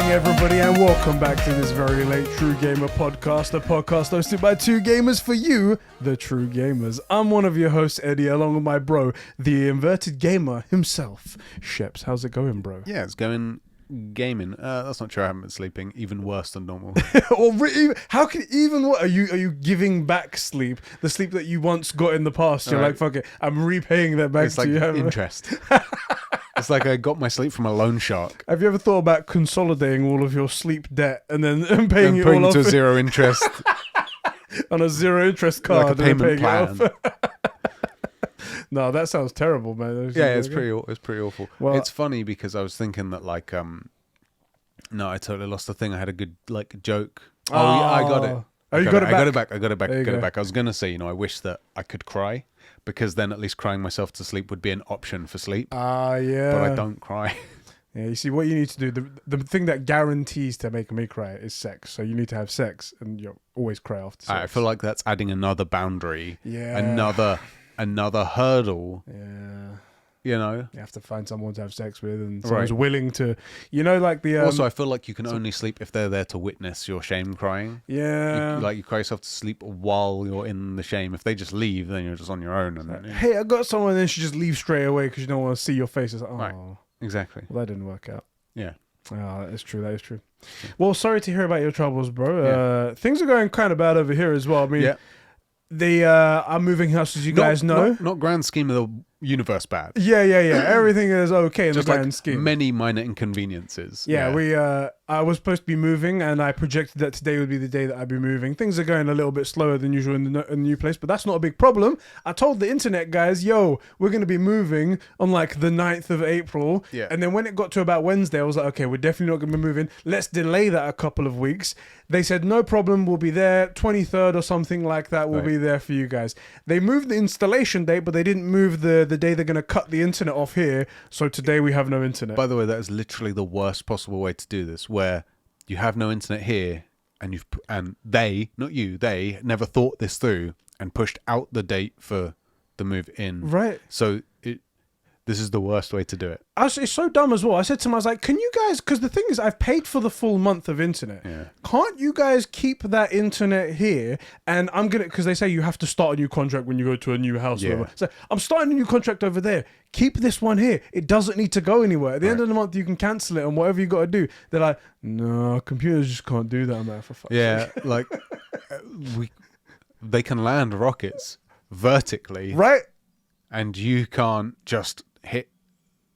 everybody, and welcome back to this very late True Gamer podcast, a podcast hosted by two gamers for you, the True Gamers. I'm one of your hosts, Eddie, along with my bro, the inverted gamer himself, Sheps. How's it going, bro? Yeah, it's going gaming. That's not true. I haven't been sleeping. Even worse than normal. How can even what are you giving back sleep? The sleep that you once got in the past. You're like, fuck it, I'm repaying that back It's to like you. interest. It's like I got my sleep from a loan shark. Have you ever thought about consolidating all of your sleep debt and then paying it all off to zero interest on a zero interest card? like a payment plan. No, that sounds terrible, man. Yeah, it's pretty awful. Well, it's funny because I was thinking that no, I totally lost the thing. I had a good joke. Oh yeah, I got it. Oh, you got it back? I got it back. I was gonna say, I wish that I could cry, because then at least crying myself to sleep would be an option for sleep. Yeah. But I don't cry. Yeah, you see, what you need to do, the thing that guarantees to make me cry is sex. So you need to have sex, and you'll always cry after sex. I feel like that's adding another boundary. Yeah. Another hurdle. Yeah. You have to find someone to have sex with, and someone's willing to, like the... Also, I feel like you can only sleep if they're there to witness your shame crying. Yeah. You cry yourself to sleep while you're in the shame. If they just leave, then you're just on your own. And hey, I got someone, and then she just leaves straight away because you don't want to see your face. It's like, oh. Right. Exactly. Well, that didn't work out. Yeah. Oh, that is true. Well, sorry to hear about your troubles, bro. Things are going kind of bad over here as well. I mean, they are moving house, as you guys know. Not grand scheme of the universe bad. Yeah. Everything is okay in just the grand scheme. Many minor inconveniences. Yeah, I was supposed to be moving, and I projected that today would be the day that I'd be moving. Things are going a little bit slower than usual in the new place, but that's not a big problem. I told the internet guys, we're going to be moving on like the 9th of April. Yeah. And then when it got to about Wednesday, I was like, okay, we're definitely not going to be moving. Let's delay that a couple of weeks. They said, no problem, we'll be there. 23rd or something like that, we'll be there for you guys. They moved the installation date, but they didn't move the day they're going to cut the internet off here. So today we have no internet. By the way, that is literally the worst possible way to do this, where you have no internet here, and they, not you, they never thought this through and pushed out the date for the move in. Right. So this is the worst way to do it. It's so dumb as well. I said to him, I was like, can you guys, because the thing is, I've paid for the full month of internet. Yeah. Can't you guys keep that internet here? And I'm going to, because they say you have to start a new contract when you go to a new house. Yeah. Or whatever. So I'm starting a new contract over there. Keep this one here. It doesn't need to go anywhere. At the end of the month, you can cancel it and whatever you got to do. They're like, no, computers just can't do that. I'm like, for fuck's sake. Like they can land rockets vertically. Right? And you can't just hit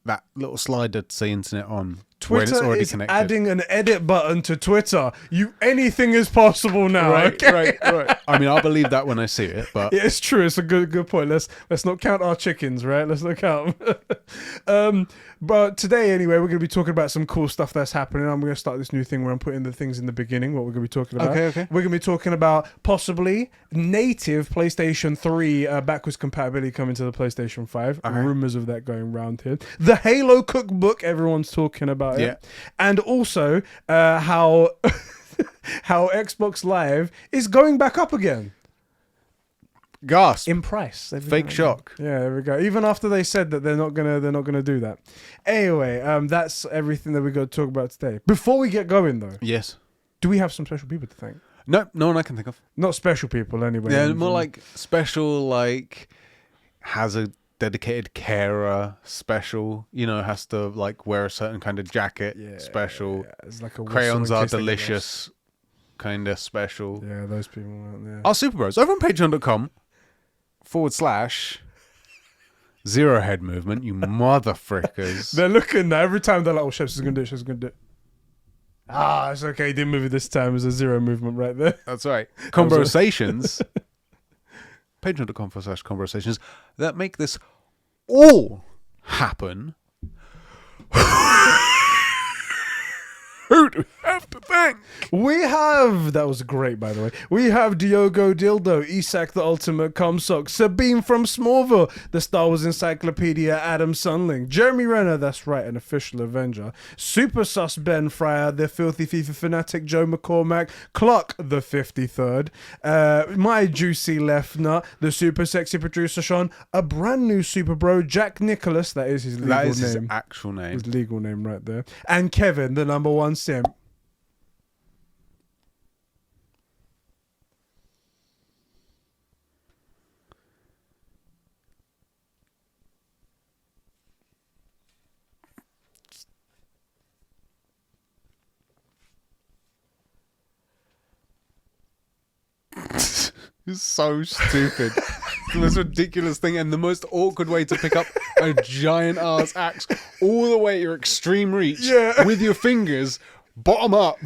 that little slider to say internet on Twitter when it's already is connected. adding an edit button to Twitter. Anything is possible now. Right. I mean, I'll believe that when I see it, but yeah, it's true. It's a good point. Let's not count our chickens, right? Let's not count them. But today, anyway, we're going to be talking about some cool stuff that's happening. I'm going to start this new thing where I'm putting the things in the beginning, what we're going to be talking about. Okay. We're going to be talking about possibly native PlayStation 3 backwards compatibility coming to the PlayStation 5. Okay. Rumors of that going around here. The Halo cookbook, everyone's talking about it. And also how Xbox Live is going back up again. gasp In price. fake shock. Yeah, there we go. Even after they said that they're not gonna do that. Anyway, that's everything that we got to talk about today. Before we get going though, Yes. do we have some special people to thank? No one I can think of. Not special people anyway. Yeah, more like special, like has a dedicated carer, special, has to like wear a certain kind of jacket, special. Yeah, it's like a crayons are delicious, kind of special. Yeah, those people. Yeah. Our Super Bros over on patreon.com/0 head movement, you mother frickers. They're looking now. Every time they're like, oh, Chef's gonna do it, Chef's gonna do it. It's okay, he didn't move it this time. There's a 0 movement right there. That's right. Conbrosations. patreon.com/conbrosations that make this all happen. have to thank. That was great, by the way. We have Diogo Dildo, Isak the Ultimate Comsock, Sabine from Smallville, the Star Wars Encyclopedia, Adam Sunling, Jeremy Renner, that's right, an official Avenger, Super Sus Ben Fryer, the Filthy FIFA Fanatic Joe McCormack, Clark the 53rd, My Juicy Left Nut, the Super Sexy Producer Sean, a brand new Super Bro, Jack Nicholas, that is his legal name. That is his actual name. His legal name right there. And Kevin, the number one simp. It's so stupid. It's the most ridiculous thing and the most awkward way to pick up a giant ass axe all the way at your extreme reach with your fingers bottom up.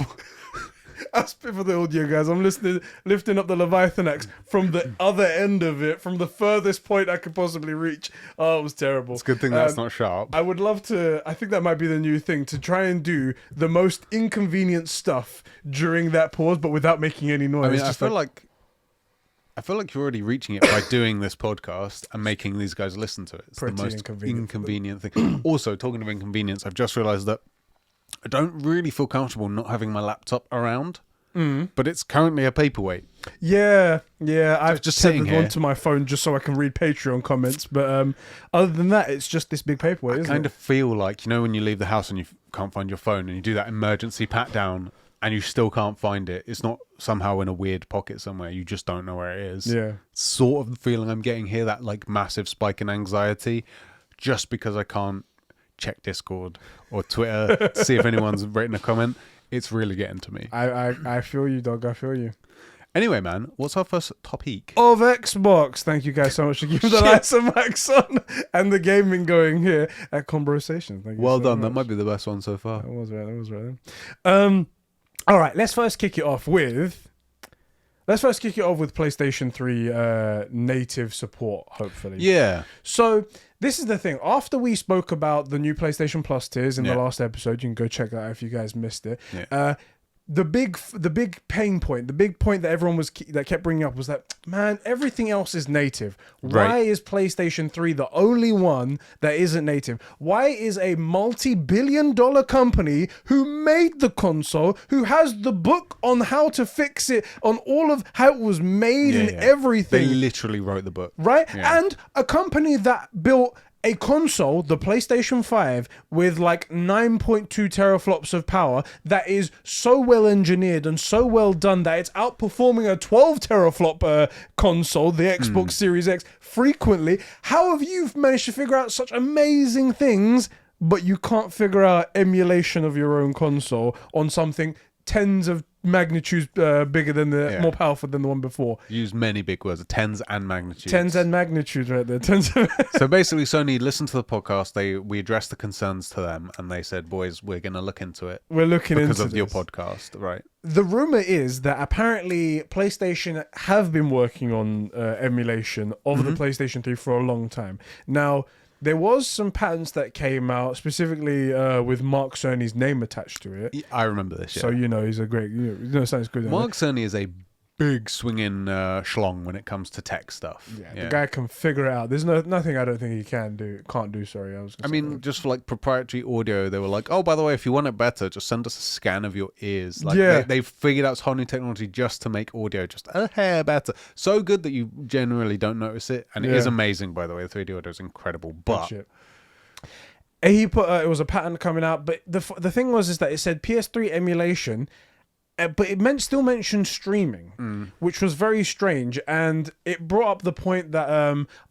That's for the audio, guys. I'm lifting up the Leviathan axe from the other end of it, from the furthest point I could possibly reach. Oh, it was terrible. It's a good thing that's not sharp. I would love to, I think that might be the new thing, to try and do the most inconvenient stuff during that pause, but without making any noise. I mean, I feel like you're already reaching it by doing this podcast and making these guys listen to it. It's the most inconvenient thing. Also, talking of inconvenience, I've just realised that I don't really feel comfortable not having my laptop around, but it's currently a paperweight. Yeah, I've just sitting here onto my phone just so I can read Patreon comments, but other than that, it's just this big paperweight, isn't it? I kind of feel like, you know, when you leave the house and you can't find your phone and you do that emergency pat down and you still can't find it. It's not somehow in a weird pocket somewhere. You just don't know where it is. Yeah. Sort of the feeling I'm getting here, that like massive spike in anxiety just because I can't check Discord or Twitter to see if anyone's written a comment. It's really getting to me. I feel you, dog. I feel you. Anyway, man, what's our first topic? Of Xbox. Thank you guys so much for giving the lights and mics on and the gaming going here at Conbrosations. Thank you well so done. much. That might be the best one so far. That was right. All right, let's first kick it off with PlayStation 3 native support, hopefully. Yeah. So this is the thing. After we spoke about the new PlayStation Plus tiers in the last episode, you can go check that out if you guys missed it. Yeah. The big pain point, the big point that everyone that kept bringing up was that, man, everything else is native. Why is PlayStation 3 the only one that isn't native? Why is a multi-billion-dollar company who made the console, who has the book on how to fix it, on all of how it was made and everything? They literally wrote the book. Right? Yeah. And a company that built a console, the PlayStation 5, with like 9.2 teraflops of power that is so well engineered and so well done that it's outperforming a 12 teraflop console, the Xbox Series X, frequently. How have you managed to figure out such amazing things, but you can't figure out emulation of your own console on something tens of magnitudes bigger than more powerful than the one before? Use many big words, tens and magnitudes. Tens and magnitudes right there. So basically, Sony listened to the podcast. We addressed the concerns to them, and they said, "Boys, we're going to look into it. We're looking because into of your this. podcast, right?" The rumor is that apparently PlayStation have been working on emulation of the PlayStation 3 for a long time. Now, there was some patents that came out specifically with Mark Cerny's name attached to it. I remember this. Yeah. So he's a great. Sounds good. Mark Cerny is a big swinging schlong when it comes to tech stuff. Yeah, the guy can figure it out. There's nothing I don't think he can't do. Sorry, I mean, just for like proprietary audio, they were like, "Oh, by the way, if you want it better, just send us a scan of your ears." Like, they figured out whole new technology just to make audio just a hair better. So good that you generally don't notice it, and it is amazing. By the way, the 3D audio is incredible. But he put it was a patent coming out, but the thing is that it said PS3 emulation. But it still mentioned streaming, which was very strange, and it brought up the point that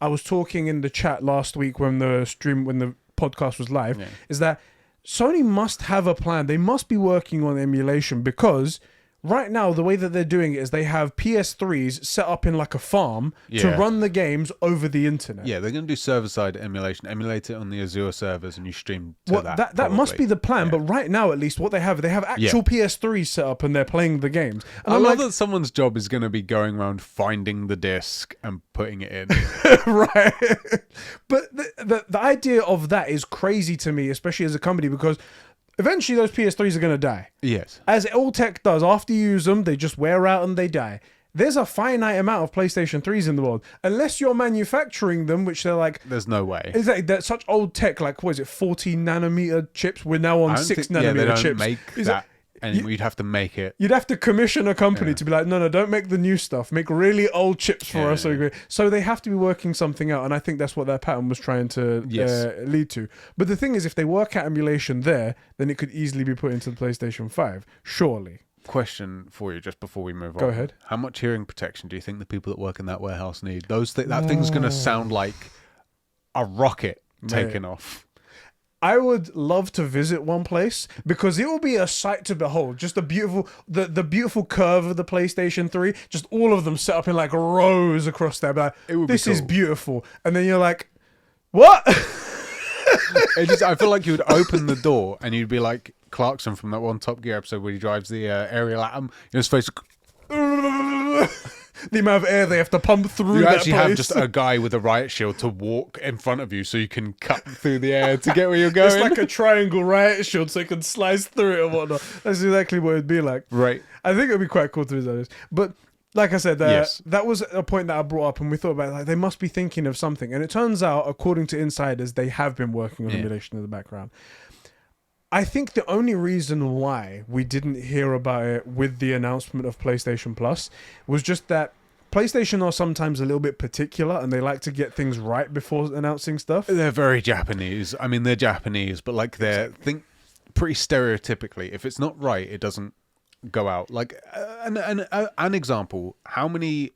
I was talking in the chat last week when the podcast was live, is that Sony must have a plan. They must be working on emulation, because right now the way that they're doing it is they have PS3s set up in like a farm to run the games over the internet. Yeah, they're going to do server-side emulation, emulate it on the Azure servers, and you stream to that must be the plan. But right now, at least, what they have actual PS3s set up and they're playing the games. And I love that someone's job is going to be going around finding the disc and putting it in. Right. But the idea of that is crazy to me, especially as a company, because Eventually, those PS3s are going to die. Yes. As all tech does, after you use them, they just wear out and they die. There's a finite amount of PlayStation 3s in the world. Unless you're manufacturing them, which they're like... There's no way. Exactly. That's such old tech, like, what is it, 14 nanometer chips? We're now on 6 nanometer they don't chips. make that. And you'd have to make it. You'd have to commission a company to be like, no, don't make the new stuff. Make really old chips for us. So they have to be working something out. And I think that's what their pattern was trying to lead to. But the thing is, if they work out emulation there, then it could easily be put into the PlayStation 5. Surely. Question for you just before we move on. Go ahead. How much hearing protection do you think the people that work in that warehouse need? That thing's going to sound like a rocket taking off. I would love to visit one place because it will be a sight to behold. Just the beautiful curve of the PlayStation 3, just all of them set up in like rows across there. Like, this is beautiful. And then you're like, what? I feel like you would open the door and you'd be like Clarkson from that one Top Gear episode where he drives the aerial atom. His face... The amount of air they have to pump through. You that actually place. have just a guy with a riot shield to walk in front of you so you can cut through the air to get where you're going. It's like a triangle riot shield so you can slice through it and whatnot. That's exactly what it'd be like. Right. I think it'd be quite cool to visit this. But like I said, yes. that was a point that I brought up and we thought about like they must be thinking of something. And it turns out, according to insiders, they have been working on emulation in the background. I think the only reason why we didn't hear about it with the announcement of PlayStation Plus was just that PlayStation are sometimes a little bit particular and they like to get things right before announcing stuff. They're very Japanese. I mean, they're Japanese, but like think pretty stereotypically. If it's not right, it doesn't go out. Like an example, how many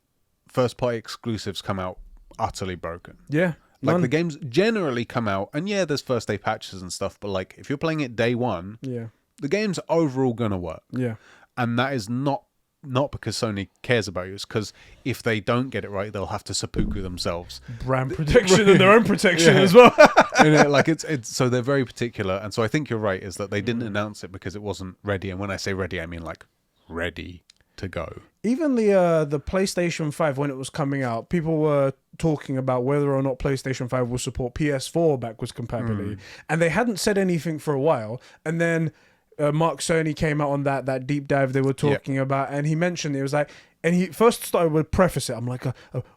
first-party exclusives come out utterly broken? Yeah. Like the games generally come out, and there's first-day patches and stuff, but like if you're playing it day one, the game's overall gonna work. Yeah. And that is not because Sony cares about you. It's because if they don't get it right, they'll have to seppuku themselves. Brand protection and their own protection as well. Like it's so they're very particular, and so I think you're right. Is that they didn't announce it because it wasn't ready, and when I say ready, I mean like ready to go. Even the PlayStation 5 when it was coming out, people were talking about whether or not PlayStation 5 will support PS4 backwards compatibility, and they hadn't said anything for a while, and then. Mark Cerny came out on that deep dive they were talking about, and he mentioned it was like, and he first started with preface it. I'm like,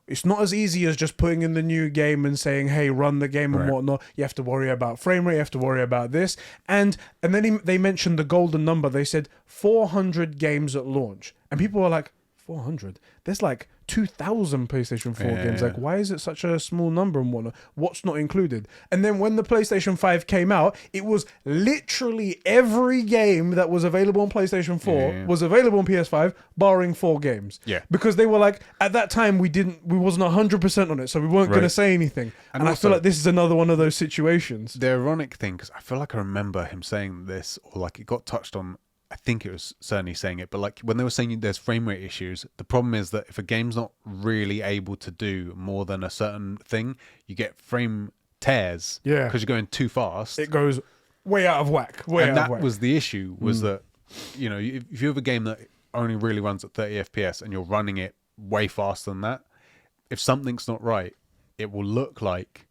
it's not as easy as just putting in the new game and saying, hey, run the game and whatnot. You have to worry about frame rate. You have to worry about this, and then they mentioned the golden number. They said 400 games at launch, and people were like, 400? There's like 2,000 PlayStation 4 games. Like, why is it such a small number and whatnot? What's not included? And then when the PlayStation 5 came out, it was literally every game that was available on PlayStation 4 was available on PS5, barring 4 games. Yeah. Because they were like, at that time, we wasn't 100% on it, so we weren't going to say anything. And I feel like this is another one of those situations. The ironic thing, because I feel like I remember him saying this, or like it got touched on. I think it was certainly saying it, but like when they were saying there's frame rate issues, the problem is that if a game's not really able to do more than a certain thing, you get frame tears. Yeah. Because you're going too fast. It goes way out of whack. And that was the issue, was that, you know, if you have a game that only really runs at 30 FPS and you're running it way faster than that, if something's not right, it will look like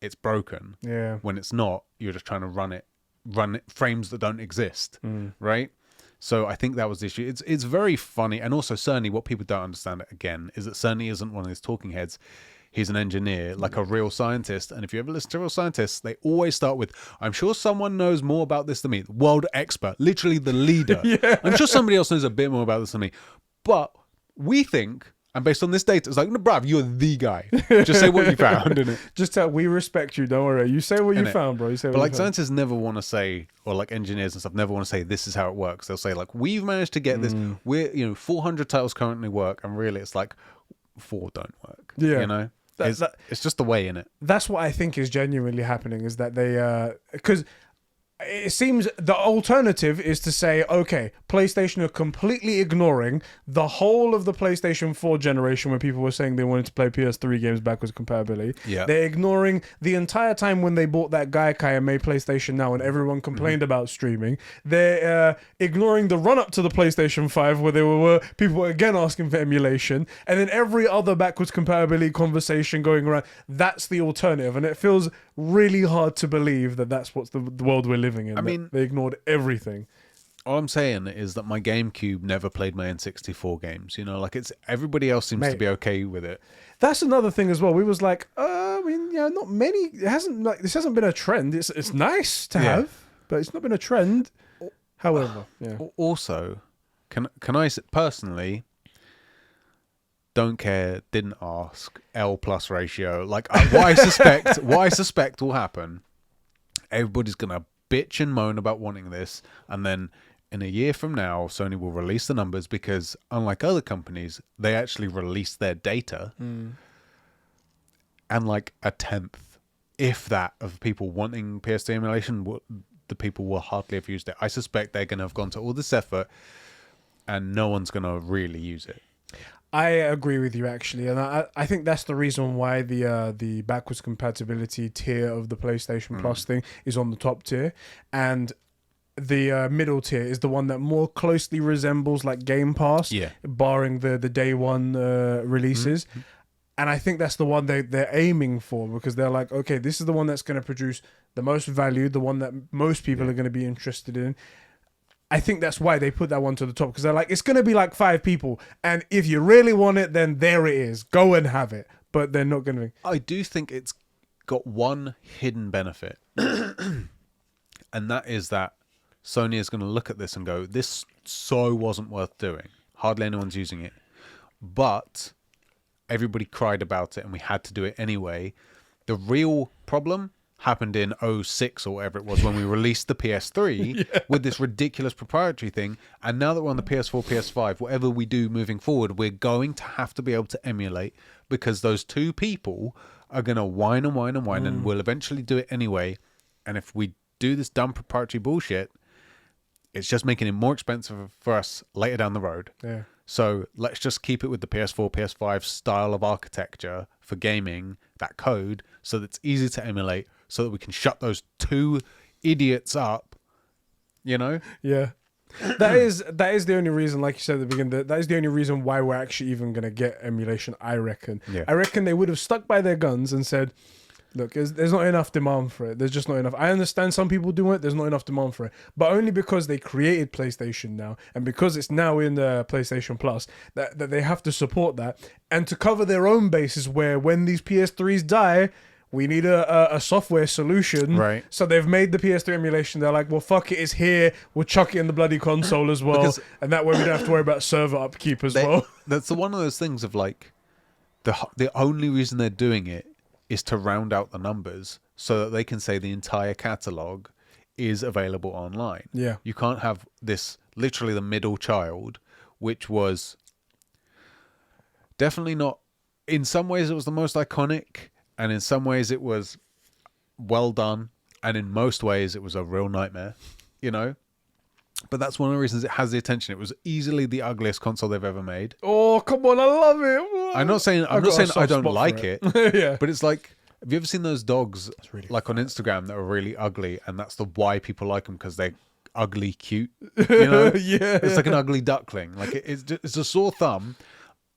it's broken. Yeah. When it's not, you're just trying to run it frames that don't exist, right? So I think that was the issue. It's very funny, and also Cerny, what people don't understand again is that Cerny isn't one of these talking heads. He's an engineer, like a real scientist. And if you ever listen to real scientists, they always start with, I'm sure someone knows more about this than me. World expert, literally the leader. I'm sure somebody else knows a bit more about this than me. But we think, and based on this data, it's like, no, bruv, you're the guy. Just say what you found, innit? Just tell, we respect you, don't worry. You say what you found, bro. You say what you found. But like scientists never want to say, or like engineers and stuff never want to say, this is how it works. They'll say like, we've managed to get this. We're, 400 titles currently work, and really it's like 4 don't work. Yeah. You know? It's just the way, innit? That's what I think is genuinely happening, is that they, because it seems the alternative is to say, okay, PlayStation are completely ignoring the whole of the PlayStation 4 generation when people were saying they wanted to play PS3 games backwards compatibility. Yeah. They're ignoring the entire time when they bought that Gaikai and made PlayStation Now and everyone complained about streaming. They're ignoring the run-up to the PlayStation 5 where people were again asking for emulation. And then every other backwards compatibility conversation going around, that's the alternative. And it feels really hard to believe that that's what's the world we're living in. I mean, they ignored everything. All I'm saying is that my GameCube never played my N64 games. You know, like it's everybody else seems to be okay with it. That's another thing as well. We was like, I mean, yeah, not many. It hasn't this hasn't been a trend. It's nice to have, but it's not been a trend. However, yeah. Also, can I personally don't care, didn't ask, L plus ratio. Like what I suspect will happen. Everybody's gonna bitch and moan about wanting this, and then in a year from now, Sony will release the numbers because, unlike other companies, they actually release their data, and like a tenth, if that, of people wanting PS3 emulation, the people will hardly have used it. I suspect they're going to have gone to all this effort, and no one's going to really use it. I agree with you actually, and I think that's the reason why the backwards compatibility tier of the PlayStation Plus thing is on the top tier, and the middle tier is the one that more closely resembles like Game Pass, barring the day one releases. And I think that's the one they're aiming for, because they're like, okay, this is the one that's going to produce the most value, the one that most people are going to be interested in. I think that's why they put that one to the top, because they're like, it's going to be like 5 people, and if you really want it, then there it is. Go and have it. But they're not going to. I do think it's got one hidden benefit, and that is that Sony is going to look at this and go, this so wasn't worth doing. Hardly anyone's using it. But everybody cried about it and we had to do it anyway. The real problem happened in 2006 or whatever it was, when we released the PS3 with this ridiculous proprietary thing. And now that we're on the PS4, PS5, whatever we do moving forward, we're going to have to be able to emulate, because those two people are going to whine and whine and whine, and we'll eventually do it anyway. And if we do this dumb proprietary bullshit, it's just making it more expensive for us later down the road. Yeah. So let's just keep it with the PS4, PS5 style of architecture for gaming, that code, so that it's easy to emulate, so that we can shut those two idiots up, you know? Yeah. That is the only reason, like you said at the beginning, that is the only reason why we're actually even going to get emulation, I reckon. Yeah. I reckon they would have stuck by their guns and said, look, there's not enough demand for it. There's just not enough. I understand some people do it. There's not enough demand for it. But only because they created PlayStation now, and because it's now in the PlayStation Plus, that they have to support that. And to cover their own bases, where when these PS3s die, we need a software solution. Right. So they've made the PS3 emulation. They're like, well, fuck it, it's here. We'll chuck it in the bloody console as well. And that way we don't have to worry about server upkeep as well. That's one of those things of like, the only reason they're doing it is to round out the numbers so that they can say the entire catalog is available online. Yeah. You can't have this, literally the middle child, which was definitely not, in some ways it was the most iconic, and in some ways it was well done, and in most ways it was a real nightmare, you know? But that's one of the reasons it has the attention. It was easily the ugliest console they've ever made. Oh, come on, I love it. I'm not saying I don't like it. Yeah. But it's like, have you ever seen those dogs like on Instagram that are really ugly, and that's the why people like them, because they're ugly cute, you know? Yeah. It's like an ugly duckling. Like it's a sore thumb.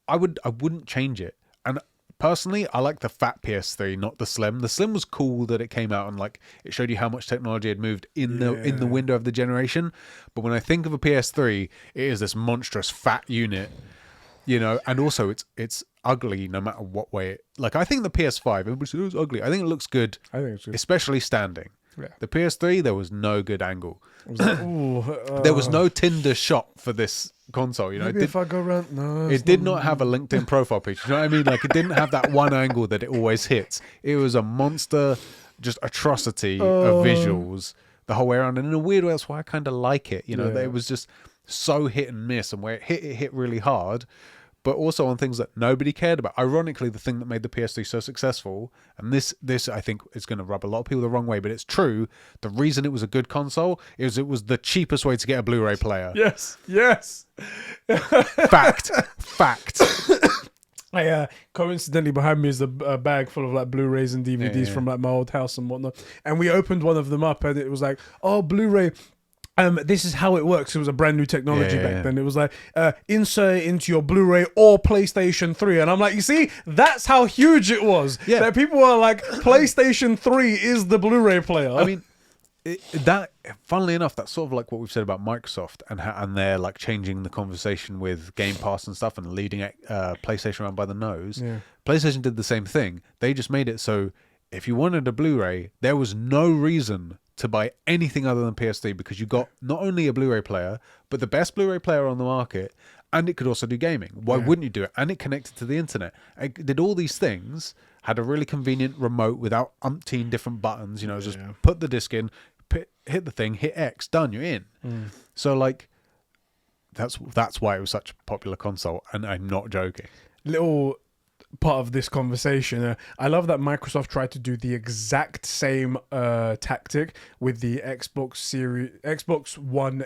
I wouldn't change it. And personally, I like the fat PS3, not the slim. The slim was cool that it came out and like it showed you how much technology had moved in the window of the generation. But when I think of a PS3, it is this monstrous fat unit, you know. And also it's ugly no matter what way. Like, I think the PS5, everybody says it's ugly. I think it looks good. I think it's good, especially standing. Yeah. The PS3, there was no good angle. Like, there was no Tinder shot for this console, you know. Maybe if I go around, no, it did not have a LinkedIn profile picture. You know what I mean? Like, it didn't have that one angle that it always hits. It was a monster, just atrocity of visuals the whole way around. And in a weird way, that's why I kind of like it. You know, it was just so hit and miss, and where it hit really hard, but also on things that nobody cared about. Ironically, the thing that made the PS3 so successful, and this I think is going to rub a lot of people the wrong way, but it's true. The reason it was a good console is it was the cheapest way to get a Blu-ray player. Yes. Fact. I coincidentally behind me is a bag full of like Blu-rays and DVDs from like my old house and whatnot. And we opened one of them up, and it was like, oh, Blu-ray. This is how it works. It was a brand new technology Yeah, back yeah. then. It was like insert it into your Blu-ray or PlayStation 3, and I'm like, you see, that's how huge it was. Yeah. That people are like, PlayStation 3 is the Blu-ray player. I mean, that, funnily enough, that's sort of like what we've said about Microsoft and they're like changing the conversation with Game Pass and stuff and leading PlayStation around by the nose. Yeah. PlayStation did the same thing. They just made it so if you wanted a Blu-ray, there was no reason to buy anything other than PS3 because you got not only a Blu-ray player, but the best Blu-ray player on the market, and it could also do gaming. Why wouldn't you do it? And it connected to the internet. It did all these things, had a really convenient remote without umpteen different buttons. You know, just put the disc in, hit the thing, hit X, done, you're in. So like, that's why it was such a popular console, and I'm not joking. Little part of this conversation, I love that Microsoft tried to do the exact same tactic with the Xbox One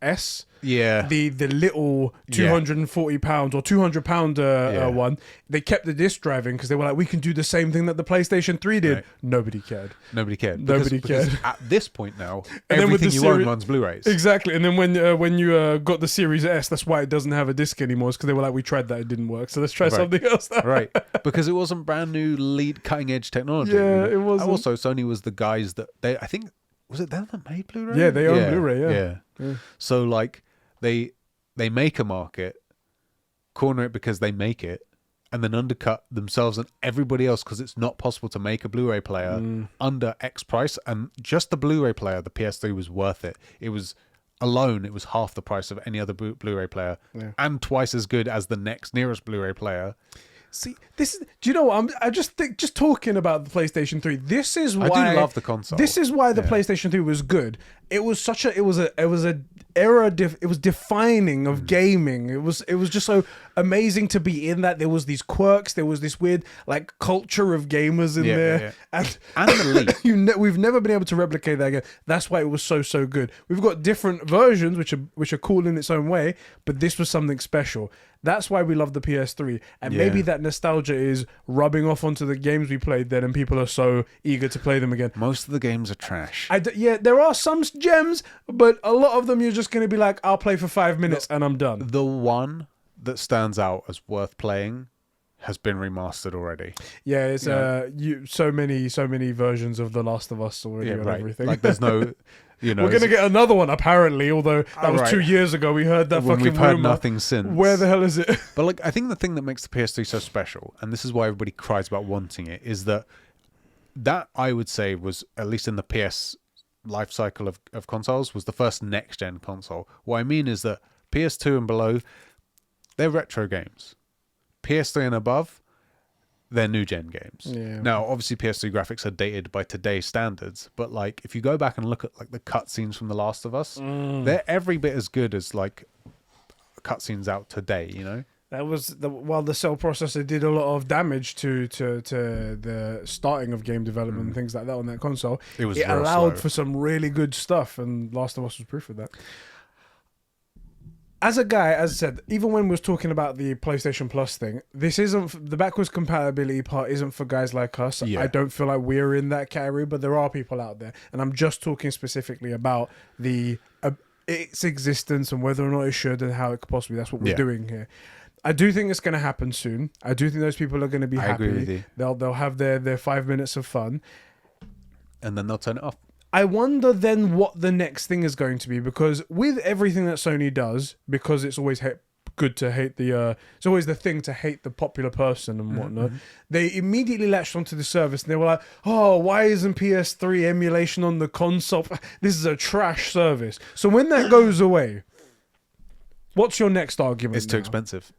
S. Yeah. The little £240 or £200 one. They kept the disc drive in because they were like, we can do the same thing that the PlayStation 3 did. Right. Nobody cared. Nobody cared. Nobody Because cared. at this point now, And then with everything the you own runs Blu-rays. Exactly. And then when you got the Series S, that's why it doesn't have a disc anymore. It's because they were like, we tried that, it didn't work. So let's try something else. Right. Because it wasn't brand new cutting edge technology. Yeah, it wasn't. Also, Sony was the guys that I think, was it them that made Blu-ray? Yeah, they own Blu-ray, yeah. So like they make a market, corner it because they make it, and then undercut themselves and everybody else because it's not possible to make a Blu-ray player under X price. And just the Blu-ray player, the PS3 was worth it. It was half the price of any other Blu-ray player, and twice as good as the next nearest Blu-ray player. See, this is. Do you know what? I just think, just talking about the PlayStation 3. This is why I do love the console. This is why the PlayStation 3 was good. It was such a. It was a era. It was defining of gaming. It was just so amazing to be in that. There was these quirks. There was this weird like culture of gamers in there, and the leap. We've never been able to replicate that again. That's why it was so good. We've got different versions which are cool in its own way, but this was something special. That's why we love the PS3, and maybe that nostalgia is rubbing off onto the games we played then, and people are so eager to play them again. Most of the games are trash. There are some gems, but a lot of them you're just going to be like, I'll play for 5 minutes and I'm done. The one that stands out as worth playing has been remastered already. Yeah, it's so many versions of The Last of Us already and everything. Like there's no. You know, we're gonna get another one apparently, although that was 2 years ago. We heard that fucking we've rumor. heard nothing since. Where the hell is it? But like, I think the thing that makes the PS3 so special, and this is why everybody cries about wanting it, is that I would say was, at least in the PS life cycle of consoles, was the first next gen console. What I mean is that PS2 and below, they're retro games. PS3 and above, they're new gen games. Yeah. Now, obviously, PS3 graphics are dated by today's standards, but like if you go back and look at like the cutscenes from The Last of Us, they're every bit as good as like cutscenes out today. You know, that was while the cell processor did a lot of damage to the starting of game development and things like that on that console. It allowed for some really good stuff, and Last of Us was proof of that. As a guy, as I said, even when we was talking about the PlayStation Plus thing, this isn't the backwards compatibility part. Isn't for guys like us. Yeah. I don't feel like we're in that category, but there are people out there, and I'm just talking specifically about its existence and whether or not it should and how it could possibly. That's what we're doing here. I do think it's going to happen soon. I do think those people are going to be happy. I agree with you. They'll have their 5 minutes of fun, and then they'll turn it off. I wonder then what the next thing is going to be, because with everything that Sony does, because it's always good to hate it's always the thing to hate the popular person and whatnot, they immediately latched onto the service and they were like, oh, why isn't PS3 emulation on the console? This is a trash service. So when that goes away, what's your next argument? It's too expensive.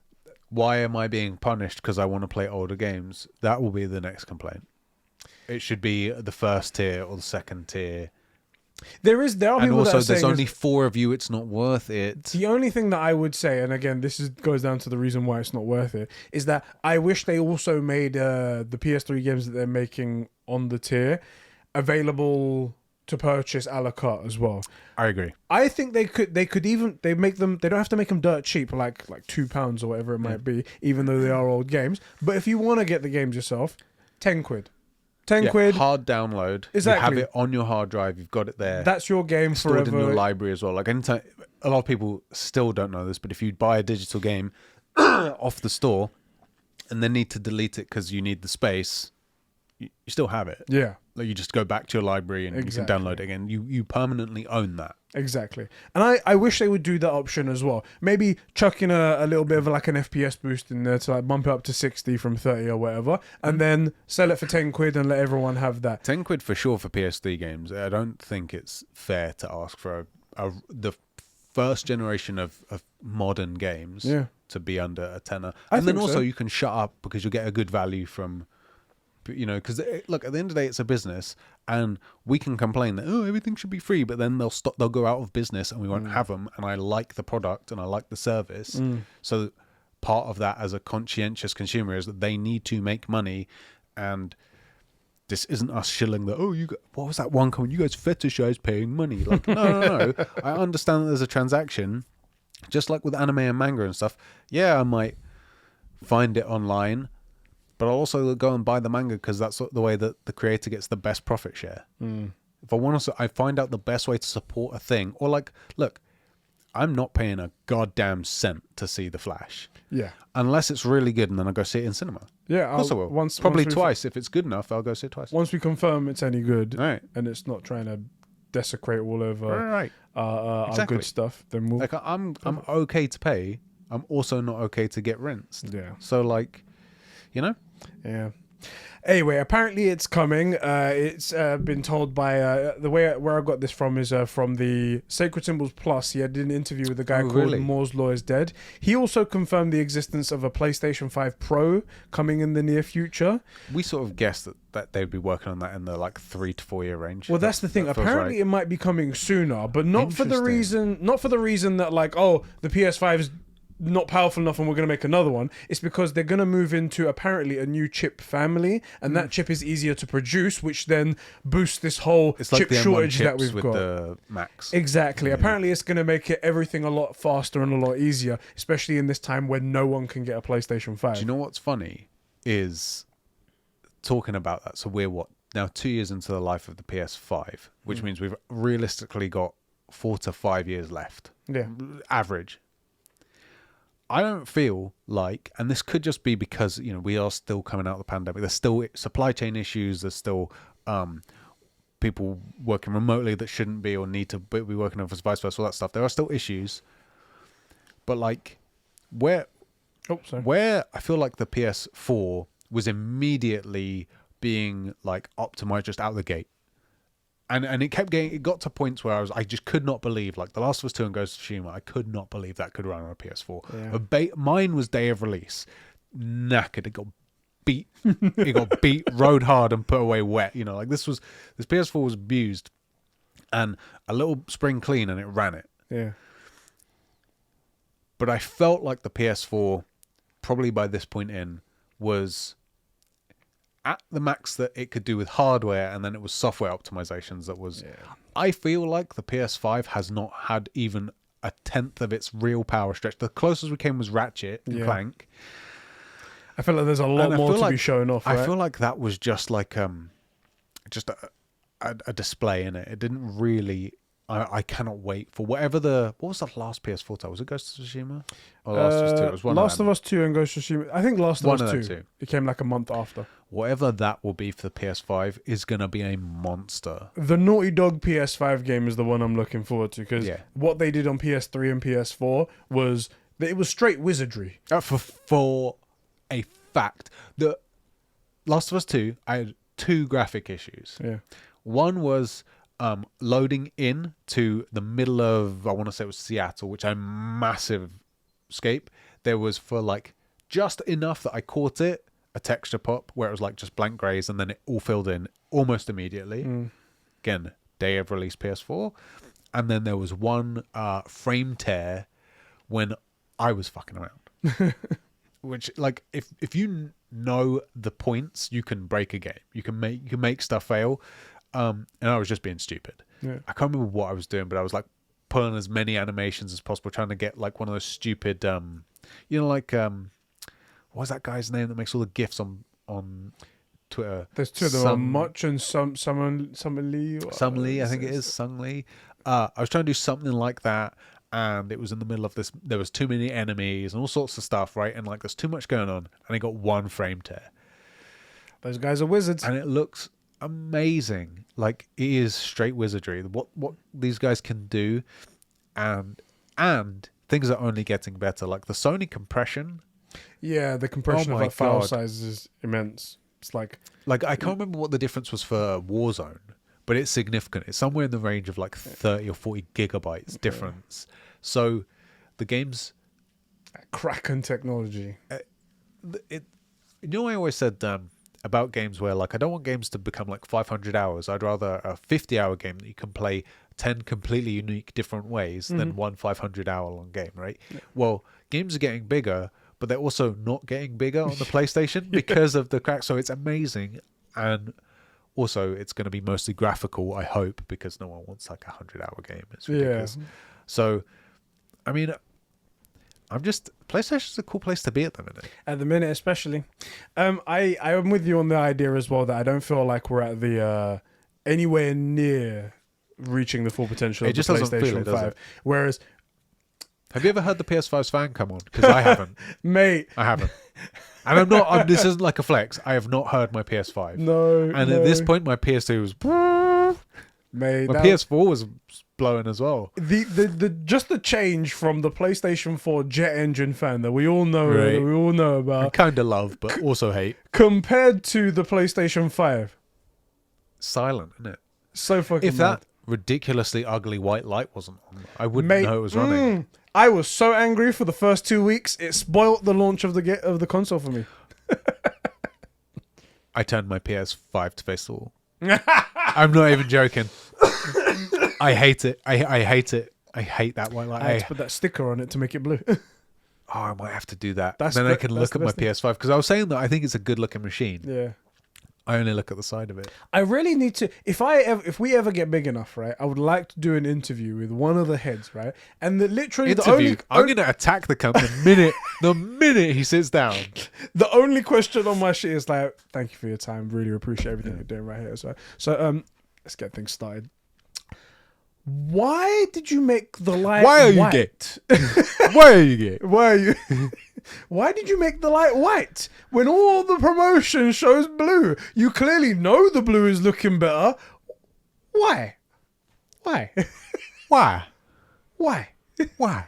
Why am I being punished because I want to play older games? That will be the next complaint. It should be the first tier or the second tier. There are people and also, that are there's only 4 of you. It's not worth it. The only thing that I would say, and again, goes down to the reason why it's not worth it, is that I wish they also made the PS3 games that they're making on the tier available to purchase a la carte as well. I agree. I think they could even make them. They don't have to make them dirt cheap, like £2 or whatever it might be, even though they are old games. But if you want to get the games yourself, £10. 10 Yeah, quid. hard download. Exactly. You have it on your hard drive. You've got it there. That's your game stored forever. in your library as well. Like anytime, a lot of people still don't know this, but if you buy a digital game off the store and then need to delete it because you need the space, you still have it. Yeah. Like you just go back to your library and you can download it again. You permanently own that. Exactly. And I wish they would do that option as well. Maybe chuck in a little bit of like an FPS boost in there to like bump it up to 60 from 30 or whatever, and then sell it for 10 quid and let everyone have that. 10 quid for sure for PS3 games. I don't think it's fair to ask for the first generation of modern games to be under a tenner. And then also you can shut up because you'll get a good value from... because look, at the end of the day, it's a business, and we can complain that everything should be free, but then they'll go out of business, and we won't have them. And I like the product and I like the service, so part of that as a conscientious consumer is that they need to make money, and this isn't us shilling that. What was that one comment? You guys fetishize paying money. Like no. I understand that there's a transaction, just like with anime and manga and stuff. Yeah, I might find it online. But I'll also go and buy the manga because that's the way that the creator gets the best profit share. If I want to, I find out the best way to support a thing. Or like, look, I'm not paying a goddamn cent to see The Flash. Yeah. Unless it's really good, and then I'll go see it in cinema. Yeah. Of course I will. Probably twice. If it's good enough, I'll go see it twice. Once we confirm it's any good, right, and it's not trying to desecrate all over exactly. our good stuff, then we'll... Like, I'm okay to pay. I'm also not okay to get rinsed. Yeah. So, like, Yeah. Anyway, apparently it's coming. It's been told by the way where I got this from is from the Sacred Symbols Plus. He had an interview with a guy called Moore's Law is Dead. He also confirmed the existence of a PlayStation 5 Pro coming in the near future. We sort of guessed that they'd be working on that in the like 3 to 4 year range. Well, that's the thing. Apparently, it might be coming sooner, but not for the reason that like, the PS5 is not powerful enough and we're going to make another one. It's because they're going to move into apparently a new chip family, and that chip is easier to produce, which then boosts this whole chip shortage that we've got. The Max. Exactly. Apparently it's going to make everything a lot faster and a lot easier, especially in this time when no one can get a PlayStation 5. Do you know what's funny is talking about that? So we're now 2 years into the life of the PS5, which means we've realistically got 4 to 5 years left. Yeah. Average. I don't feel like, and this could just be because, we are still coming out of the pandemic. There's still supply chain issues. There's still people working remotely that shouldn't be or need to be working over, vice versa, all that stuff. There are still issues. But like where I feel like the PS4 was immediately being like optimized just out the gate. And it got to points where I just could not believe, like The Last of Us 2 and Ghost of Tsushima, I could not believe that could run on a PS4. Yeah. Mine was day of release, knackered. It got beat, rode hard and put away wet. Like this PS4 was abused, and a little spring clean and it ran it. Yeah. But I felt like the PS4, probably by this point in, was at the max that it could do with hardware, and then it was software optimizations that was... Yeah. I feel like the PS5 has not had even a tenth of its real power stretch. The closest we came was Ratchet and Clank. I feel like there's a lot more to be shown off, right? I feel like that was just like just a display in it. It didn't really... I cannot wait for whatever what was the last PS4 title? Was it Ghost of Tsushima? Or Last of Us 2? It was one Last of Us 2 and Ghost of Tsushima. I think Last of Us 2. It came like a month after. Whatever that will be for the PS5 is going to be a monster. The Naughty Dog PS5 game is the one I'm looking forward to, because what they did on PS3 and PS4 was... It was straight wizardry. For a fact. The Last of Us 2, I had 2 graphic issues. Yeah. One was... loading in to the middle of, I want to say it was Seattle, which is a massive scape. There was for like just enough that I caught it, a texture pop where it was like just blank grays, and then it all filled in almost immediately. Again, day of release PS4. And then there was one frame tear when I was fucking around. Which, like, if you know the points, you can break a game. You can make stuff fail. And I was just being stupid. Yeah. I can't remember what I was doing, but I was like pulling as many animations as possible, trying to get like one of those stupid, what was that guy's name that makes all the GIFs on Twitter. There's two of them, Much and some Lee. Some Lee, I think it is Sung Lee. I was trying to do something like that, and it was in the middle of this. There was too many enemies and all sorts of stuff, right? And like, there's too much going on, and I got one frame tear. Those guys are wizards, and it looks amazing. Like, it is straight wizardry. What these guys can do, and things are only getting better. Like the Sony compression. Yeah, the compression of that file size is immense. It's like I can't remember what the difference was for Warzone, but it's significant. It's somewhere in the range of like 30 or 40 gigabytes difference. So the game's Kraken technology. You know, I always said about games where, like, I don't want games to become like 500 hours. I'd rather a 50-hour game that you can play 10 completely unique different ways than one 500-hour long game, right? Yeah. Well, games are getting bigger, but they're also not getting bigger on the PlayStation because of the crack. So it's amazing. And also, it's going to be mostly graphical, I hope, because no one wants like a 100-hour game. It's ridiculous. Yeah. So, I mean, PlayStation's a cool place to be at the minute. At the minute, especially. I'm with you on the idea as well that I don't feel like we're at the anywhere near reaching the full potential of the PlayStation 5. Whereas, have you ever heard the PS5's fan come on? Because I haven't. Mate. I haven't. And I'm not, this isn't like a flex. I have not heard my PS5. No. And at this point, my PS2 was... Mate, my PS4 was blowing as well. Just the change from the PlayStation 4 jet engine fan that we all know, about. I kind of love, but also hate. Compared to the PlayStation 5. Silent, isn't it? So fucking If that ridiculously ugly white light wasn't on, I wouldn't know it was running. I was so angry for the first 2 weeks. It spoilt the launch of the console for me. I turned my PS5 to face the wall. I'm not even joking. I hate it. I hate it. I hate that white light. I had to put that sticker on it to make it blue. I might have to do that. Then I can look at my PS5, because I was saying that I think it's a good looking machine. Yeah. I only look at the side of it. I really need to. If we ever get big enough, right? I would like to do an interview with one of the heads, right? And I'm going to attack the cunt the minute he sits down. The only question on my shit is like, "Thank you for your time. Really appreciate everything you're doing right here." So let's get things started. Why did you make the light white? Why are you gay? Why are you? Why did you make the light white when all the promotion shows blue? You clearly know the blue is looking better. Why? Why? Why? Why? Why?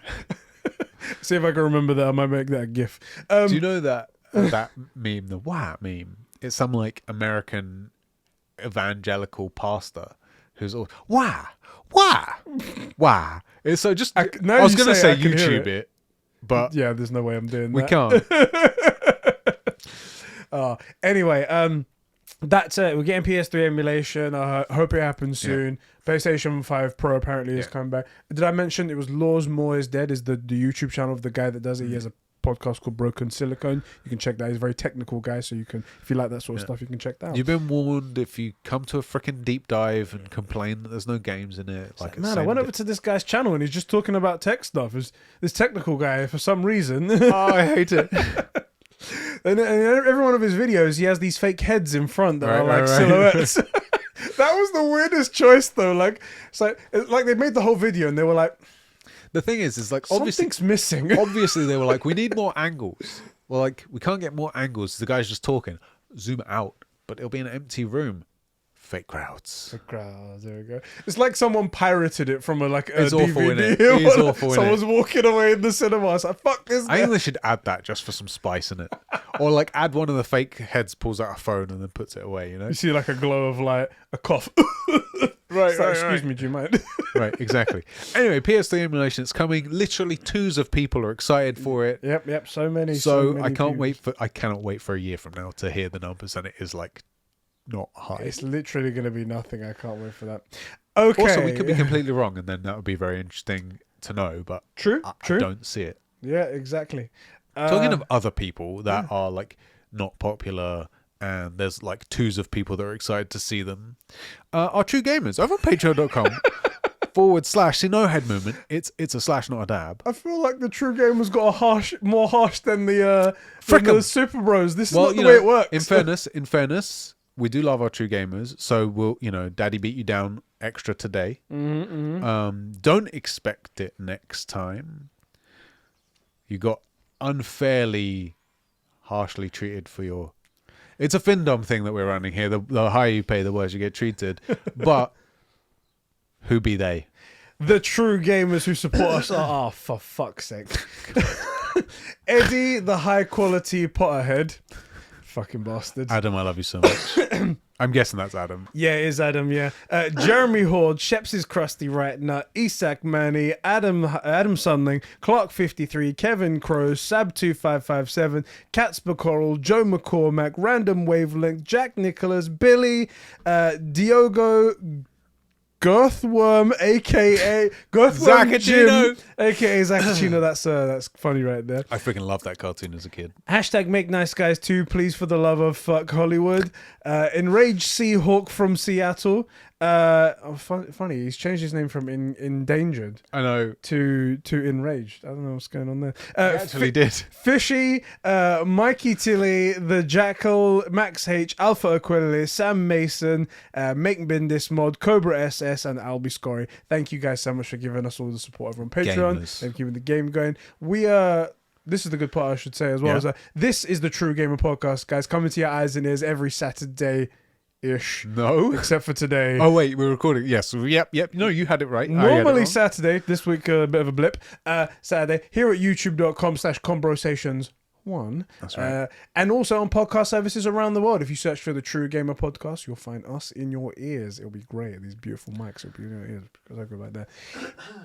See if I can remember that. I might make that a GIF. Do you know that meme, the why meme? It's some like American evangelical pastor who's all why? It's so just. I was going to say YouTube it, but yeah, there's no way I'm doing we that. We can't. Anyway, that's it. We're getting PS3 emulation. I hope it happens soon. Yeah. PlayStation 5 Pro apparently is coming back. Did I mention it was Laws More is Dead? Is the YouTube channel of the guy that does it? He has a podcast called Broken Silicone. You can check that. He's a very technical guy, so you can, if you like that sort of stuff, you can check that out. You've been warned. If you come to a freaking deep dive and complain that there's no games in it, man, I went over to this guy's channel and he's just talking about tech stuff. This technical guy, for some reason, I hate it. And every one of his videos, he has these fake heads in front that are silhouettes. That was the weirdest choice, though. Like, it's like they made the whole video and they were like, the thing is like something's missing. Obviously, they were like, we need more angles. Well, like, we can't get more angles. The guy's just talking. Zoom out, but it'll be an empty room. Fake crowds. Fake crowds. There we go. It's like someone pirated it from a it's DVD. Awful, innit? It's awful. Someone's walking away in the cinema. It's like, fuck this guy. I think they should add that just for some spice in it, or like add one of the fake heads pulls out a phone and then puts it away. You know, you see like a glow of light, a cough. Right, excuse me, do you mind? Right, exactly. Anyway, PS3 emulation, it's coming. Literally twos of people are excited for it. Yep, so many. I cannot wait for a year from now to hear the numbers, and it is like not high. It's literally going to be nothing. I can't wait for that. Okay. Also, we could be completely wrong, and then that would be very interesting to know, but true. I don't see it. Yeah, exactly. Talking of other people that are like not popular, and there's like twos of people that are excited to see them. Our true gamers over on patreon.com / See, no head movement. It's a slash, not a dab. I feel like the True Gamer's got more harsh than the Super Bros. This is not the way it works. In fairness, we do love our True Gamers, so we'll, Daddy beat you down extra today. Don't expect it next time. You got unfairly, harshly treated for your. It's a Findom thing that we're running here. The higher you pay, the worse you get treated. But who be they? The True Gamers who support us are, oh, for fuck's sake. Eddie, the high quality Potterhead. Fucking bastard. Adam, I love you so much. I'm guessing that's Adam. Yeah, it is Adam, yeah. Jeremy Horde, Sheps is Crusty Right Nut, Isak Manny, Adam Sunling, Clark53, Kevin Crow, Sab2557, Cats Coral, Joe McCormack, Random Wavelength, Jack Nicholas, Billy, Diogo Girthworm, aka Girthworm Jim, aka Zacchino. That's funny right there. I freaking loved that cartoon as a kid. Hashtag make nice guys too, please, for the love of fuck Hollywood. Enraged Seahawk from Seattle. Funny, he's changed his name from Endangered. I know. To Enraged. I don't know what's going on there. He actually did. Fishy, Mikey Tilly, The Jackal, Max H, Alpha Aquila, Sam Mason, Make Bindis Mod, Cobra SS, and Albie Scory. Thank you guys so much for giving us all the support over on Patreon. Gamers. They've keeping the game going. This is the good part I should say as well. Yeah. This is the True Gamer Podcast, guys, coming to your eyes and ears every Saturday-ish. No. Except for today. Oh, wait, we're recording. Yes. Yep. No, you had it right. Normally Saturday. This week, a bit of a blip. Saturday, here at youtube.com/Conbrosations1. That's right. And also on podcast services around the world. If you search for the True Gamer Podcast, you'll find us in your ears. It'll be great. These beautiful mics will be in your ears because I go like that.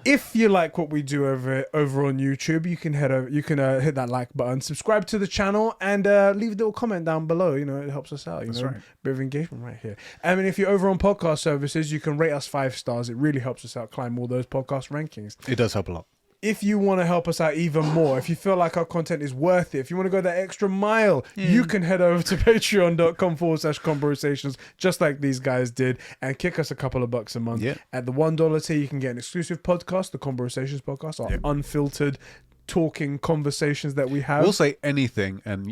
If you like what we do over on YouTube, you can head over. You can hit that like button, subscribe to the channel, and leave a little comment down below. It helps us out. That's right. Bit of engagement right here. And if you're over on podcast services, you can rate us 5 stars. It really helps us out climb all those podcast rankings. It does help a lot. If you want to help us out even more, if you feel like our content is worth it, if you want to go that extra mile, you can head over to patreon.com/Conbrosations, just like these guys did, and kick us a couple of bucks a month. Yeah. At the $1 tier, you can get an exclusive podcast, the Conbrosations podcast, our unfiltered talking conversations that we have. We'll say anything, and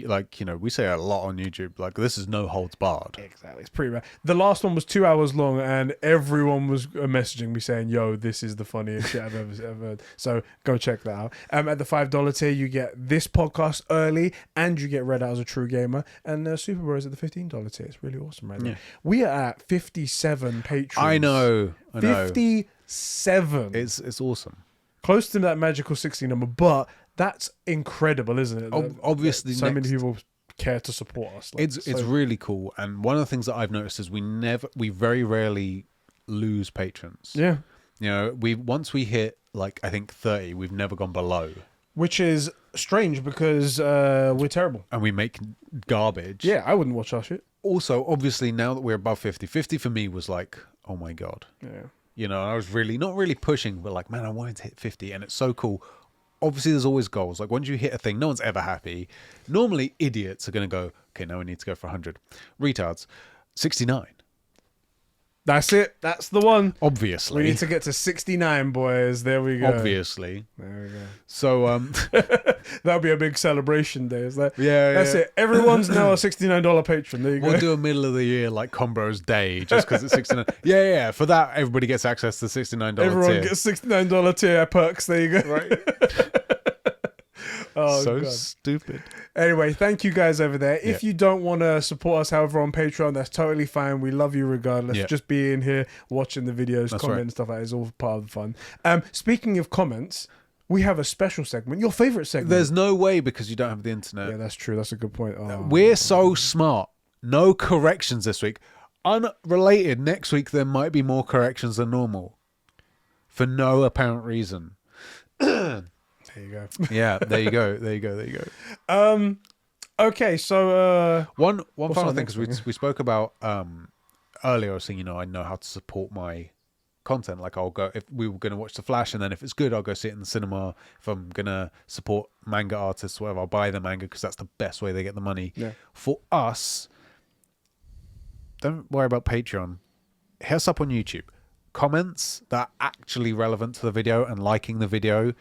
we say a lot on YouTube. Like, this is no holds barred. Exactly, it's pretty bad. The last one was 2 hours long, and everyone was messaging me saying, "Yo, this is the funniest shit I've ever heard." So go check that out. At the $5 tier, you get this podcast early, and you get read out as a True Gamer. And Super Bros at the $15 tier. It's really awesome, right there. We are at 57 patrons. I know. 57. It's awesome. Close to that magical 60 number, but that's incredible, isn't it? Obviously, so many people care to support us. It's really cool, and one of the things that I've noticed is we very rarely lose patrons. Yeah, once we hit I think 30, we've never gone below, which is strange because we're terrible and we make garbage. Yeah, I wouldn't watch our shit. Also, obviously, now that we're above 50 for me was like, oh my god. Yeah. I was really not really pushing, but man, I wanted to hit 50, and it's so cool. Obviously, there's always goals. Like, once you hit a thing, no one's ever happy. Normally, idiots are going to go, okay, now we need to go for 100. Retards, 69. That's it. That's the one. Obviously. We need to get to 69, boys. There we go. Obviously. There we go. So, that'll be a big celebration day. Is that? Yeah, That's it. Everyone's now a $69 patron. There you go. We'll do a middle of the year Combros Day just because it's 69. Yeah. For that, everybody gets access to $69 Everyone tier. gets $69 tier perks. There you go. Right. Oh, so God. stupid. Anyway, thank you guys over there. If you don't want to support us, however, on Patreon, that's totally fine. We love you regardless. Yeah. Just being here, watching the videos, commenting and stuff like that is all part of the fun. Speaking of comments, we have a special segment. Your favorite segment. There's no way because you don't have the internet. Yeah, that's true. That's a good point. Oh. We're so smart. No corrections this week. Unrelated, next week there might be more corrections than normal. For no apparent reason. There you go. Yeah, there you go. Okay, so one final thing, because we spoke about earlier. I was saying, I know how to support my content. Like, I'll go, if we were going to watch The Flash, and then if it's good, I'll go see it in the cinema. If I'm going to support manga artists, whatever, I'll buy the manga because that's the best way they get the money. Yeah. For us, don't worry about Patreon. Hit us up on YouTube. comments that are actually relevant to the video and liking the video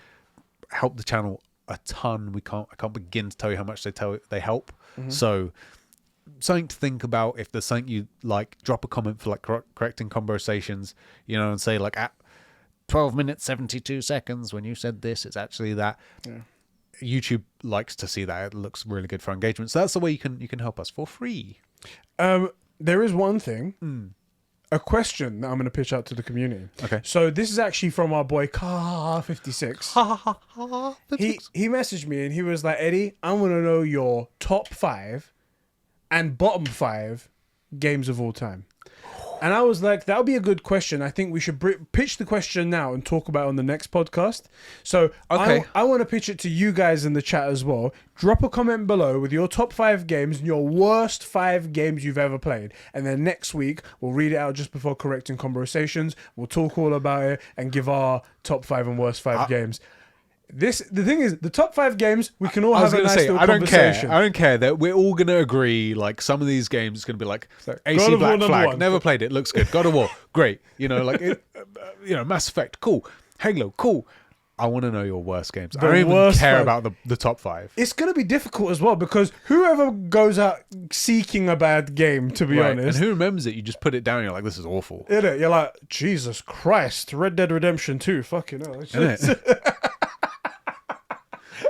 help the channel a ton. I can't begin to tell you how much they help. So something to think about. If there's something you like, drop a comment for like correcting conversations, you know, and say like at 12 minutes 72 seconds when you said this, it's actually that. YouTube likes to see that. It looks really good for engagement. So that's the way you can help us for free. There is one thing, a question that I'm going to pitch out to the community. Okay. So this is actually from our boy Car56. He messaged me and he was like, Eddie, I want to know your top 5 and bottom 5 games of all time. And I was like, that would be a good question. I think we should pitch the question now and talk about it on the next podcast. So okay. I want to pitch it to you guys in the chat as well. Drop a comment below with your top 5 games and your worst 5 games you've ever played. And then next week, we'll read it out just before correcting conversations. We'll talk all about it and give our top 5 and worst 5 games. The thing is, the top 5 games, we can all have a nice little conversation. I don't care that we're all going to agree, like, some of these games is going to be like, AC God of War Black Flag, 1. never played it, looks good. God of War, great. You know, like, Mass Effect, cool. Halo, cool. I want to know your worst games. I don't even care about the top 5. It's going to be difficult as well, because whoever goes out seeking a bad game, to be honest. And who remembers it? You just put it down and you're like, this is awful. You're like, Jesus Christ, Red Dead Redemption 2, fucking hell. Isn't it?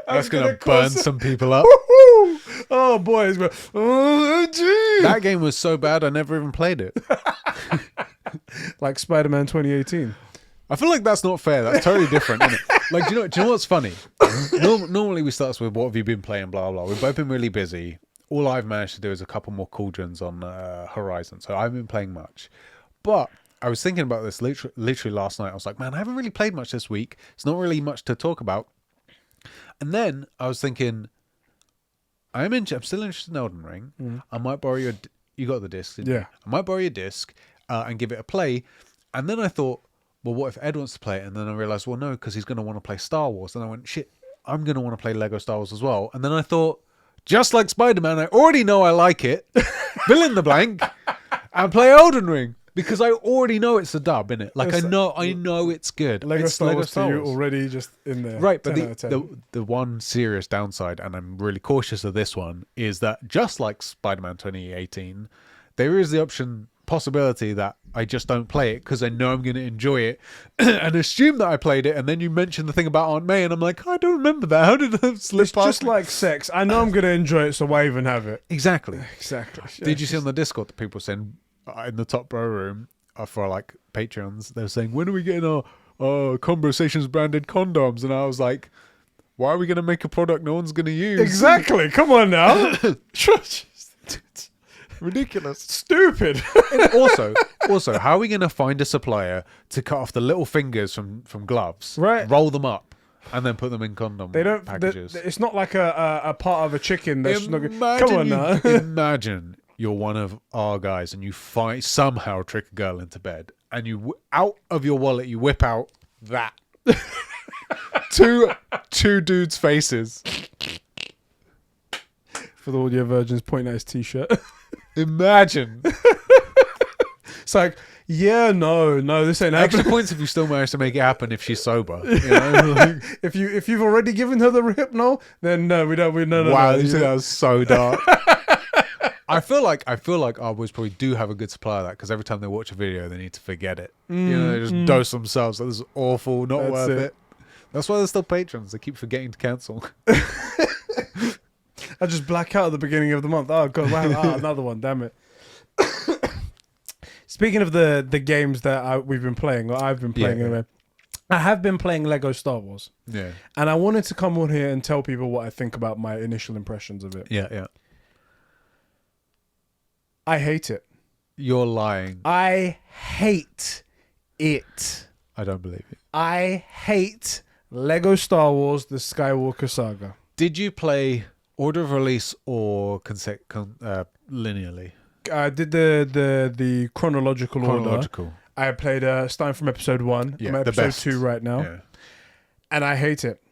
That's going to burn some people up. Oh, boy. Oh, geez. That game was so bad, I never even played it. Like Spider-Man 2018. I feel like that's not fair. That's totally different, isn't it? Like, do you know what's funny? Normally we start with, what have you been playing, blah, blah. We've both been really busy. All I've managed to do is a couple more cauldrons on Horizon, so I haven't been playing much. But I was thinking about this literally last night. I was like, man, I haven't really played much this week. It's not really much to talk about. And then I was thinking, I'm still interested in Elden Ring. I might borrow your... You got the disc, didn't you? I might borrow your disc and give it a play. And then I thought, well, what if Ed wants to play it? And then I realized, well, no, because he's going to want to play Star Wars. And I went, shit, I'm going to want to play Lego Star Wars as well. And then I thought, just like Spider-Man, I already know I like it. Fill in the blank and play Elden Ring. Because I already know it's a dub, innit? Like, I know it's good. Lego it's Star Lego Wars Star to Wars. you already just in there. Right, but the one serious downside, and I'm really cautious of this one, is that just like Spider-Man 2018, there is the possibility that I just don't play it because I know I'm going to enjoy it and assume that I played it, and then you mentioned the thing about Aunt May and I'm like, I don't remember that. How did that slip It's just like sex. I know I'm going to enjoy it, so why even have it? Exactly. Did you see on the Discord that people saying in the top row room for like Patreons, they're saying, when are we getting our Conbrosations branded condoms? And I was like, why are we going to make a product no one's going to use? Exactly. Come on now. Ridiculous. Stupid. Also, how are we going to find a supplier to cut off the little fingers from gloves, right? Roll them up, and then put them in condom packages? It's not like a part of a chicken. That's not good. Imagine Come on now. Imagine you're one of our guys and you somehow trick a girl into bed, and you out of your wallet you whip out that two dudes' faces. For the audio virgins, point at his t-shirt. Imagine. It's like, yeah, no, this ain't happening. Extra points if you still manage to make it happen if she's sober. You know? Like, if you've already given her the Hypnol, then no, we don't. Wow, you think that was so dark. I feel like our boys probably do have a good supply of that, because every time they watch a video, they need to forget it. They just dose themselves. Like, this is awful, not worth it. That's why they're still patrons. They keep forgetting to cancel. I just black out at the beginning of the month. Oh god, wow, another one. Damn it. Speaking of the games that we've been playing, or I've been playing anyway, I have been playing Lego Star Wars. Yeah. And I wanted to come on here and tell people what I think about my initial impressions of it. Yeah. I hate it. You're lying. I hate it. I don't believe it. I hate Lego Star Wars: The Skywalker Saga. Did you play order of release or linearly? I did the chronological order. I played starting from episode 1. I'm at episode 2 right now. And I hate it.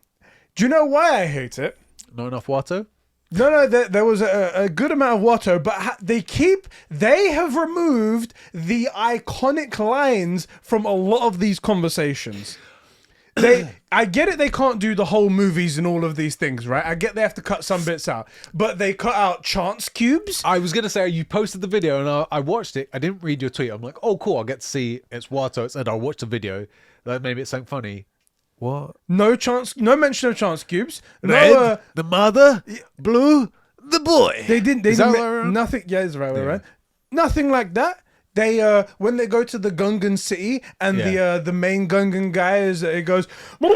Do you know why I hate it? Not enough Watto? No, there was a good amount of Watto, but they have removed the iconic lines from a lot of these conversations. I get it, they can't do the whole movies and all of these things, right? I get they have to cut some bits out, but they cut out chance cubes. I was gonna say you posted the video and I watched it. I didn't read your tweet. I'm like, oh cool, I'll get to see it's Watto. It said I'll watch the video. Like maybe it's something funny. What? No mention of chance cubes. Red, No, the mother, blue, the boy. they didn't. Is that right? Nothing. Yeah, it's right, right. Nothing like that. They when they go to the Gungan city and the main Gungan guy it goes be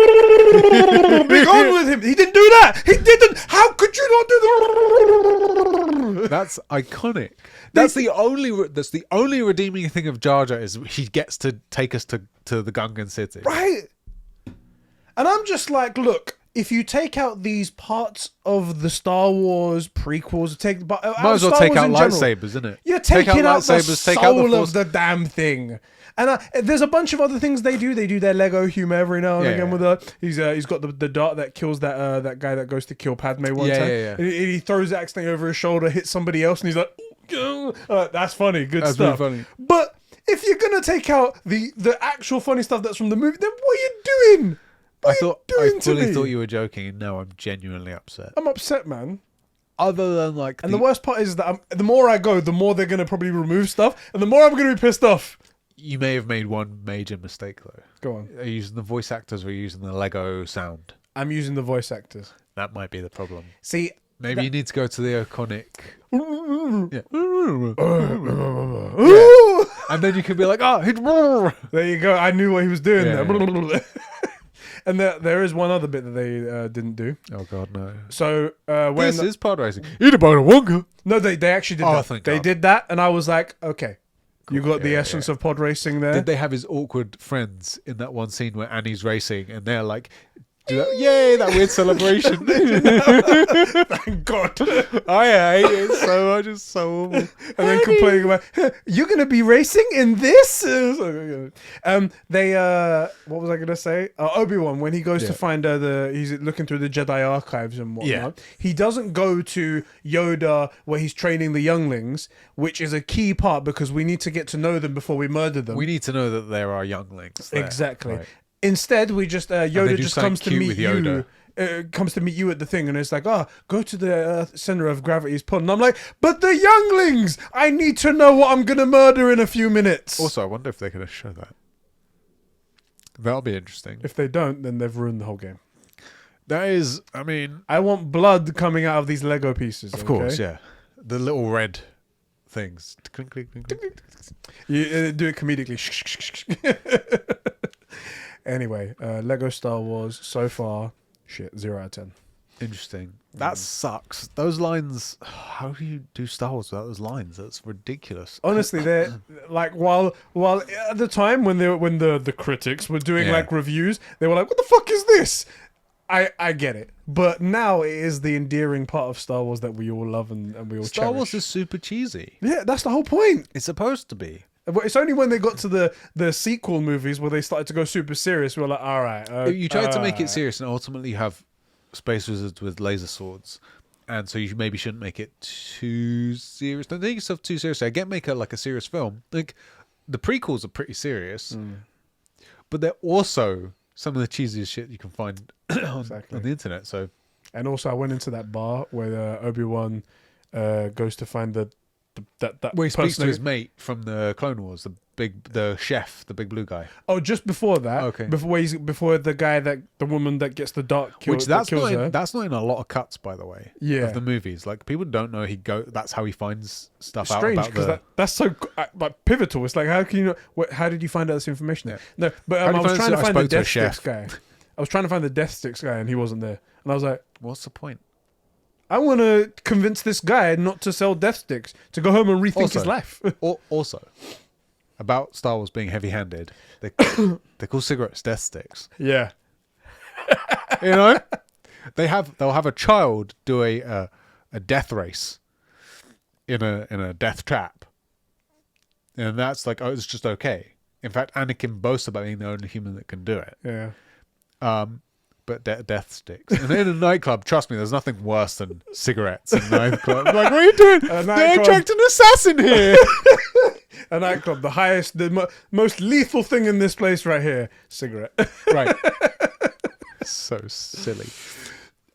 gone with him. He didn't do that. He didn't. How could you not do that? That's iconic. That's the only redeeming thing of Jar Jar is he gets to take us to the Gungan city. Right. And I'm just like, look, if you take out these parts of the Star Wars prequels, might as well take out lightsabers, isn't it? You're taking out the soul of the damn thing. And there's a bunch of other things they do. They do their Lego humor every now and again with he's got the dart that kills that guy that goes to kill Padme one time. Yeah. And he throws it accidentally over his shoulder, hits somebody else, and he's like, that's funny, good That's stuff. really funny. But if you're gonna take out the actual funny stuff that's from the movie, then what are you doing? I fully thought you were joking, and now I'm genuinely upset. I'm upset, man. Other than like, And the worst part is that the more I go, the more they're gonna probably remove stuff, and the more I'm gonna be pissed off. You may have made one major mistake though. Go on. Are you using the voice actors or are you using the Lego sound? I'm using the voice actors. That might be the problem. See, Maybe you need to go to the iconic. And then you can be like, there you go. I knew what he was doing Yeah, there. And there is one other bit that they didn't do. oh god, no. So when This is pod racing. Eat a bone of Wonka. no, they actually did that. Thank They God. did that, and I was like, okay, you got the Yeah, essence of pod racing there. Did they have his awkward friends in that one scene where Annie's racing and they're like, yay, that weird celebration. Thank God. I hate it so much. It's so awful. And then complaining about, you're gonna be racing in this. They what was I gonna say? Obi-Wan, when he goes to find he's looking through the Jedi archives and whatnot. He doesn't go to Yoda where he's training the younglings, which is a key part because we need to get to know them before we murder them. We need to know that there are younglings there. Exactly. Right. Instead, we just Yoda just comes to meet Yoda. you. Comes to meet you at the thing, and it's like, go to the center of gravity's pull. And I'm like, but the younglings! I need to know what I'm gonna murder in a few minutes. Also, I wonder if they're going to show that. That'll be interesting. If they don't, then they've ruined the whole game. That is, I mean, I want blood coming out of these Lego pieces. of course, yeah. The little red things. Clink, clink, clink, clink. You do it comedically. Anyway, Lego Star Wars so far, 0 out of 10. Interesting. That sucks. Those lines. How do you do Star Wars without those lines? That's ridiculous. Honestly, they're like while at the time when the critics were doing like reviews, they were like, "What the fuck is this?" I get it, but now it is the endearing part of Star Wars that we all love and we all Star cherish. Wars is super cheesy. Yeah, that's the whole point. It's supposed to be. It's only when they got to the sequel movies where they started to go super serious. We were like, all right. You tried to make it serious and ultimately have space wizards with laser swords. And so you maybe shouldn't make it too serious. Don't take yourself too seriously. I get make it like a serious film. Like the prequels are pretty serious. But they're also some of the cheesiest shit you can find on the internet. So, and also I went into that bar where Obi-Wan goes to find that where he speaks to his mate from the Clone Wars, the chef, the big blue guy. Oh, just before that. Okay. Before the woman that gets the dart killed. Which that's not in a lot of cuts, by the way. Yeah. Of the movies, like people don't know that's how he finds stuff out. Strange because that's so like pivotal. It's like how can you? How did you find out this information? Yeah. No, but I was trying to find the Death Sticks guy. I was trying to find the Death Sticks guy, and he wasn't there. And I was like, "What's the point? I want to convince this guy not to sell Death Sticks, to go home and rethink his life." Also, about Star Wars being heavy-handed, they call cigarettes Death Sticks. Yeah. You know, they'll have a child do a death race in a death trap, and that's like, it's just okay. In fact, Anakin boasts about being the only human that can do it. Yeah. but death sticks. And in a nightclub, trust me, there's nothing worse than cigarettes in a nightclub. Like, what are you doing? They attract an assassin here. A nightclub, the highest, the most lethal thing in this place right here, cigarette. Right. So silly.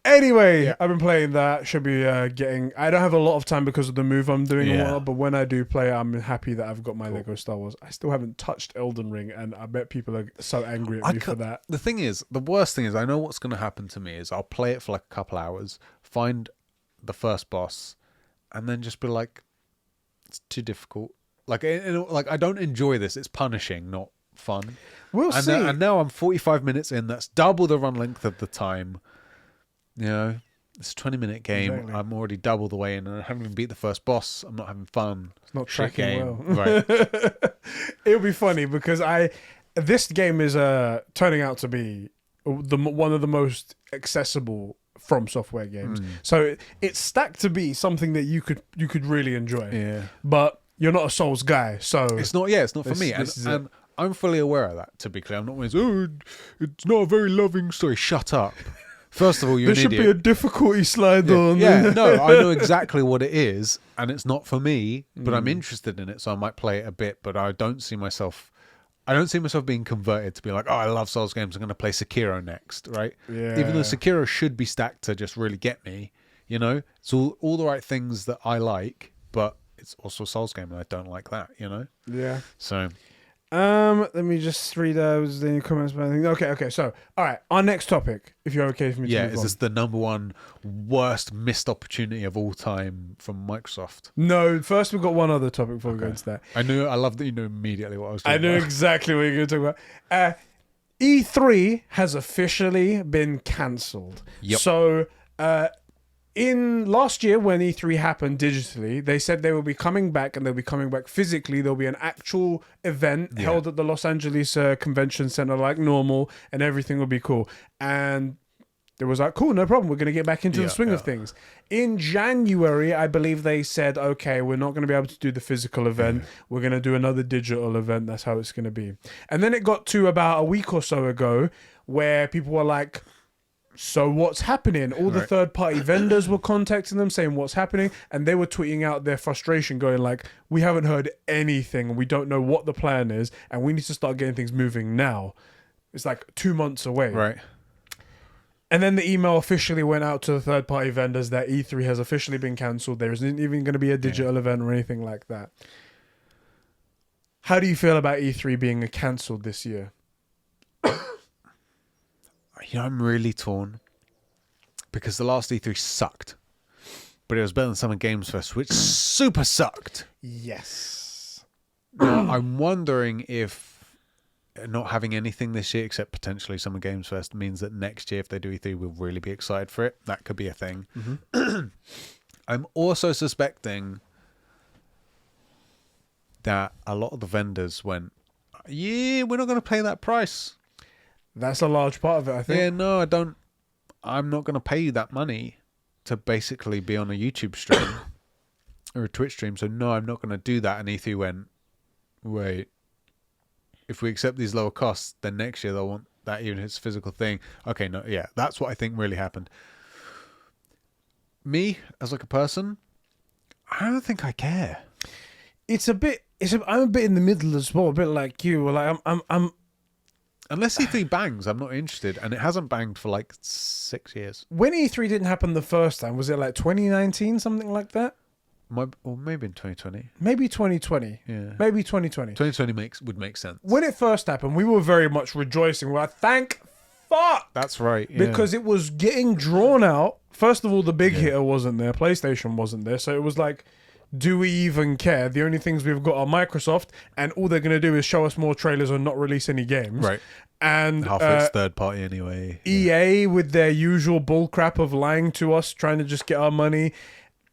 Anyway, I've been playing that. Should be getting. I don't have a lot of time because of the move I'm doing, and whatnot, but when I do play, I'm happy that I've got my Lego Star Wars. I still haven't touched Elden Ring, and I bet people are so angry at me for that. The thing is, the worst thing is, I know what's going to happen to me is I'll play it for like a couple hours, find the first boss, and then just be like, it's too difficult. Like I don't enjoy this. It's punishing, not fun. We'll see. And now I'm 45 minutes in. That's double the run length of the time. You know, it's a 20-minute game. Exactly. I'm already double the way in, and I haven't even beat the first boss. I'm not having fun. It's not tracking well. Right. It'll be funny because this game is turning out to be one of the most accessible From Software games. So it's stacked to be something that you could really enjoy. Yeah. But you're not a Souls guy, so it's not. Yeah, it's not for me. And I'm fully aware of that. To be clear, I'm not always. It's not a very loving story. Shut up. First of all, you're an idiot. There should be a difficulty slide on. Yeah, no, I know exactly what it is, and it's not for me, but I'm interested in it, so I might play it a bit, but I don't see myself being converted to be like, oh, I love Souls games, I'm going to play Sekiro next, right? Yeah. Even though Sekiro should be stacked to just really get me, you know? It's all the right things that I like, but it's also a Souls game, and I don't like that, you know? Yeah. So... let me just read those the comments. Okay. So, all right, our next topic. If you're okay for me to move is on. this the number one worst missed opportunity of all time from Microsoft? No, first we've got one other topic before we go into that. I love that you knew immediately what I was talking about. I knew exactly what you're going to talk about. E3 has officially been cancelled. Yep. So, in last year when E3 happened digitally, they said they will be coming back, and they'll be coming back physically. There'll be an actual event held at the Los Angeles Convention Center like normal, and everything will be cool. And it was like, cool, no problem. We're going to get back into the swing of things. In January, I believe they said, okay, we're not going to be able to do the physical event. We're going to do another digital event. That's how it's going to be. And then it got to about a week or so ago where people were like, so what's happening? All the third-party vendors were contacting them saying what's happening, and they were tweeting out their frustration going like, we haven't heard anything, we don't know what the plan is, and we need to start getting things moving now. It's like 2 months away. Right. And then the email officially went out to the third-party vendors that E3 has officially been cancelled. There isn't even going to be a digital event or anything like that. How do you feel about E3 being cancelled this year? You know, I'm really torn because the last E3 sucked, but it was better than Summer Games Fest, which super sucked. Yes. Now, I'm wondering if not having anything this year except potentially Summer Games Fest means that next year, if they do E3, we'll really be excited for it. That could be a thing. Mm-hmm. I'm also suspecting that a lot of the vendors went, yeah, we're not going to pay that price. That's a large part of it, I think. Yeah, no, I don't. I'm not going to pay you that money to basically be on a YouTube stream or a Twitch stream. So, no, I'm not going to do that. And E3 went, wait, if we accept these lower costs, then next year they'll want that even if it's a physical thing. Okay, no, yeah, that's what I think really happened. Me, as like a person, I don't think I care. I'm a bit in the middle as well, a bit like you. Like I'm Unless E3 bangs, I'm not interested. And it hasn't banged for like 6 years. When E3 didn't happen the first time, was it like 2019, something like that? Or maybe in 2020. Maybe 2020. Yeah. Maybe 2020. 2020 would make sense. When it first happened, we were very much rejoicing. We were like, thank fuck! That's right. Yeah. Because it was getting drawn out. First of all, the big hitter wasn't there. PlayStation wasn't there. So it was like, do we even care? The only things we've got are Microsoft, and all they're going to do is show us more trailers and not release any games. Right. And half of it's third party anyway. EA with their usual bullcrap of lying to us, trying to just get our money.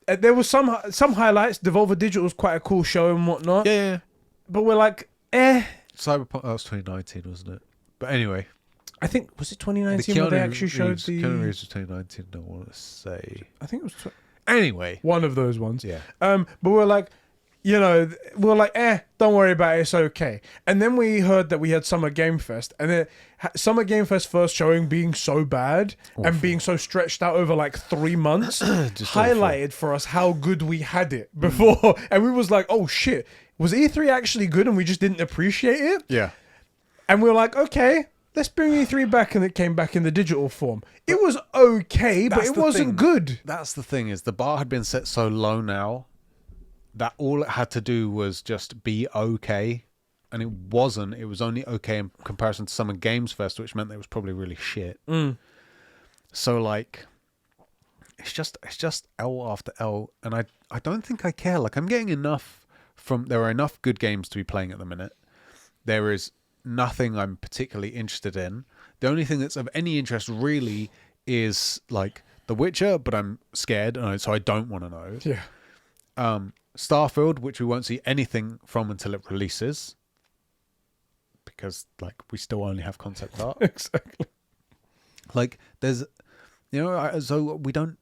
There was some highlights. Devolver Digital was quite a cool show and whatnot. Yeah. But we're like, Cyberpunk, that was 2019, wasn't it? But anyway. I think, was it 2019 where they actually showed the... Keanu Reeves was 2019, I want to say. I think it was... Anyway. One of those ones. Yeah. But we're like, you know, we were like, don't worry about it, it's okay. And then we heard that we had Summer Game Fest, and then Summer Game Fest first showing being so bad and being so stretched out over like 3 months highlighted for us how good we had it before. And we was like, oh shit, was E3 actually good and we just didn't appreciate it? Yeah. And we were like, okay, let's bring E3 back, and it came back in the digital form. It was okay, but it wasn't good. That's the thing, is the bar had been set so low now that all it had to do was just be okay. And it wasn't. It was only okay in comparison to Summer Games Fest, which meant that it was probably really shit. So, like, it's just L after L. And I don't think I care. Like, I'm getting enough there are enough good games to be playing at the minute. There is nothing I'm particularly interested in. The only thing that's of any interest really is like The Witcher, but I'm scared, so I don't want to know. Yeah. Starfield, which we won't see anything from until it releases, because like we still only have concept art. Exactly. Like there's, so we don't.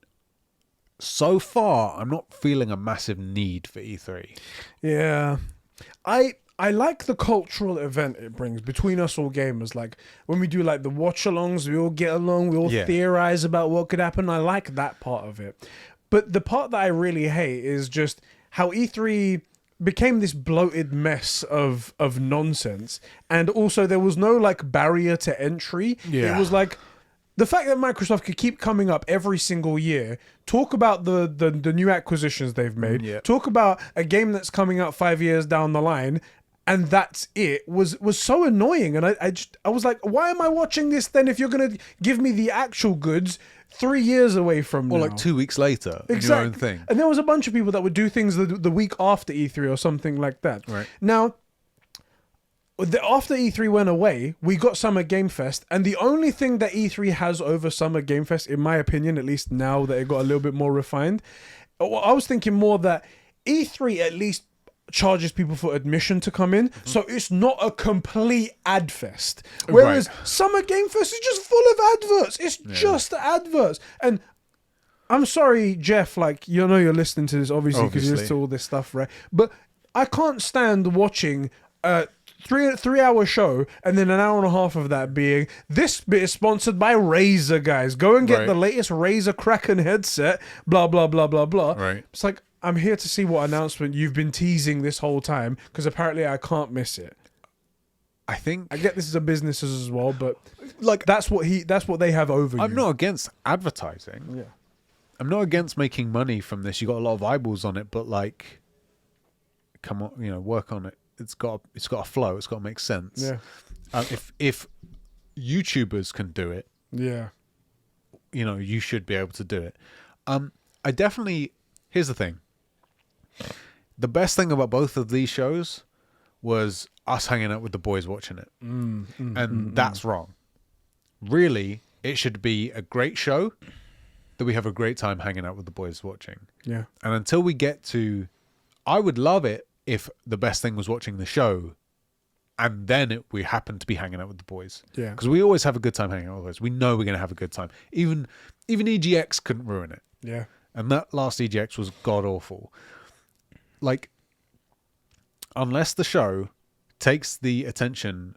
So far, I'm not feeling a massive need for E3. Yeah. I like the cultural event it brings between us all gamers. Like when we do like the watch-alongs, we all get along, we all theorize about what could happen. I like that part of it. But the part that I really hate is just how E3 became this bloated mess of nonsense. And also there was no like barrier to entry. Yeah. It was like the fact that Microsoft could keep coming up every single year, talk about the new acquisitions they've made, talk about a game that's coming out 5 years down the line, and that's it, was so annoying. And I was like, why am I watching this then if you're going to give me the actual goods 3 years away from now? Or like 2 weeks later, exactly. your own thing. And there was a bunch of people that would do things the week after E3 or something like that. Right. Now, after E3 went away, we got Summer Game Fest, and the only thing that E3 has over Summer Game Fest, in my opinion, at least now that it got a little bit more refined, I was thinking more that E3 at least charges people for admission to come in, so it's not a complete ad fest. Whereas Summer Game Fest is just full of adverts. It's just adverts. And I'm sorry, Jeff, like, you're listening to this, obviously, because you listen to all this stuff, right? But I can't stand watching a 3-hour show and then an hour and a half of that being, this bit is sponsored by Razer, guys. Go and get the latest Razer Kraken headset, blah, blah, blah, blah, blah. Right. It's like, I'm here to see what announcement you've been teasing this whole time, because apparently I can't miss it. I get this is a business as well, but like that's what they have over you. I'm not against advertising. Yeah. I'm not against making money from this. You got a lot of eyeballs on it, but like, come on, work on it. It's got a flow. It's got to make sense. Yeah. If YouTubers can do it, yeah, you should be able to do it. Here's the thing. The best thing about both of these shows was us hanging out with the boys watching it. That's wrong. Really, it should be a great show that we have a great time hanging out with the boys watching. Yeah. And until we get to... I would love it if the best thing was watching the show and then we happen to be hanging out with the boys. Yeah. Because we always have a good time hanging out with the boys. We know we're going to have a good time. Even EGX couldn't ruin it. Yeah. And that last EGX was god-awful. Like, unless the show takes our attention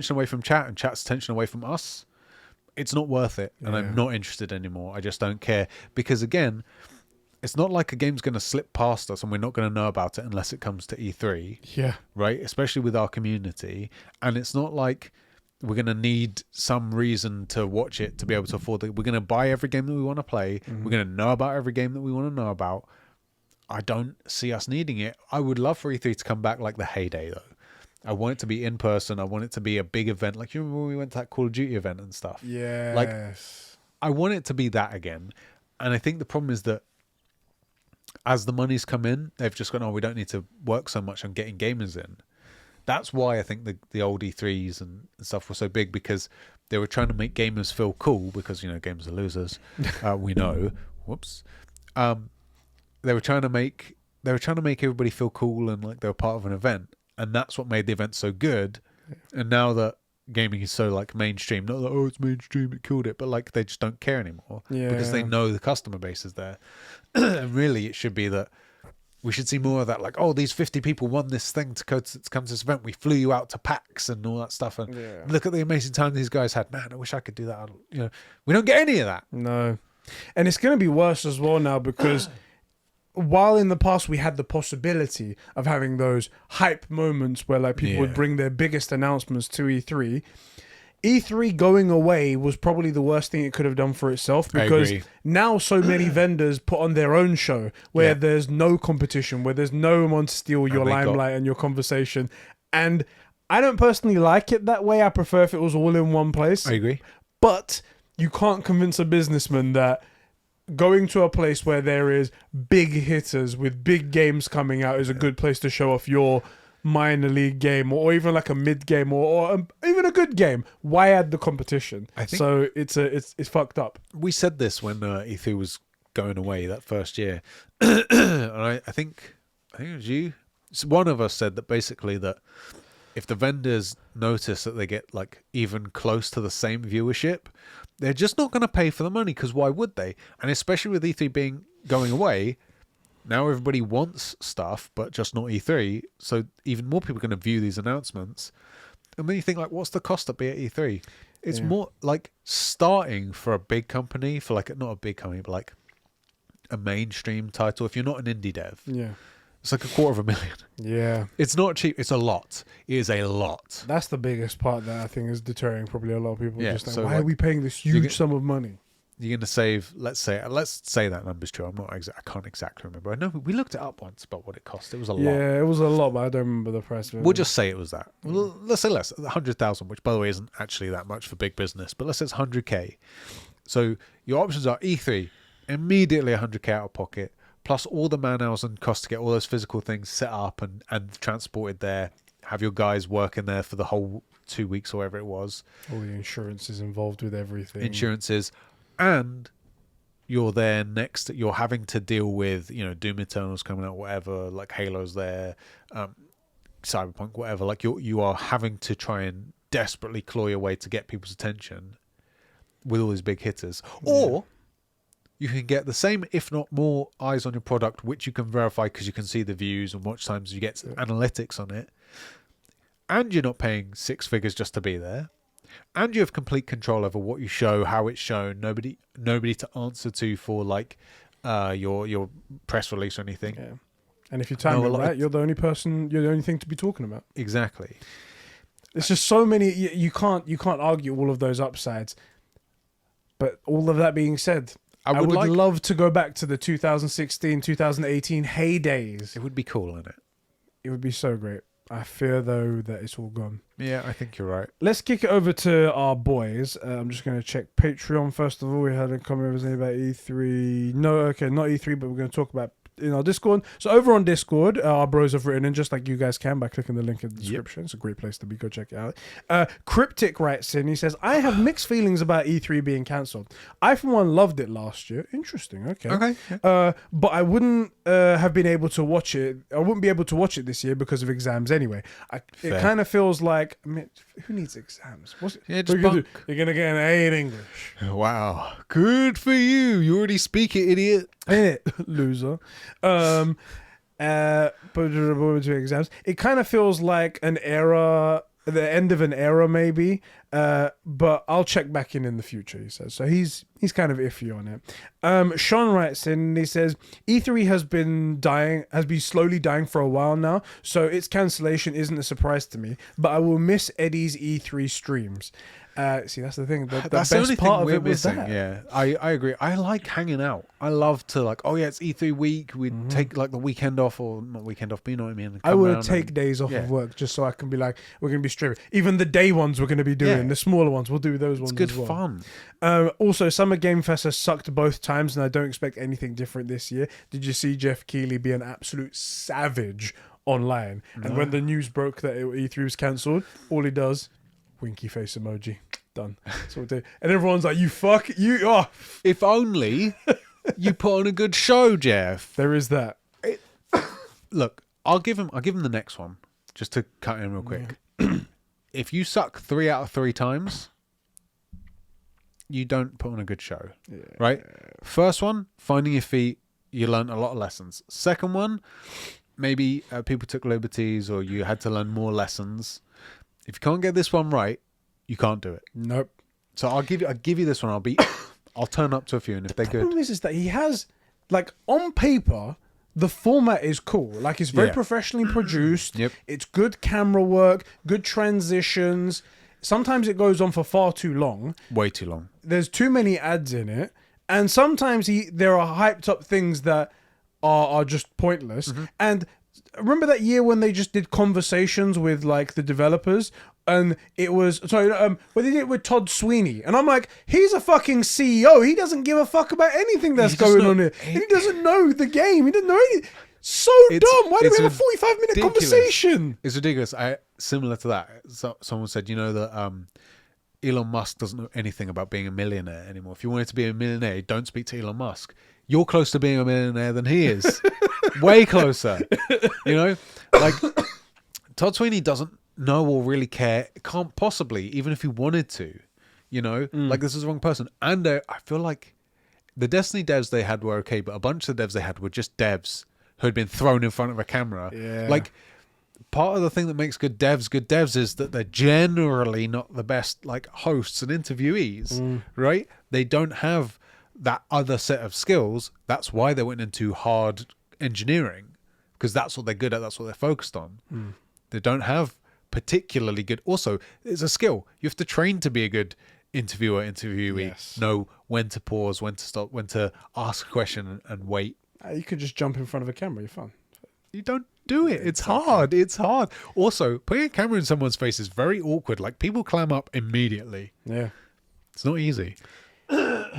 away from chat and chat's attention away from us, it's not worth it. And I'm not interested anymore. I just don't care. Because, again, it's not like a game's going to slip past us and we're not going to know about it unless it comes to E3. Yeah. Right? Especially with our community. And it's not like we're going to need some reason to watch it to be able to afford it. We're going to buy every game that we want to play. Mm-hmm. We're going to know about every game that we want to know about. I don't see us needing it. I would love for E3 to come back like the heyday, though. I want it to be in person. I want it to be a big event. Like, you remember when we went to that Call of Duty event and stuff? Yes. Like, I want it to be that again. And I think the problem is that as the money's come in, they've just gone, we don't need to work so much on getting gamers in. That's why I think the old E3s and stuff were so big, because they were trying to make gamers feel cool, because, gamers are losers. We know. Whoops. They were trying to make everybody feel cool and like they were part of an event. And that's what made the event so good. Yeah. And now that gaming is so like mainstream, not that, it's mainstream, it killed it, but like they just don't care anymore. Yeah. Because they know the customer base is there. And really it should be that We should see more of that. Like, oh, these 50 people won this thing to come to this event. We flew you out to PAX and all that stuff. And look at the amazing time these guys had. Man, I wish I could do that. We don't get any of that. No. And it's going to be worse as well now because while in the past we had the possibility of having those hype moments where like people would bring their biggest announcements to E3 going away was probably the worst thing it could have done for itself because now so many vendors put on their own show where there's no competition, where there's no one to steal your limelight and your conversation. And I don't personally like it that way. I prefer if it was all in one place. I agree. But you can't convince a businessman that going to a place where there is big hitters with big games coming out is a good place to show off your minor league game or even like a mid game or even a good game. Why add the competition? I think so it's fucked up. We said this when E3 was going away that first year. And I think it was you. One of us said that basically that if the vendors notice that they get like even close to the same viewership, they're just not going to pay for the money because why would they? And especially with E3 going away, now everybody wants stuff, but just not E3. So even more people are going to view these announcements. And then you think, like, what's the cost to be at E3? It's more like starting for a big company, for like, not a big company, but like a mainstream title. If you're not an indie dev, it's like $250,000. Yeah. It's not cheap. It's a lot. It is a lot. That's the biggest part that I think is deterring probably a lot of people. Yeah, Just like, so why are we paying this huge sum of money? You're going to save, let's say that number's true. I can't exactly remember. I know we looked it up once about what it cost. It was a lot. Yeah, it was a lot, but I don't remember the price of it. We'll just say it was that. Well, let's say less, 100,000, which by the way isn't actually that much for big business, but let's say it's 100K. So your options are E3, immediately 100K out of pocket, plus all the man hours and cost to get all those physical things set up and transported there, have your guys working there for the whole 2 weeks or whatever it was. All the insurances involved with everything. Insurances. And you're there next. You're having to deal with, Doom Eternal's coming out, whatever. Like Halo's there, Cyberpunk, whatever. Like you are having to try and desperately claw your way to get people's attention with all these big hitters. Or you can get the same, if not more, eyes on your product, which you can verify because you can see the views and watch times. You get analytics on it, and you're not paying six figures just to be there. And you have complete control over what you show, how it's shown. Nobody to answer to for like your press release or anything. Yeah. And if you time it right, you're the only thing to be talking about. Exactly. It's just so many. You can't argue all of those upsides. But all of that being said, I would love to go back to the 2016, 2018 heydays. It would be cool, wouldn't it? It would be so great. I fear, though, that it's all gone. Yeah, I think you're right. Let's kick it over to our boys. I'm just going to check Patreon first of all. We had a comment about E3. No, okay, not E3, but we're going to talk about in our Discord. So over on Discord, our bros have written in just like you guys can by clicking the link in the description. It's a great place to be. Go check it out. Cryptic writes in. He says, I have mixed feelings about E3 being cancelled. I, for one, loved it last year. Interesting. Okay. Yeah. But I wouldn't have been able to watch it. I wouldn't be able to watch it this year because of exams anyway. It kind of feels like, I mean, who needs exams? What's it? Yeah, just bunk. You're going to get an A in English. Wow. Good for you. You already speak it, idiot. Ain't it? Loser. But exams. It kind of feels like an era, the end of an era maybe. But I'll check back in the future, he says. So he's kind of iffy on it. Sean writes in, he says, E3 has been slowly dying for a while now, so its cancellation isn't a surprise to me, but I will miss Eddie's E3 streams. See, that's the thing. The best the only part thing of it was missing. that. Yeah, I agree. I like hanging out. I love to it's E3 week. We'd take like the weekend off, or not weekend off, but you know what I mean. I would take days off of work just so I can be like, we're going to be streaming. Even the day ones we're going to be doing. The smaller ones, we'll do those ones. It's good as well. fun. Also, Summer Game Fest has sucked both times, and I don't expect anything different this year. Did you see Jeff Keighley be an absolute savage online? No. And when the news broke that E3 was cancelled, all he does, winky face emoji. Done. That's what we do. And everyone's like, If only you put on a good show, Jeff. There is that. Look, I'll give him the next one, just to cut in real quick. Yeah. If you suck 3 out of 3 times, you don't put on a good show. Yeah. Right? First one, finding your feet, you learned a lot of lessons. Second one, maybe people took liberties or you had to learn more lessons. If you can't get this one right, you can't do it. Nope. So I'll give you this one. I'll turn up to a few, and if they're good. The problem is that he has, like, on paper, the format is cool. Like, it's very professionally produced. Yep. It's good camera work, good transitions. Sometimes it goes on for far too long. Way too long. There's too many ads in it. And sometimes there are hyped up things that are just pointless. And remember that year when they just did conversations with, like, the developers? And it was, when they did it with Todd Sweeney. And I'm like, he's a fucking CEO. He doesn't give a fuck about anything that's going on here. And he doesn't know the game. He doesn't know anything. So dumb. Why do we have a 45-minute conversation? It's ridiculous. Similar to that, someone said, that Elon Musk doesn't know anything about being a millionaire anymore. If you wanted to be a millionaire, don't speak to Elon Musk. You're closer to being a millionaire than he is. Way closer. Like, Todd Sweeney doesn't know or really care. Can't possibly, even if he wanted to. Like, this is the wrong person. And I feel like the Destiny devs they had were okay, but a bunch of the devs they had were just devs who had been thrown in front of a camera. Yeah. Like, part of the thing that makes good devs is that they're generally not the best, like, hosts and interviewees, right? They don't have that other set of skills. That's why they went into hard engineering, because that's what they're good at. That's what they're focused on. They don't have particularly good. Also, it's a skill. You have to train to be a good interviewee. Yes. Know when to pause, when to stop, when to ask a question and wait. You could just jump in front of a camera. You're fine. You don't do it. It's hard. It's hard. Also, putting a camera in someone's face is very awkward. Like, people clam up immediately. Yeah. It's not easy.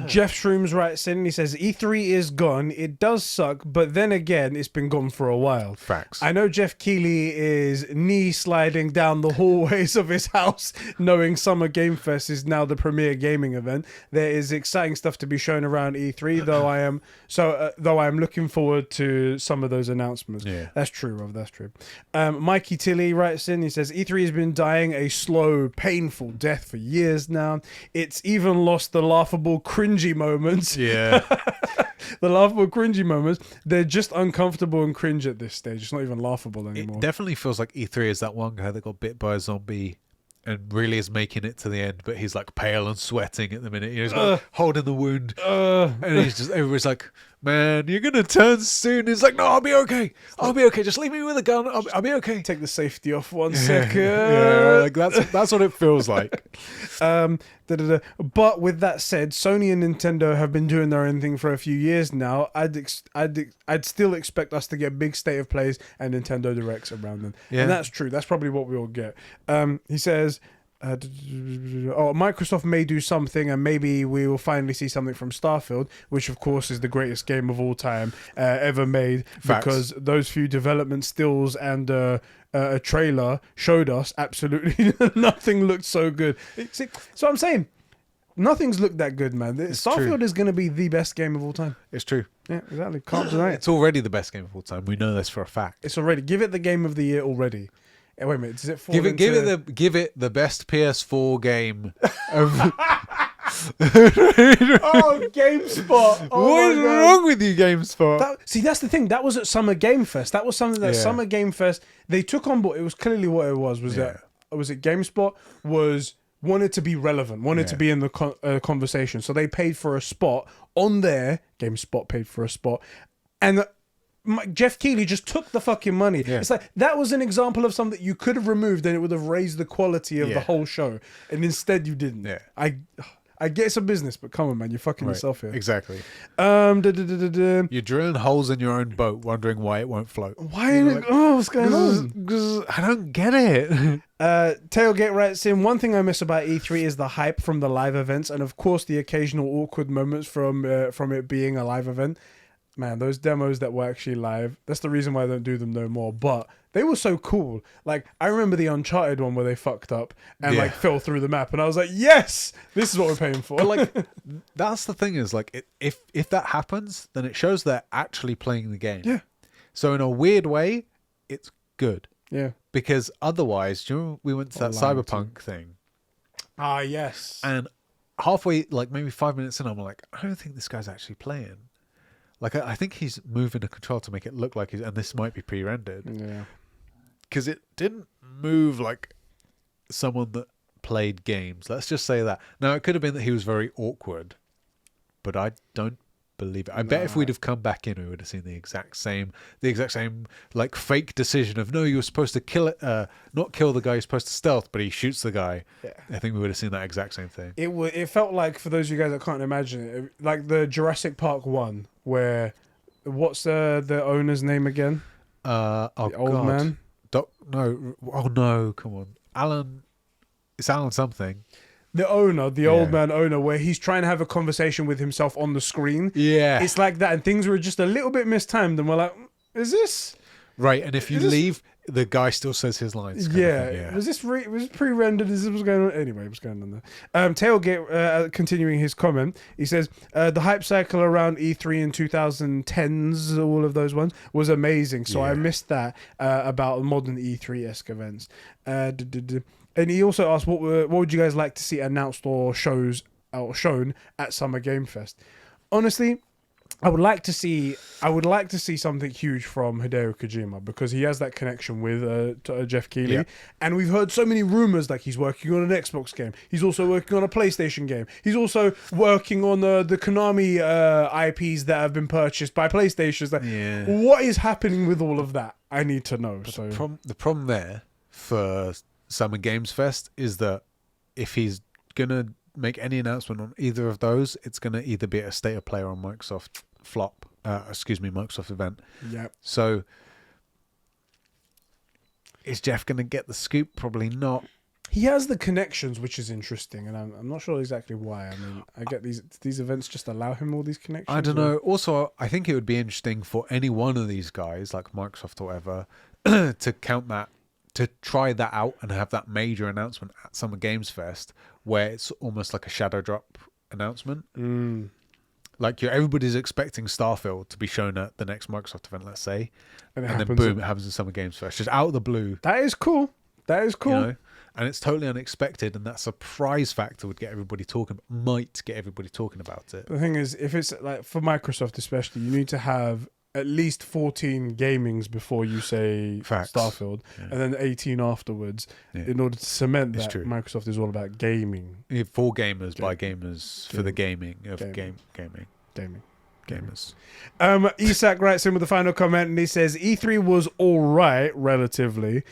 Jeff Shrooms writes in, he says, E3 is gone. It does suck, but then again, it's been gone for a while. Facts. I know Jeff Keighley is knee sliding down the hallways of his house, knowing Summer Game Fest is now the premier gaming event. There is exciting stuff to be shown around E3, though I am looking forward to some of those announcements. Yeah. That's true, Rob. That's true. Mikey Tilley writes in, he says, E3 has been dying a slow, painful death for years now. It's even lost the laughable, cringy moments. Yeah. The laughable, cringy moments. They're just uncomfortable and cringe at this stage. It's not even laughable anymore. It definitely feels like E3 is that one guy that got bit by a zombie and really is making it to the end, but he's like pale and sweating at the minute. He's like holding the wound. And everybody's like, man, you're going to turn soon. He's like, no, I'll be okay. I'll be okay. Just leave me with a gun. I'll be okay. Take the safety off 1 second. Yeah, like that's what it feels like. But with that said, Sony and Nintendo have been doing their own thing for a few years now. I'd still expect us to get big state of plays and Nintendo Directs around them. Yeah. And that's true. That's probably what we'll get. He says, Microsoft may do something and maybe we will finally see something from Starfield, which of course is the greatest game of all time ever made. Facts. Because those few development stills and a trailer showed us absolutely nothing looked so good. See, so I'm saying nothing's looked that good, man. Starfield is going to be the best game of all time. It's true. Yeah, exactly. Can't deny it. It's already the best game of all time. We know this for a fact. It's already. Give it the game of the year already. Wait a minute. Does it fall Give it the best PS4 game of Oh, GameSpot. Oh, what is wrong with you, GameSpot? See, that's the thing. That was at Summer Game Fest. That was something that Summer Game Fest, they took on board. It was clearly what it was. Was it GameSpot wanted to be relevant, wanted to be in the conversation. So they paid for a spot on there. GameSpot paid for a spot. And Jeff Keighley just took the fucking money. Yeah. It's like, that was an example of something that you could have removed and it would have raised the quality of the whole show. And instead you didn't. Yeah. I get it's a business, but come on, man, you're fucking yourself here. Exactly. You're drilling holes in your own boat, wondering why it won't float. What's going on? I don't get it. Tailgate writes in, one thing I miss about E3 is the hype from the live events, and of course the occasional awkward moments from it being a live event. Man, those demos that were actually live, that's the reason why I don't do them no more. But they were so cool. Like, I remember the Uncharted one where they fucked up and like fell through the map, and I was like, yes, this is what we're paying for. But like, that's the thing is, like, if that happens, then it shows they're actually playing the game. Yeah. So in a weird way, it's good. Yeah. Because otherwise, do you remember we went to that Cyberpunk thing? Ah, yes. And halfway, like maybe 5 minutes in, I'm like, I don't think this guy's actually playing. Like I think he's moving the control to make it look like and this might be pre-rendered. Yeah. Because it didn't move like someone that played games. Let's just say that. Now, it could have been that he was very awkward, but I don't believe it. I bet if we'd have come back in, we would have seen the exact same like fake decision of no, you were supposed to kill it, not kill the guy, you're supposed to stealth, but he shoots the guy. Yeah. I think we would have seen that exact same thing. It felt like, for those of you guys that can't imagine it, like the Jurassic Park one, where what's the owner's name again? The old God. Man. No, come on, Alan. It's Alan something. The owner, the old man owner, where he's trying to have a conversation with himself on the screen. Yeah. It's like that, and things were just a little bit mistimed, and we're like, is this? Right, and if you leave, the guy still says his lines. Yeah. Was this was it pre-rendered? Is this what's going on? Anyway, what's going on there? Tailgate, continuing his comment, he says, the hype cycle around E3 in 2010s, all of those ones, was amazing. So I missed that about modern E3-esque events. And he also asked, what would you guys like to see announced or shown at Summer Game Fest? Honestly, I would like to see something huge from Hideo Kojima, because he has that connection with Jeff Keighley, and we've heard so many rumors like he's working on an Xbox game. He's also working on a PlayStation game. He's also working on the Konami IPs that have been purchased by PlayStation. What is happening with all of that? I need to know. But the problem there for Summer Games Fest is that if he's gonna make any announcement on either of those, it's gonna either be a state of play or a Microsoft Microsoft event. Yep. So is Jeff gonna get the scoop? Probably not. He has the connections, which is interesting, and I'm not sure exactly why. I mean, I get these events just allow him all these connections. I don't know. Also, I think it would be interesting for any one of these guys, like Microsoft or whatever, to count that, to try that out and have that major announcement at Summer Games Fest, where it's almost like a shadow drop announcement. Like everybody's expecting Starfield to be shown at the next Microsoft event, let's say, and then boom, it happens at Summer Games Fest, just out of the blue. That is cool. You know? And it's totally unexpected, and that surprise factor might get everybody talking about it. The thing is, if it's like for Microsoft especially, you need to have at least 14 gamings before you say Starfield, and then 18 afterwards, in order to cement that Microsoft is all about gaming. For gamers, by gamers, for the gaming of gaming. Gamers. Isak writes in with the final comment, and he says E3 was all right, relatively,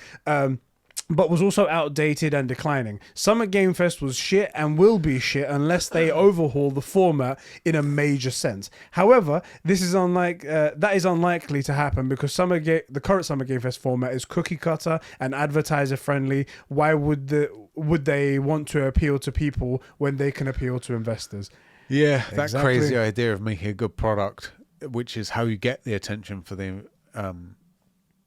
but was also outdated and declining. Summer Game Fest was shit and will be shit unless they overhaul the format in a major sense. However, that is unlikely to happen because the current Summer Game Fest format is cookie cutter and advertiser friendly. Why would they want to appeal to people when they can appeal to investors? Yeah, that crazy idea of making a good product, which is how you get the attention for the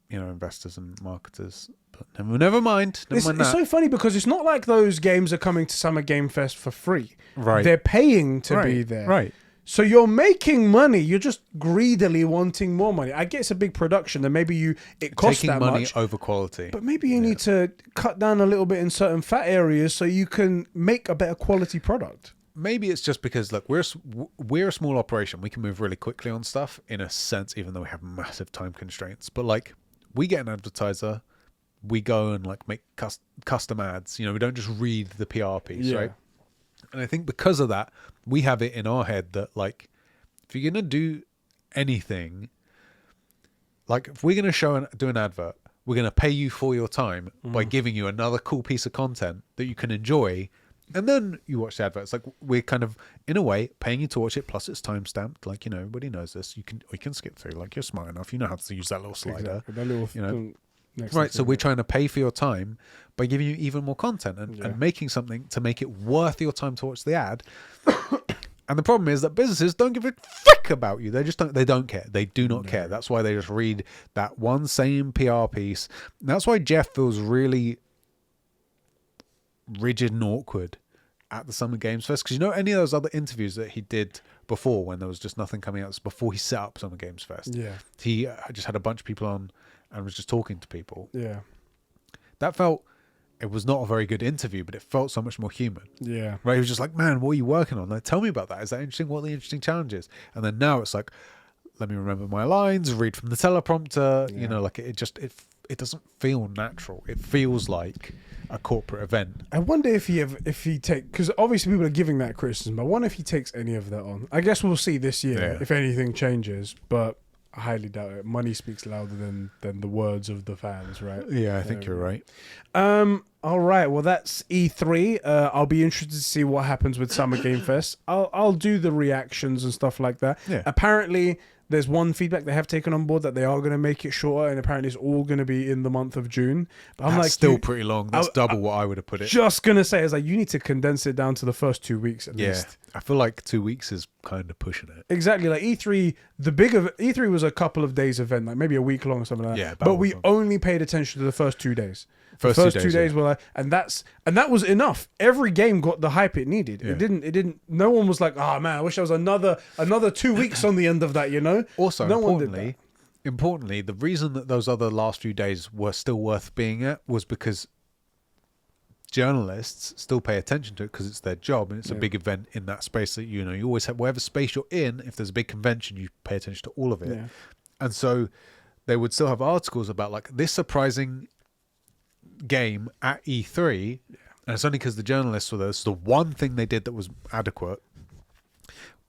investors and marketers. But never mind. It's so funny because it's not like those games are coming to Summer Game Fest for free. Right. They're paying to be there. Right. So you're making money. You're just greedily wanting more money. I get it's a big production, and maybe it costs taking that money much over quality. But maybe you need to cut down a little bit in certain fat areas so you can make a better quality product. Maybe it's just because, look, we're a small operation. We can move really quickly on stuff in a sense, even though we have massive time constraints. But like, we get an advertiser, we go and like make custom ads. We don't just read the PR piece, right? And I think because of that, we have it in our head that like, if you're gonna do anything, like if we're gonna do an advert, we're gonna pay you for your time by giving you another cool piece of content that you can enjoy. And then you watch the adverts. Like we're kind of, in a way, paying you to watch it. Plus, it's time stamped. Like everybody knows this. You can skip through. Like you're smart enough. You know how to use that little slider. Exactly. That little, right. So we're trying to pay for your time by giving you even more content and making something to make it worth your time to watch the ad. And the problem is that businesses don't give a frick about you. They just don't. They don't care. They do not care. That's why they just read that one same PR piece. And that's why Jeff feels really rigid and awkward at the Summer Games Fest, because any of those other interviews that he did before when there was just nothing coming out, before he set up Summer Games Fest, he just had a bunch of people on and was just talking to people. It was not a very good interview, but it felt so much more human. Right, he was just like, man, what are you working on? Like, tell me about that. Is that interesting? What are the interesting challenges? And then now it's like, let me remember my lines, read from the teleprompter. Yeah. You know, like it doesn't feel natural. It feels like a corporate event. I wonder if he take, because obviously people are giving that criticism. I wonder if he takes any of that on. I guess we'll see this year if anything changes, but I highly doubt it. Money speaks louder than the words of the fans, right? Yeah, I think you're right. All right. Well, that's E3. I'll be interested to see what happens with Summer Game Fest. I'll do the reactions and stuff like that. Yeah. Apparently, there's one feedback they have taken on board that they are going to make it shorter, and apparently it's all going to be in the month of June. But I'm That's like, still pretty long. That's double what I would have put it. Just gonna say, is like you need to condense it down to the first 2 weeks at least. I feel like 2 weeks is kind of pushing it. Exactly. Like E3, E3 was a couple of days event, like maybe a week long or something like that. Yeah, but we only paid attention to the first 2 days. First 2 days were like, and that was enough. Every game got the hype it needed. Yeah. It didn't. No one was like, oh man, I wish there was another 2 weeks on the end of that. You know. Also, no one did that. importantly, the reason that those other last few days were still worth being at was because journalists still pay attention to it because it's their job and it's a big event in that space that, you know, you always have, whatever space you're in, if there's a big convention, you pay attention to all of it. Yeah. And so they would still have articles about like this surprising game at E3. And it's only because the journalists were there. So the one thing they did that was adequate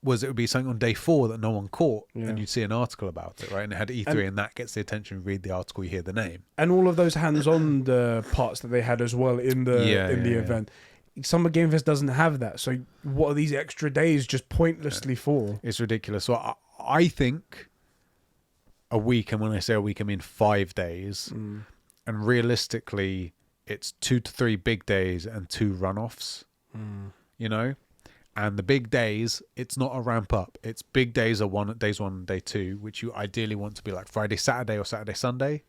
was it would be something on day 4 that no one caught, and you'd see an article about it, right? And it had E3, and that gets the attention. You read the article, you hear the name, and all of those hands-on the parts that they had as well in the event. Summer Game Fest doesn't have that. So what are these extra days just pointlessly for? It's ridiculous. So I think a week, and when I say a week, I mean 5 days, and realistically, it's 2 to 3 big days and 2 runoffs. You know. And the big days, it's not a ramp up. It's big days are days 1 and day 2, which you ideally want to be like Friday, Saturday, or Saturday, Sunday.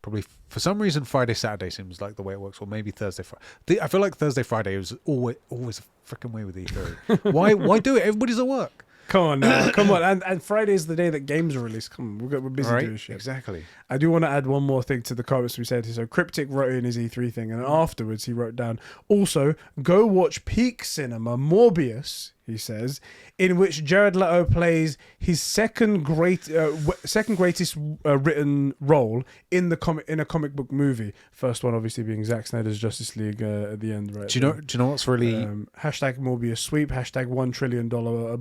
Probably for some reason Friday, Saturday seems like the way it works, or maybe Thursday, Friday. I feel like Thursday, Friday is always a freaking way with E3. Why do it? Everybody's at work. Come on now, come on. And Friday is the day that games are released. Come on, we're busy doing shit. Exactly. I do want to add one more thing to the comments we said. So Cryptic wrote in his E3 thing, and then afterwards he wrote down, also, go watch Peak Cinema Morbius, he says, in which Jared Leto plays his second greatest written role in a comic book movie. First one obviously being Zack Snyder's Justice League at the end, right? Do you know what's really hashtag Morbius sweep, hashtag $1 trillion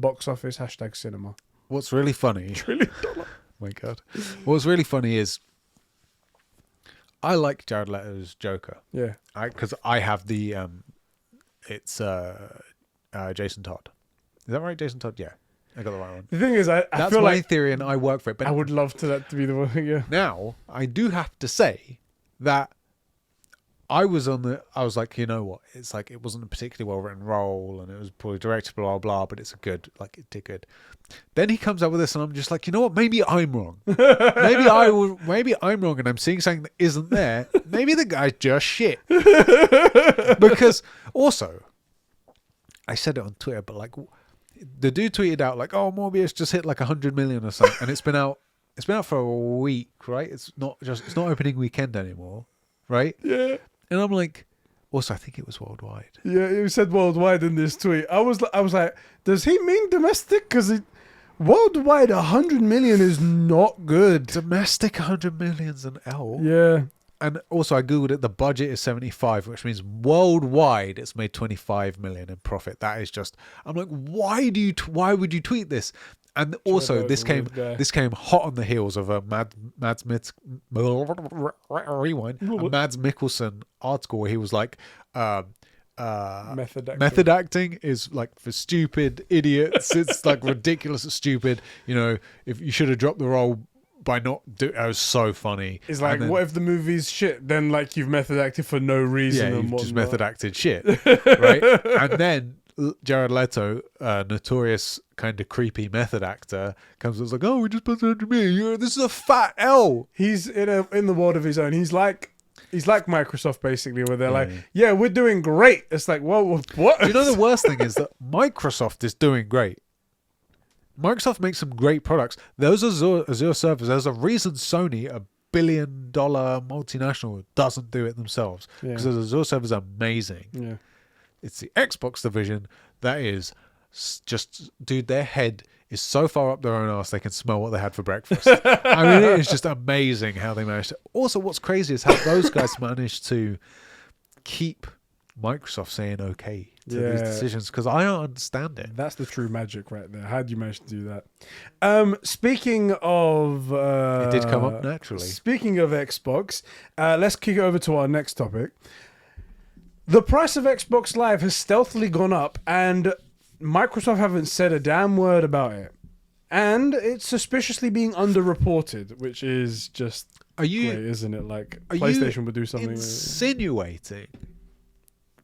box office, hashtag cinema. What's really funny? $1 trillion. My God. What's really funny is I like Jared Leto's Joker. Yeah. Because I have the it's Jason Todd. Is that right? Jason Todd? Yeah. I got the right one. The thing is, I That's feel my like theory, and I work for it. But I would love that to be the one. Yeah. Now, I do have to say that I was like, you know what? It's like it wasn't a particularly well written role, and it was poorly directed, blah blah. But it's it did good. Then he comes up with this, and I'm just like, you know what? Maybe I'm wrong. Maybe I'm wrong, and I'm seeing something that isn't there. Maybe the guy's just shit. Because also, I said it on Twitter, but like, the dude tweeted out like, "Oh, Morbius just hit like 100 million or something," and it's been out for a week, right? It's not opening weekend anymore, right? Yeah. And I'm like, also, I think it was worldwide. Yeah, you said worldwide in this tweet. I was like, does he mean domestic? Because worldwide 100 million is not good. Domestic 100 million's an L. Yeah. And also, I googled it. The budget is 75, which means worldwide it's made 25 million in profit. That is just. I'm like, why would you tweet this? And also, this came hot on the heels of a Mads Mikkelsen article where he was like, method acting is like for stupid idiots. It's like ridiculous. It's stupid. You know, if you should have dropped the role by not do. It was so funny. It's like, what if the movie's shit? Then like you've method acted for no reason. Yeah, and you've just whatnot. method acted shit, right? And then Jared Leto, notorious kind of creepy method actor, comes and is like, "Oh, we just put 100 million. This is a fat L." He's in the world of his own. He's like Microsoft basically, where they're like, "Yeah, we're doing great." It's like, well, what? You know, the worst thing is that Microsoft is doing great. Microsoft makes some great products. Those Azure servers. There's a reason Sony, a $1 billion multinational, doesn't do it themselves, because those Azure servers are amazing. Yeah. It's the Xbox division that is dude, their head is so far up their own arse they can smell what they had for breakfast. I mean, it is just amazing how they managed to. Also, what's crazy is how those guys managed to keep Microsoft saying okay to these decisions, because I don't understand it. That's the true magic right there. How do you manage to do that? Speaking of... it did come up naturally. Speaking of Xbox, let's kick it over to our next topic. The price of Xbox Live has stealthily gone up, and Microsoft haven't said a damn word about it. And it's suspiciously being underreported, which is just great, isn't it? Like, PlayStation would do something... insinuating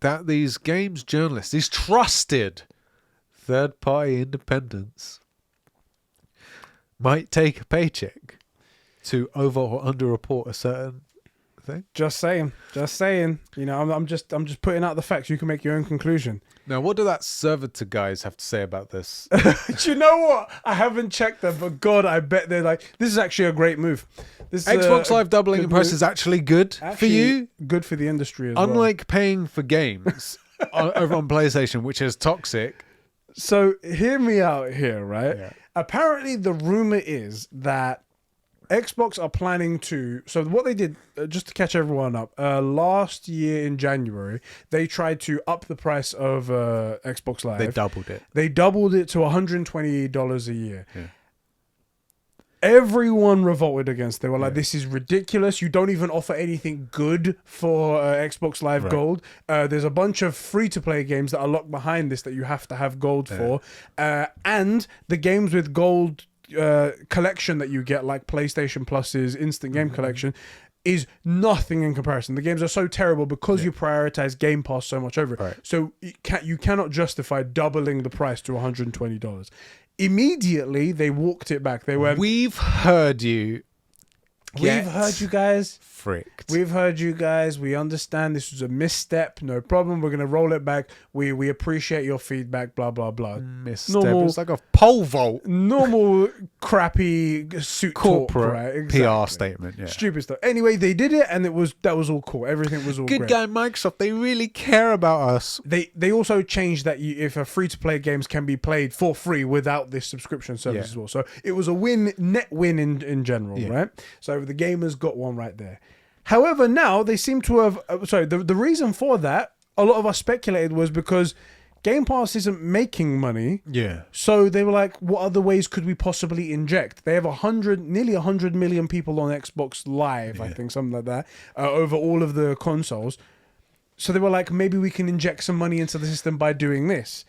that these games journalists, these trusted third-party independents, might take a paycheck to over or underreport a certain thing? Just saying. You know, I'm just putting out the facts. You can make your own conclusion. Now, what do that Servitor guys have to say about this? Do you know what? I haven't checked them, but God, I bet they're like, this is actually a great move. This Xbox Live doubling in price is actually good for you. Good for the industry as well. Unlike paying for games over on PlayStation, which is toxic. So hear me out here, right? Yeah. Apparently the rumor is that Xbox are planning to... So what they did, just to catch everyone up, last year in January, they tried to up the price of Xbox Live. They doubled it. They doubled it to $128 a year. Yeah. Everyone revolted against it. They were like, this is ridiculous. You don't even offer anything good for Xbox Live Gold. There's a bunch of free-to-play games that are locked behind this that you have to have gold for. And the games with gold collection that you get, like PlayStation Plus's Instant Game Collection, is nothing in comparison. The games are so terrible because you prioritize Game Pass so much over it. Right. So you cannot justify doubling the price to $120. Immediately, they walked it back. They went, we've heard you. We've heard you guys. Fricked. We've heard you guys. We understand this was a misstep. No problem. We're going to roll it back. We appreciate your feedback, blah, blah, blah. Misstep. It's like a pole vault. Normal crappy suit corporate talk, right? Exactly. PR statement. Yeah. Stupid stuff. Anyway, they did it, and that was all cool. Everything was all good great. guy Microsoft. They really care about us. They also changed that if a free-to-play games can be played for free without this subscription service as well. So it was a net win in general, right? So the gamers got one right there. However, now they seem to have... the reason for that, a lot of us speculated, was because Game Pass isn't making money. Yeah. So they were like, what other ways could we possibly inject? They have nearly 100 million people on Xbox Live, I think, something like that, over all of the consoles. So they were like, maybe we can inject some money into the system by doing this.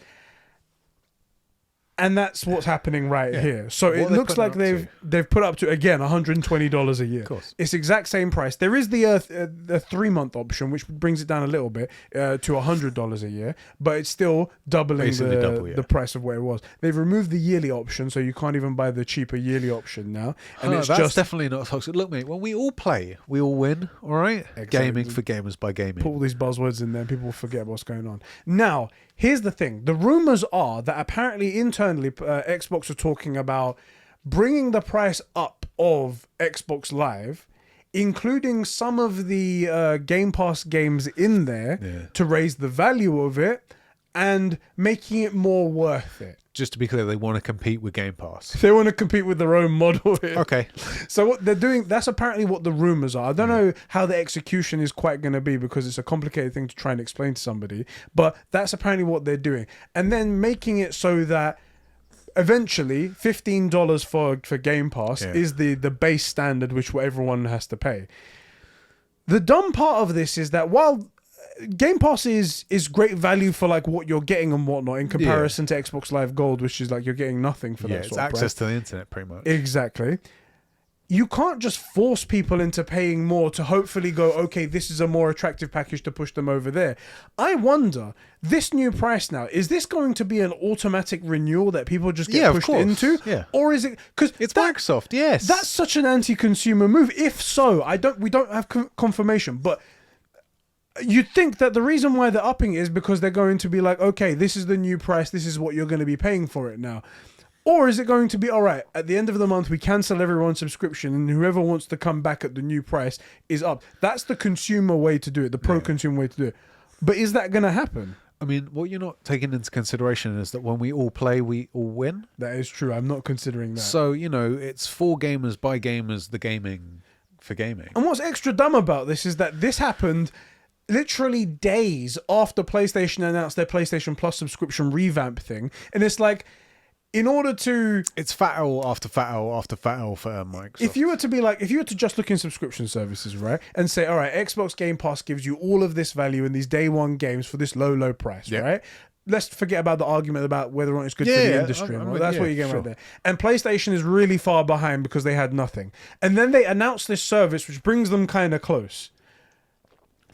And that's what's happening here. So it looks like they've put up to, again, $120 a year. Of course. It's the exact same price. There is the 3-month option, which brings it down a little bit to $100 a year, but it's still doubling the price of what it was. They've removed the yearly option, so you can't even buy the cheaper yearly option now. And that's just definitely not toxic. Look, mate, when we all play, we all win, all right? Exactly. Gaming for gamers by gaming. Put all these buzzwords in there, and people will forget what's going on. Now, here's the thing. The rumors are that apparently internally Xbox are talking about bringing the price up of Xbox Live, including some of the Game Pass games in there to raise the value of it and making it more worth it. Just to be clear, they want to compete with Game Pass. They want to compete with their own model here. Okay. So what they're doing, that's apparently what the rumors are. I don't know how the execution is quite going to be because it's a complicated thing to try and explain to somebody, but that's apparently what they're doing. And then making it so that eventually $15 for Game Pass is the base standard which everyone has to pay. The dumb part of this is that while Game Pass is great value for like what you're getting and whatnot in comparison to Xbox Live Gold, which is like you're getting nothing for that it's sort of access price. to the internet pretty much. Exactly. You can't just force people into paying more to hopefully go, okay, this is a more attractive package to push them over there. I wonder, this new price now, is this going to be an automatic renewal that people just get pushed into? Yeah. Or is it... Because it's Microsoft, yes. That's such an anti-consumer move. If so, we don't have confirmation, but you'd think that the reason why they're upping it is because they're going to be like, okay, this is the new price, this is what you're going to be paying for it now. Or is it going to be, all right, at the end of the month, we cancel everyone's subscription and whoever wants to come back at the new price is up. That's the consumer way to do it, the pro-consumer way to do it. But is that going to happen? I mean, what you're not taking into consideration is that when we all play, we all win. That is true. I'm not considering that. So, it's for gamers by gamers, the gaming for gaming. And what's extra dumb about this is that this happened literally days after PlayStation announced their PlayStation Plus subscription revamp thing. And it's like, in order to... It's fatal after fatal after fatal for Microsoft. If you were to just look in subscription services, right, and say, all right, Xbox Game Pass gives you all of this value in these day one games for this low price, right? Let's forget about the argument about whether or not it's good for the industry. That's what you're getting right there. And PlayStation is really far behind because they had nothing. And then they announced this service, which brings them kind of close.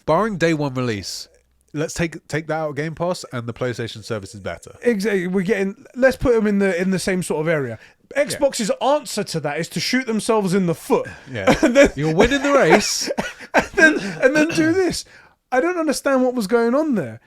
Barring day one release, let's take that out of Game Pass, and the PlayStation service is better. Exactly. Let's put them in the same sort of area. Xbox's answer to that is to shoot themselves in the foot. Yeah. And then, you're winning the race. and then do this. I don't understand what was going on there.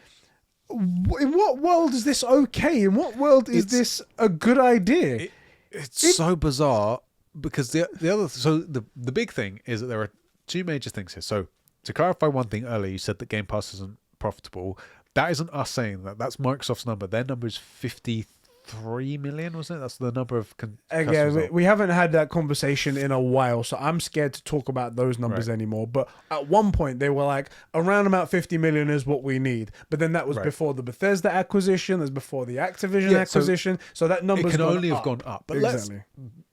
In what world is this okay? In what world is this a good idea? It's so bizarre because the big thing is that there are two major things here. So to clarify one thing earlier, you said that Game Pass isn't profitable. That isn't us saying that. That's Microsoft's number. Their number is 53 million, wasn't it? That's the number of Again, we haven't had that conversation in a while, so I'm scared to talk about those numbers anymore. But at one point, they were like, around about 50 million is what we need. But then that was before the Bethesda acquisition, that's before the Activision acquisition. So that number can only have gone up. But let's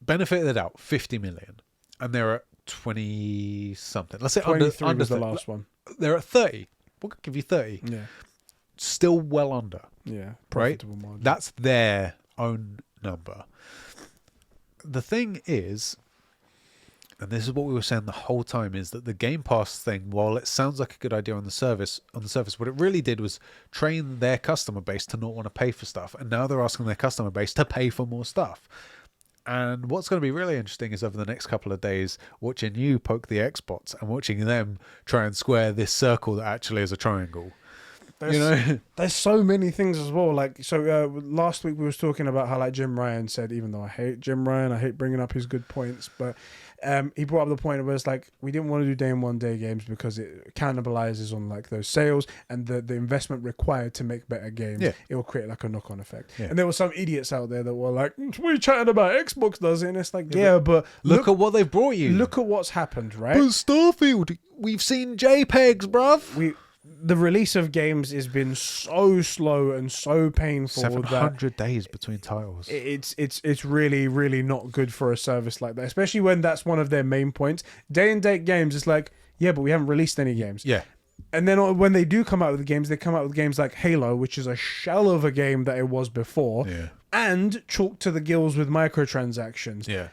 benefit of the doubt, 50 million. And they're at 20 something. Let's say 23 under was the last one. They're at 30. We'll give you 30. Yeah. Still well under. Yeah. Right? Margin. That's their own number. The thing is, and this is what we were saying the whole time, is that the Game Pass thing, while it sounds like a good idea on the surface, what it really did was train their customer base to not want to pay for stuff. And now they're asking their customer base to pay for more stuff. And what's going to be really interesting is over the next couple of days, watching you poke the Xbox and watching them try and square this circle that actually is a triangle. There's so many things as well. Like, so last week we was talking about how, like, Jim Ryan said, even though I hate Jim Ryan, I hate bringing up his good points, but he brought up the point where it's like, we didn't want to do day and one day games because it cannibalizes on like those sales and the investment required to make better games. It will create like a knock-on effect. And there were some idiots out there that were like, we're chatting about Xbox does it, and it's like, but look at what they've brought you. Look at what's happened, right? But Starfield, we've seen JPEGs, bruv. The release of games has been so slow and so painful. 700 days between titles. It's really, really not good for a service like that, especially when that's one of their main points. Day and date games, it's like, but we haven't released any games. Yeah. And then when they do come out with games, they come out with games like Halo, which is a shell of a game that it was before, and chalked to the gills with microtransactions. Yeah.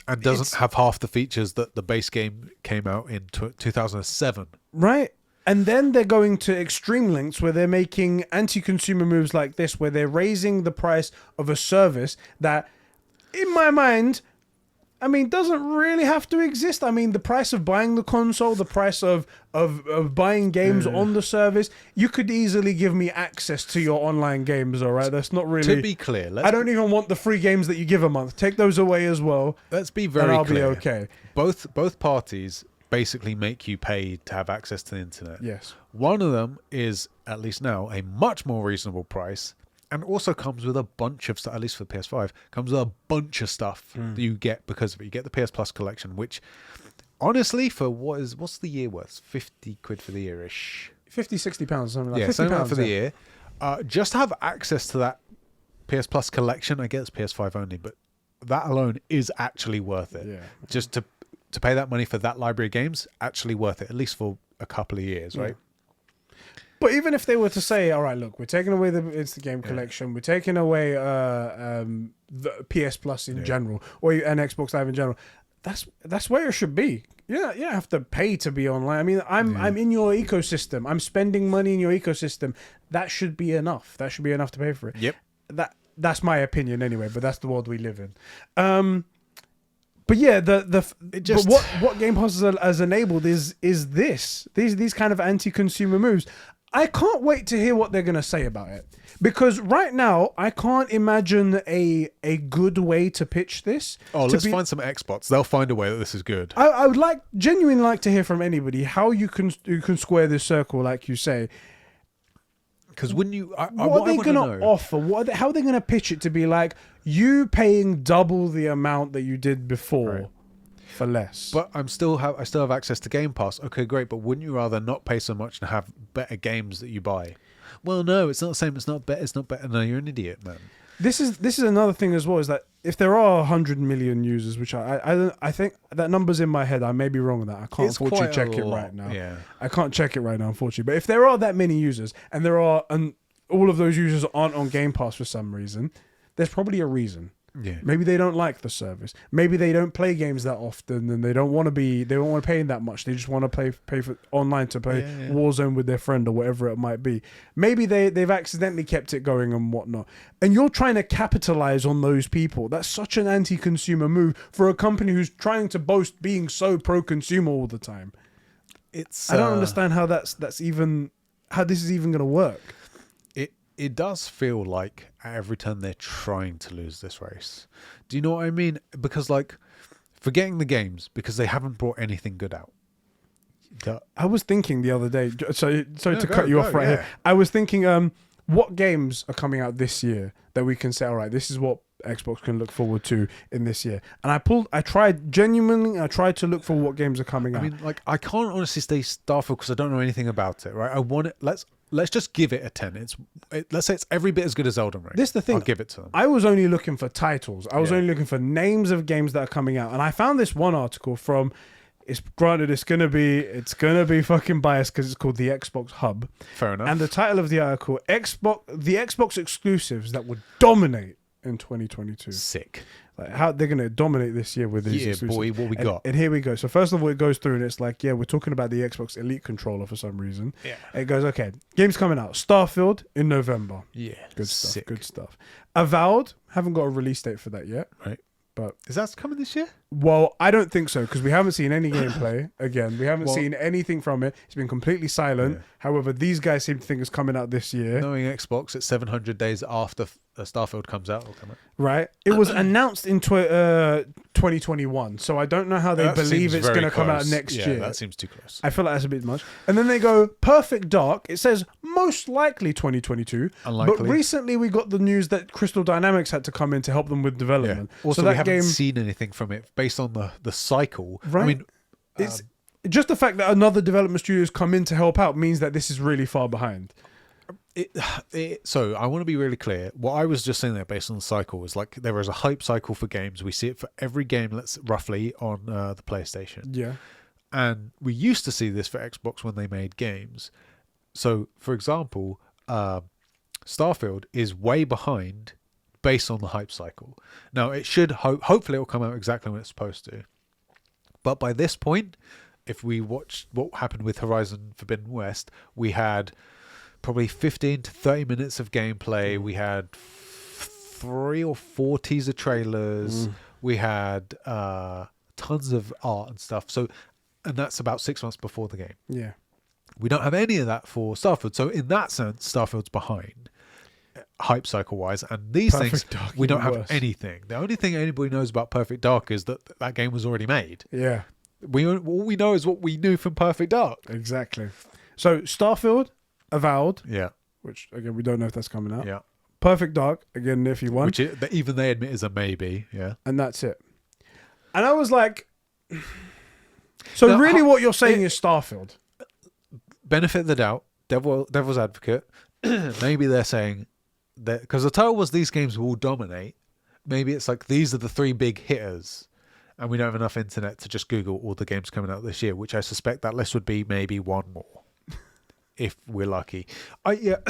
And doesn't have half the features that the base game came out in 2007. Right. And then they're going to extreme lengths where they're making anti-consumer moves like this, where they're raising the price of a service that, in my mind, I mean, doesn't really have to exist. I mean, the price of buying the console, the price of buying games on the service, you could easily give me access to your online games, all right? That's not really... To be clear... I don't even want the free games that you give a month. Take those away as well. Let's be very clear. I'll be okay. Both parties basically make you pay to have access to the internet. Yes. One of them is, at least now, a much more reasonable price, and also comes with a bunch of stuff, at least for the PS5, comes with a bunch of stuff that you get because of it. You get the PS Plus collection, which, honestly, for what's the year worth? 50 quid for the year-ish. 50, 60 pounds, something like that. Yeah, something like for the year. Just to have access to that PS Plus collection, I guess PS5 only, but that alone is actually worth it. Yeah. Just to pay that money for that library of games, actually worth it, at least for a couple of years, right? But even if they were to say, all right, look, we're taking away the Instant Game Collection, we're taking away the PS Plus in general, and Xbox Live in general, that's where it should be. Yeah, you don't have to pay to be online. I mean, I'm in your ecosystem. I'm spending money in your ecosystem. That should be enough. That should be enough to pay for it. Yep. That's my opinion anyway, but that's the world we live in. But yeah, what Game Pass has enabled is these kind of anti-consumer moves. I can't wait to hear what they're going to say about it, because right now I can't imagine a good way to pitch this. Oh, let's find some Xbots. They'll find a way that this is good. I would genuinely like to hear from anybody how you can square this circle, like you say. Because wouldn't you? What are they going to offer? How are they going to pitch it to be like you paying double the amount that you did before for less? But I still have access to Game Pass. Okay, great. But wouldn't you rather not pay so much and have better games that you buy? Well, no, it's not the same. It's not better. It's not better. No, you're an idiot, man. This is another thing as well, is that if there are 100 million users, which I think that number's in my head, I may be wrong with that. I can't unfortunately check it right now. Yeah. I can't check it right now, unfortunately. But if there are that many users, and all of those users aren't on Game Pass for some reason, there's probably a reason. Yeah. Maybe they don't like the service. Maybe they don't play games that often, and they don't want to pay that much. They just want to pay for online to play Warzone with their friend or whatever it might be. Maybe they've accidentally kept it going and whatnot. And you're trying to capitalize on those people. That's such an anti-consumer move for a company who's trying to boast being so pro-consumer all the time. I don't understand how this is even going to work. It does feel like at every turn they're trying to lose this race. Do you know what I mean? Because forgetting the games, because they haven't brought anything good out. I was thinking the other day, sorry to cut you off right here. I was thinking, what games are coming out this year that we can say, all right, this is what Xbox can look forward to in this year. And I tried to look for what games are coming out. I mean, I can't honestly say Starfield because I don't know anything about it, right? I want it. Let's just give it a 10. Let's say it's every bit as good as Elden Ring. This is the thing. I'll give it to them. I was only looking for titles. I was only looking for names of games that are coming out. And I found this one article from, it's gonna be fucking biased because it's called the Xbox Hub. Fair enough. And the title of the article, the Xbox exclusives that would dominate in 2022. Sick. Like how they're going to dominate this year with these exclusives. Boy, what we got. And here we go. So first of all, it goes through and it's like, we're talking about the Xbox Elite controller for some reason. Yeah. It goes, okay, games coming out. Starfield in November. Yeah. Good stuff. Sick. Good stuff. Avowed, haven't got a release date for that yet. Right. But is that coming this year? Well, I don't think so because we haven't seen any gameplay. Again, we haven't seen anything from it. It's been completely silent. Yeah. However, these guys seem to think it's coming out this year. Knowing Xbox, it's 700 days after Starfield comes out. Right. It was announced in 2021, so I don't know how they believe it's going to come out next year. That seems too close. I feel like that's a bit much. And then they go Perfect Dark. It says most likely 2022. Unlikely. But recently we got the news that Crystal Dynamics had to come in to help them with development. Yeah. Also, so we haven't seen anything from it based on the cycle. Right. I mean, it's just the fact that another development studio has come in to help out means that this is really far behind. So I want to be really clear. What I was just saying there based on the cycle is like there is a hype cycle for games. We see it for every game that's roughly on the PlayStation. Yeah. And we used to see this for Xbox when they made games. So, for example, Starfield is way behind based on the hype cycle. Now, it should hopefully it will come out exactly when it's supposed to. But by this point, if we watch what happened with Horizon Forbidden West, we had probably 15 to 30 minutes of gameplay. We had 3 or 4 teaser trailers. We had tons of art and stuff. So, and that's about 6 months before the game. Yeah. We don't have any of that for Starfield. So in that sense, Starfield's behind hype cycle wise. And these things, we don't have anything. The only thing anybody knows about Perfect Dark is that game was already made. Yeah. All we know is what we knew from Perfect Dark. Exactly. So Starfield, Avowed. Yeah. Which, again, we don't know if that's coming out. Yeah. Perfect Dark, again, if you want. Which even they admit is a maybe. Yeah. And that's it. And I was like... So now, really what you're saying is Starfield. Benefit of the doubt, devil's advocate. Maybe they're saying that... Because the title was these games will dominate. Maybe it's like these are the 3 big hitters. And we don't have enough internet to just Google all the games coming out this year, which I suspect that list would be maybe 1 more. If we're lucky. It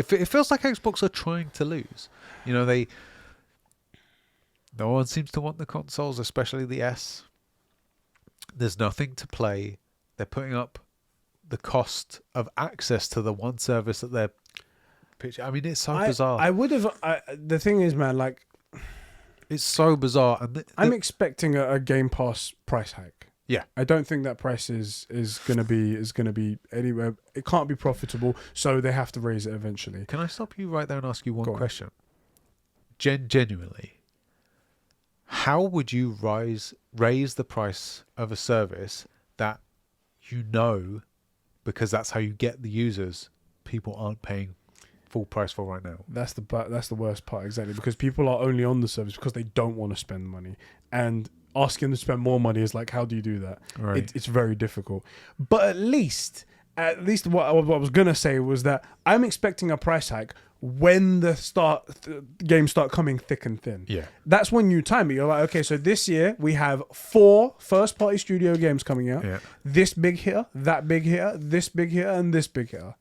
feels like Xbox are trying to lose. You know, no one seems to want the consoles, especially the S. There's nothing to play. They're putting up the cost of access to the one service that they're pitching. I mean, it's so bizarre. The thing is, man, like... It's so bizarre. And I'm expecting a Game Pass price hike. Yeah, I don't think that price is gonna be anywhere. It can't be profitable, so they have to raise it eventually. Can I stop you right there and ask you one question? Genuinely, how would you raise the price of a service that you know, because that's how you get the users, people aren't paying full price for right now. That's the worst part, exactly, because people are only on the service because they don't want to spend money, and asking them to spend more money is like, how do you do that? Right. It's very difficult. But at least what I was gonna say was that I'm expecting a price hike when the games start coming thick and thin. Yeah. That's when you time it. You're like, okay, so this year we have 4 first-party studio games coming out. Yeah. This big hitter, that big hitter, this big hitter, and this big hitter.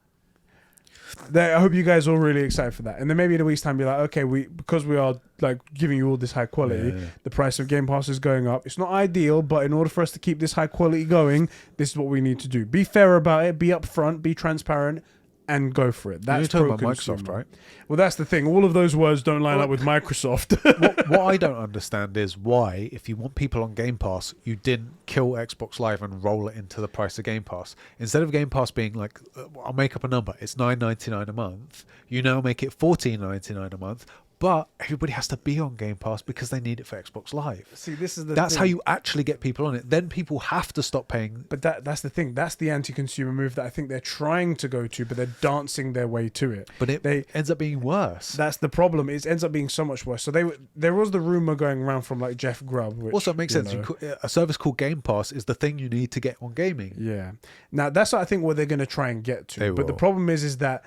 I hope you guys are all really excited for that. And then maybe in a week's time, be like, okay, because we are like giving you all this high quality, the price of Game Pass is going up. It's not ideal, but in order for us to keep this high quality going, this is what we need to do. Be fair about it, be upfront, be transparent, and go for it. That's You're talking about pro-consumer. Microsoft, right? Well, that's the thing. All of those words don't line up with Microsoft. What I don't understand is why, if you want people on Game Pass, you didn't kill Xbox Live and roll it into the price of Game Pass. Instead of Game Pass being like, I'll make up a number, it's $9.99 a month, you now make it $14.99 a month, but everybody has to be on Game Pass because they need it for Xbox Live. See, this is the That's thing. how you actually get people on it. Then people have to stop paying. But that's the thing. That's the anti-consumer move that I think they're trying to go to, but they're dancing their way to it. But it ends up being worse. That's the problem. It ends up being so much worse. So there was the rumor going around from like Jeff Grubb. Which, Also, it makes sense. A service called Game Pass is the thing you need to get on gaming. Yeah. Now that's what I think what they're going to try and get to. But the problem is that,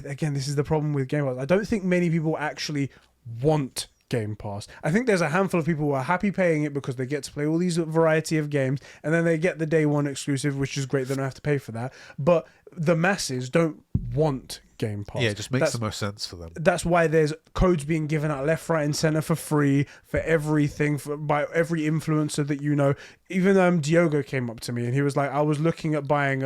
again, this is the problem with Game Pass. I don't think many people actually want Game Pass. I think there's a handful of people who are happy paying it because they get to play all these variety of games, and then they get the day one exclusive, which is great. They don't have to pay for that. But the masses don't want Game Pass. Yeah, it just makes the most sense for them. That's why there's codes being given out left, right, and center for free for everything, by every influencer that you know. Even Diogo came up to me and he was like, I was looking at buying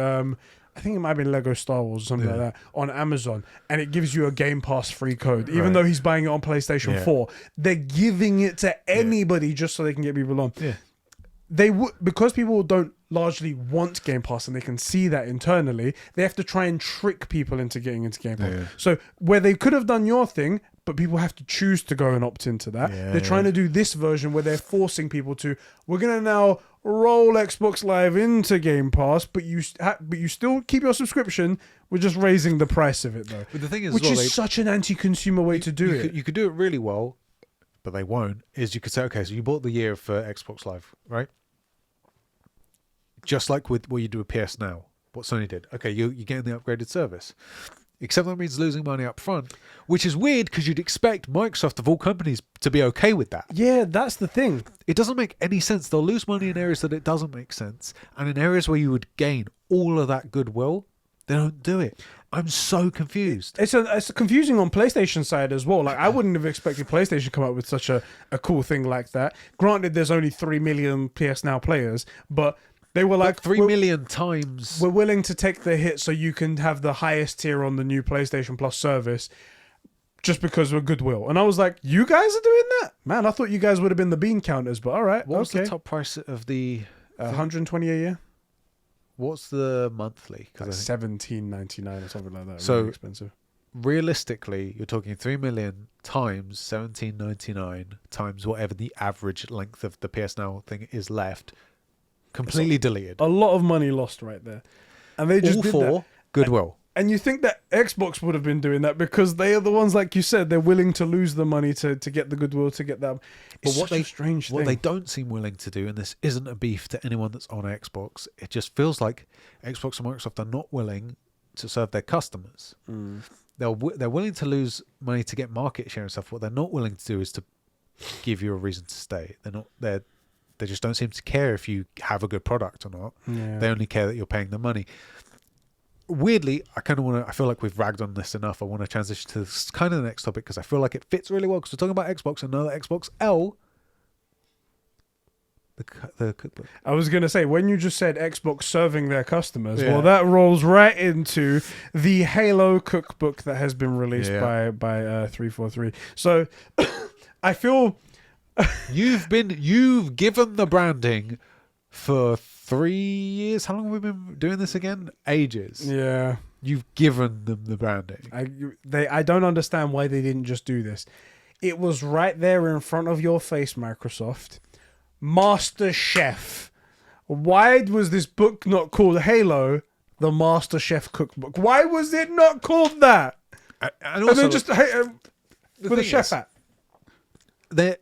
I think it might have been Lego Star Wars or something like that on Amazon, and it gives you a Game Pass free code, even though he's buying it on PlayStation 4. They're giving it to anybody just so they can get people on. Yeah. They would, because people don't largely want Game Pass and they can see that internally, they have to try and trick people into getting into Game Pass. So where they could have done your thing, but people have to choose to go and opt into that. They're trying to do this version where they're forcing people to, we're going to now roll Xbox Live into Game Pass, but you still keep your subscription. We're just raising the price of it though. But the thing is, which is such an anti-consumer way to do it. You could do it really well, but they won't. Is you could say, okay, so you bought the year for Xbox Live, right? Just like with what you do with PS Now, what Sony did. Okay, you're getting the upgraded service. Except that means losing money up front, which is weird because you'd expect Microsoft of all companies to be okay with that. Yeah, that's the thing. It doesn't make any sense. They'll lose money in areas that it doesn't make sense. And in areas where you would gain all of that goodwill, they don't do it. I'm so confused. It's confusing on PlayStation side as well. Like, I wouldn't have expected PlayStation to come up with such a cool thing like that. Granted, there's only 3 million PS Now players, but they were like 3 million times. We're willing to take the hit so you can have the highest tier on the new PlayStation Plus service just because of goodwill. And I was like, you guys are doing that? Man, I thought you guys would have been the bean counters, but all right. What was the top price of the... 120 a year? What's the monthly? Like $17.99 or something like that. So really expensive. Realistically, you're talking 3 million times $17.99 times whatever the average length of the PS Now thing is left. Completely deleted. A lot of money lost right there. And they just all did for that. goodwill. And you think that Xbox would have been doing that because they are the ones, like you said, they're willing to lose the money to get the goodwill, to get that. It's such a strange thing. What they don't seem willing to do, and this isn't a beef to anyone that's on Xbox, it just feels like Xbox and Microsoft are not willing to serve their customers. They're willing to lose money to get market share and stuff. What they're not willing to do is to give you a reason to stay. They just don't seem to care if you have a good product or not. Yeah. They only care that you're paying them money. Weirdly, I feel like we've ragged on this enough. I want to transition to this kind of the next topic because I feel like it fits really well because we're talking about Xbox and another Xbox L. The cookbook. I was going to say, when you just said Xbox serving their customers, well, that rolls right into the Halo cookbook that has been released by 343. So I feel... You've given the branding for 3 years. How long have we been doing this again? Ages. Yeah. You've given them the branding. I don't understand why they didn't just do this. It was right there in front of your face, Microsoft. Master Chef. Why was this book not called Halo the Master Chef cookbook. Why was it not called that? And also, then just with a chef hat. They're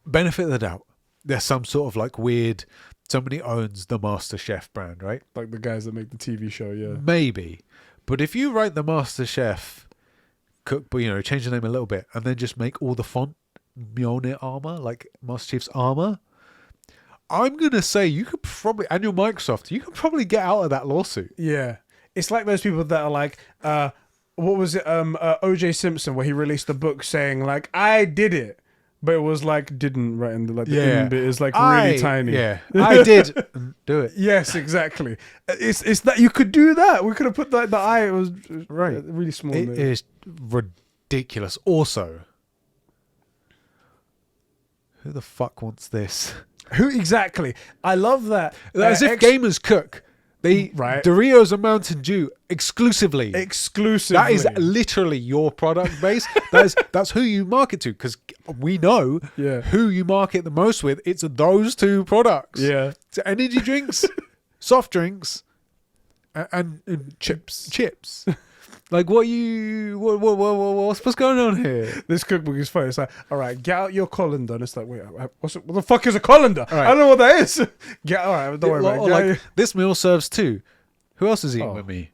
benefit of the doubt. There's some sort of like weird. Somebody owns the Master Chef brand, right? Like the guys that make the TV show, yeah. Maybe, but if you write the Master Chef cookbook, change the name a little bit, and then just make all the font Mjolnir armor, like Master Chief's armor, I'm gonna say you could probably, and your Microsoft, you could probably get out of that lawsuit. Yeah. It's like those people that are like, what was it? OJ Simpson, where he released a book saying like, I did it. But it was like, didn't right in the, like, the end bit is like really tiny. Yeah, I did do it. Yes, exactly. It's that you could do that. We could have put the eye. It was Right. really small. It is ridiculous. Also, who the fuck wants this? Who exactly? I love that. As if gamers cook. They Doritos and Mountain Dew exclusively. Exclusively. That is literally your product base. That's who you market to, because we know who you market the most with. It's those two products. Yeah. It's energy drinks, soft drinks, and chips. Chips. Like what's going on here? This cookbook is funny. It's like, all right, get out your colander. And it's like, wait, what the fuck is a colander? Right. I don't know what that is. All right, don't worry about it. This meal serves two. Who else is eating with me?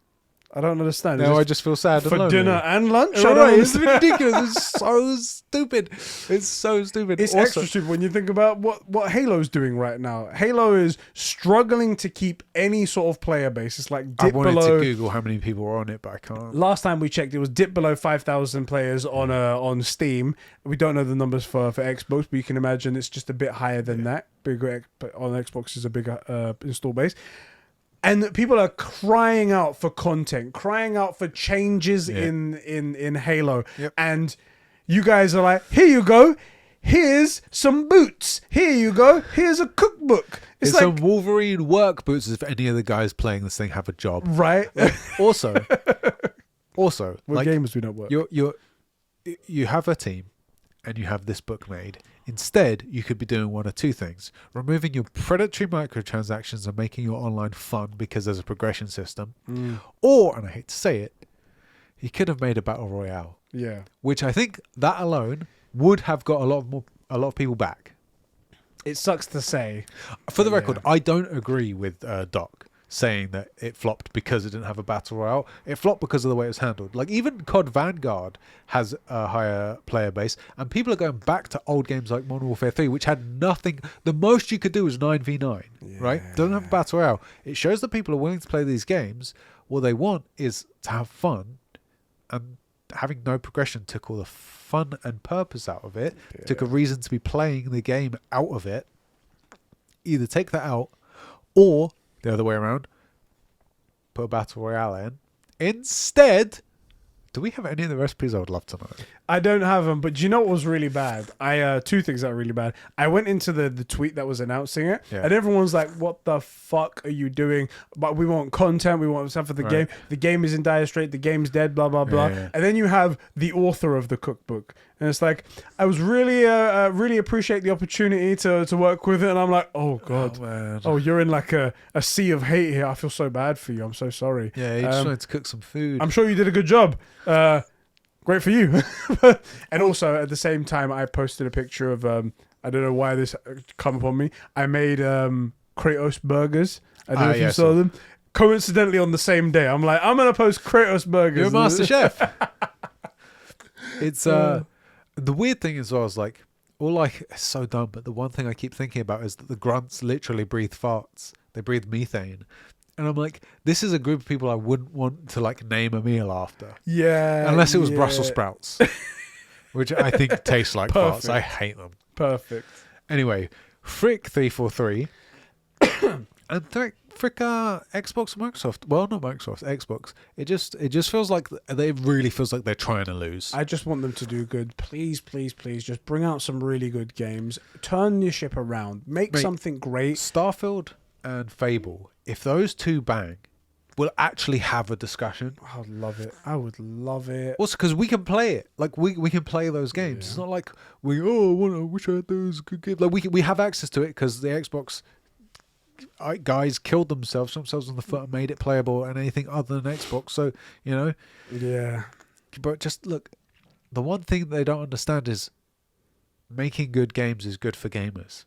I don't understand. Now I just feel sad for and dinner and lunch. Right, it's ridiculous. It's so stupid. It's so stupid. It's extra stupid when you think about what Halo's doing right now. Halo is struggling to keep any sort of player base. It's like I wanted to Google how many people are on it, but I can't. Last time we checked, it was dip below 5,000 players on Steam. We don't know the numbers for Xbox, but you can imagine it's just a bit higher than that. Bigger on Xbox is a bigger install base. And people are crying out for content, crying out for changes in Halo. Yep. And you guys are like, here you go. Here's some boots. Here you go. Here's a cookbook. It's like some Wolverine work boots as if any of the guys playing this thing have a job. Right. Also, We're like, gamers, we don't work. You have a team and you have this book made. Instead, you could be doing one of two things: removing your predatory microtransactions and making your online fun because there's a progression system, or, and I hate to say it, you could have made a battle royale. Yeah. Which I think that alone would have got a lot of people back. It sucks to say. For the record, I don't agree with Doc saying that it flopped because it didn't have a battle royale. It flopped because of the way it was handled. Like, even COD Vanguard has a higher player base, and people are going back to old games like Modern Warfare 3, which had nothing. The most you could do was 9v9, right? Doesn't have a battle royale. It shows that people are willing to play these games. What they want is to have fun, and having no progression took all the fun and purpose out of it, took a reason to be playing the game out of it. Either take that out, or the other way around, put a battle royale in. Instead, do we have any of the recipes? I would love to know. I don't have them, but do you know what was really bad? Two things that are really bad. I went into the tweet that was announcing it, and everyone's like, what the fuck are you doing? But we want content, we want stuff for the game. The game is in dire strait, the game's dead, blah, blah, blah. Yeah. And then you have the author of the cookbook. And it's like, I was really appreciate the opportunity to work with it. And I'm like, oh, God. Oh, man. Oh, you're in like a sea of hate here. I feel so bad for you. I'm so sorry. Yeah, he just wanted to cook some food. I'm sure you did a good job. Great for you. And also, at the same time, I posted a picture of, I don't know why this come upon me. I made Kratos burgers. I don't know if you saw them. Coincidentally, on the same day. I'm like, I'm going to post Kratos burgers. You're a master chef. It's the weird thing is, I was like, it's so dumb, but the one thing I keep thinking about is that the grunts literally breathe farts. They breathe methane. And I'm like, this is a group of people I wouldn't want to like name a meal after. Yeah. Unless it was Brussels sprouts, which I think taste like farts. I hate them. Perfect. Anyway, Frick 343 and Xbox, Microsoft. Well, not Microsoft, Xbox. It just feels like it really feels like they're trying to lose. I just want them to do good. Please, please, please, just bring out some really good games. Turn your ship around. Make something great. Starfield and Fable. If those two bang, we'll actually have a discussion. I would love it. I would love it. Also, because we can play it. Like, we can play those games. It's not like I wish I had those good games. Like, we have access to it because the Xbox guys killed themselves, shot themselves on the foot, and made it playable and anything other than Xbox. So, you know. Yeah. But just look, the one thing they don't understand is making good games is good for gamers.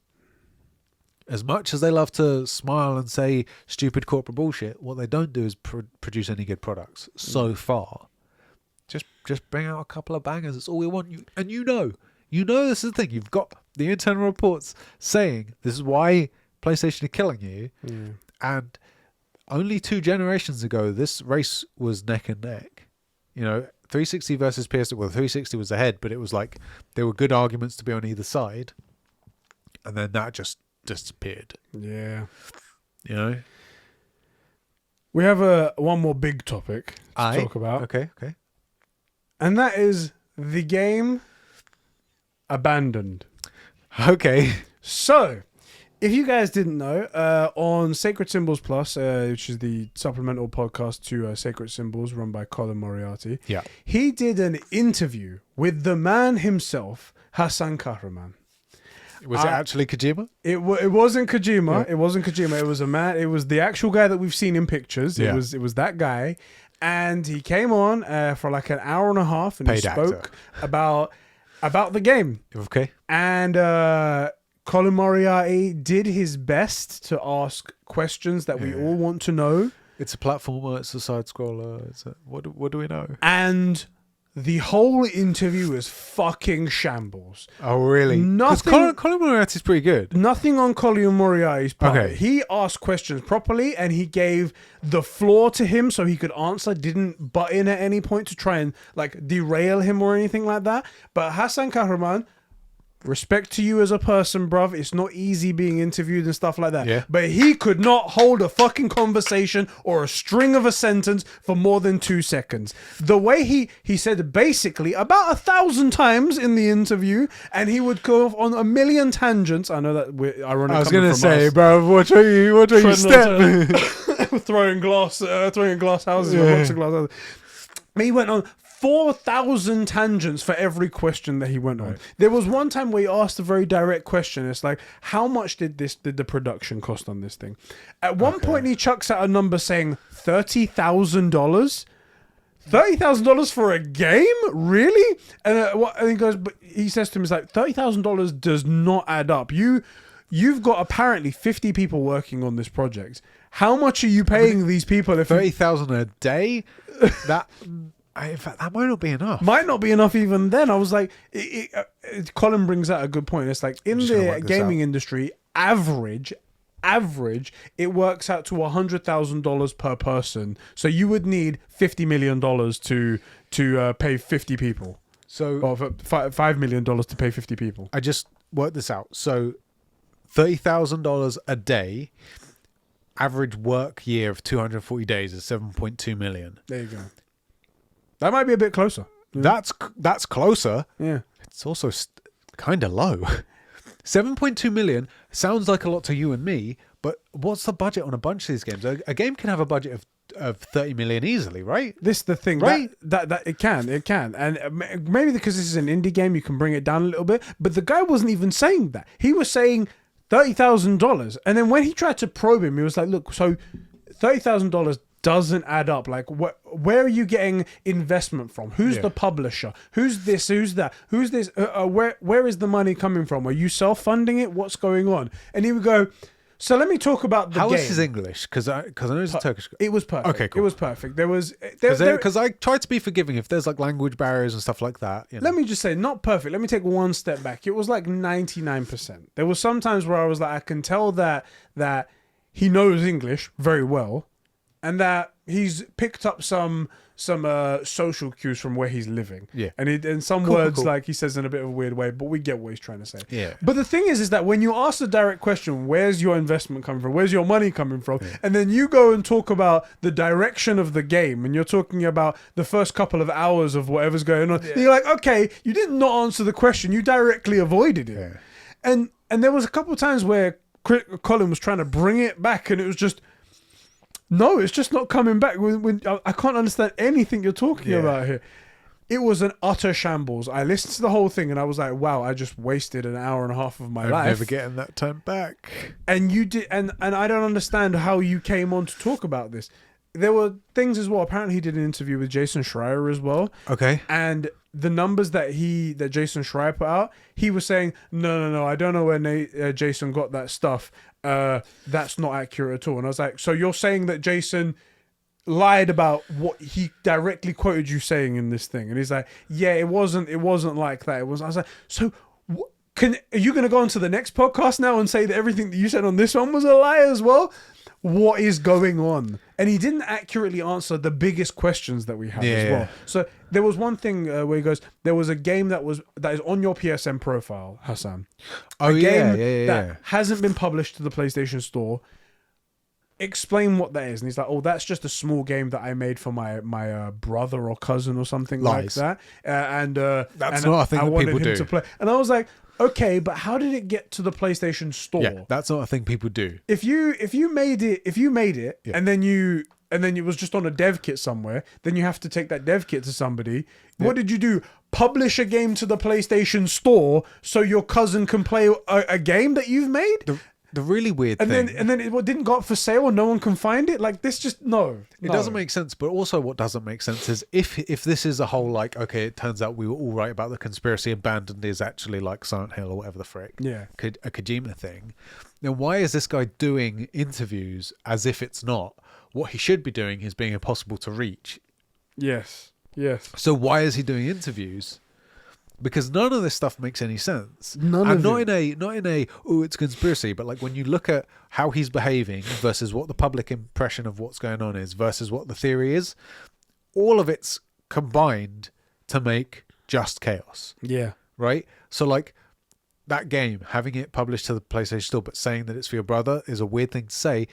As much as they love to smile and say stupid corporate bullshit, what they don't do is produce any good products so far. Just bring out a couple of bangers. That's all we want. You know this is the thing. You've got the internal reports saying this is why PlayStation are killing you. Yeah. And only 2 generations ago, this race was neck and neck. You know, 360 versus PS3. Well, 360 was ahead, but it was like there were good arguments to be on either side. And then that just disappeared. Yeah. You know? We have one more big topic to talk about. Okay. And that is the game Abandoned. Okay. So, if you guys didn't know, on Sacred Symbols Plus, which is the supplemental podcast to Sacred Symbols run by Colin Moriarty, Yeah. he did an interview with the man himself, Hasan Kahraman. Was it actually Kojima? It wasn't Kojima. Yeah. It wasn't Kojima. It was a man. It was the actual guy that we've seen in pictures. Yeah. It was that guy, and he came on for like an hour and a half, and Paid he spoke actor. about the game. Okay. And Colin Moriarty did his best to ask questions that we all want to know. It's a platformer. It's a side scroller. What do we know? And the whole interview is fucking shambles. Oh, really? Because Nothing. Colin Moriarty's pretty good. Nothing on Colin Moriarty's part. Okay. He asked questions properly, and he gave the floor to him so he could answer. Didn't butt in at any point to try and like derail him or anything like that. But Hasan Kahraman, respect to you as a person, bruv. It's not easy being interviewed and stuff like that. Yeah. But he could not hold a fucking conversation or a string of a sentence for more than 2 seconds. The way he said basically about 1,000 times in the interview, and he would go off on a million tangents. I know that we're ironic. I was going to say, bro, what are you stepping? throwing glass houses. Yeah. Lots of glass houses. He went on 4,000 tangents for every question that he went on. There was one time where he asked a very direct question. It's like, how much did the production cost on this thing? At one point, he chucks out a number saying $30,000. $30,000 for a game? Really? And he goes, but he says to him, it's like $30,000 does not add up. You've got apparently 50 people working on this project. How much are you paying these people? If 30,000 a day? That. In fact, that might not be enough. Might not be enough even then. I was like, Colin brings out a good point. It's like in the gaming industry, average, it works out to $100,000 per person. So you would need $50 million to pay 50 people. So, or $5 million to pay 50 people. I just worked this out. So, $30,000 a day, average work year of 240 days is 7.2 million. There you go. That might be a bit closer. That's closer. Yeah. It's also kind of low. 7.2 million sounds like a lot to you and me, but what's the budget on a bunch of these games? A game can have a budget of 30 million easily, right? This is the thing, right? That it can, and maybe because this is an indie game, you can bring it down a little bit. But the guy wasn't even saying that. He was saying $30,000, and then when he tried to probe him, he was like, "Look, so $30,000 doesn't add up. Like, where are you getting investment from? Who's the publisher? Who's this? Who's that? Who's this? Where is the money coming from? Are you self-funding it? What's going on?" And he would go, so let me talk about the game. How was his English? Because I know it's a Turkish guy. It was perfect. Okay, cool. It was perfect. There was... Because I tried to be forgiving if there's like language barriers and stuff like that. You know. Let me just say, not perfect. Let me take one step back. It was like 99%. There was some times where I was like, I can tell that he knows English very well, and that he's picked up some social cues from where he's living. Yeah. And some words like he says in a bit of a weird way, but we get what he's trying to say. Yeah. But the thing is that when you ask the direct question, where's your investment coming from? Where's your money coming from? Yeah. And then you go and talk about the direction of the game, and you're talking about the first couple of hours of whatever's going on. Yeah. You're like, okay, you did not answer the question. You directly avoided it. Yeah. And there was a couple of times where Colin was trying to bring it back, and it was just... No, it's just not coming back. I can't understand anything you're talking about here. It was an utter shambles. I listened to the whole thing and I was like, wow, I just wasted an hour and a half of my life. Never getting that time back. And you did, and I don't understand how you came on to talk about this. There were things as well. Apparently, he did an interview with Jason Schreier as well. Okay. And the numbers that Jason Schreier put out, he was saying, no, I don't know where Jason got that stuff. That's not accurate at all. And I was like, so you're saying that Jason lied about what he directly quoted you saying in this thing? And he's like, yeah, it wasn't like that. I was like, so are you going to go on to the next podcast now and say that everything that you said on this one was a lie as well? What is going on? And he didn't accurately answer the biggest questions that we have as well. So there was one thing where he goes, there was a game that is on your PSN profile, Hasan. Oh, a yeah, game that hasn't been published to the PlayStation Store. Explain what that is. And he's like, oh, that's just a small game that I made for my brother or cousin or something like that. That's not a thing that people do. To play. And I was like, okay, but how did it get to the PlayStation Store? Yeah, that's not a thing people do. If you made it, Yeah. and then it was just on a dev kit somewhere, then you have to take that dev kit to somebody. Yeah. What did you do? Publish a game to the PlayStation Store so your cousin can play a game that you've made? The really weird thing. And then it didn't go up for sale and no one can find it? Like, this just, no. It doesn't make sense. But also what doesn't make sense is if this is a whole, like, okay, it turns out we were all right about the conspiracy, Abandoned is actually like Silent Hill or whatever the frick. Yeah. A Kojima thing. Then why is this guy doing interviews as if it's not? What he should be doing is being impossible to reach. Yes. So why is he doing interviews? Because none of this stuff makes any sense. Not in a it's conspiracy, but like when you look at how he's behaving versus what the public impression of what's going on is versus what the theory is, all of it's combined to make just chaos. Yeah. Right? So like that game, having it published to the PlayStation Store but saying that it's for your brother is a weird thing to say,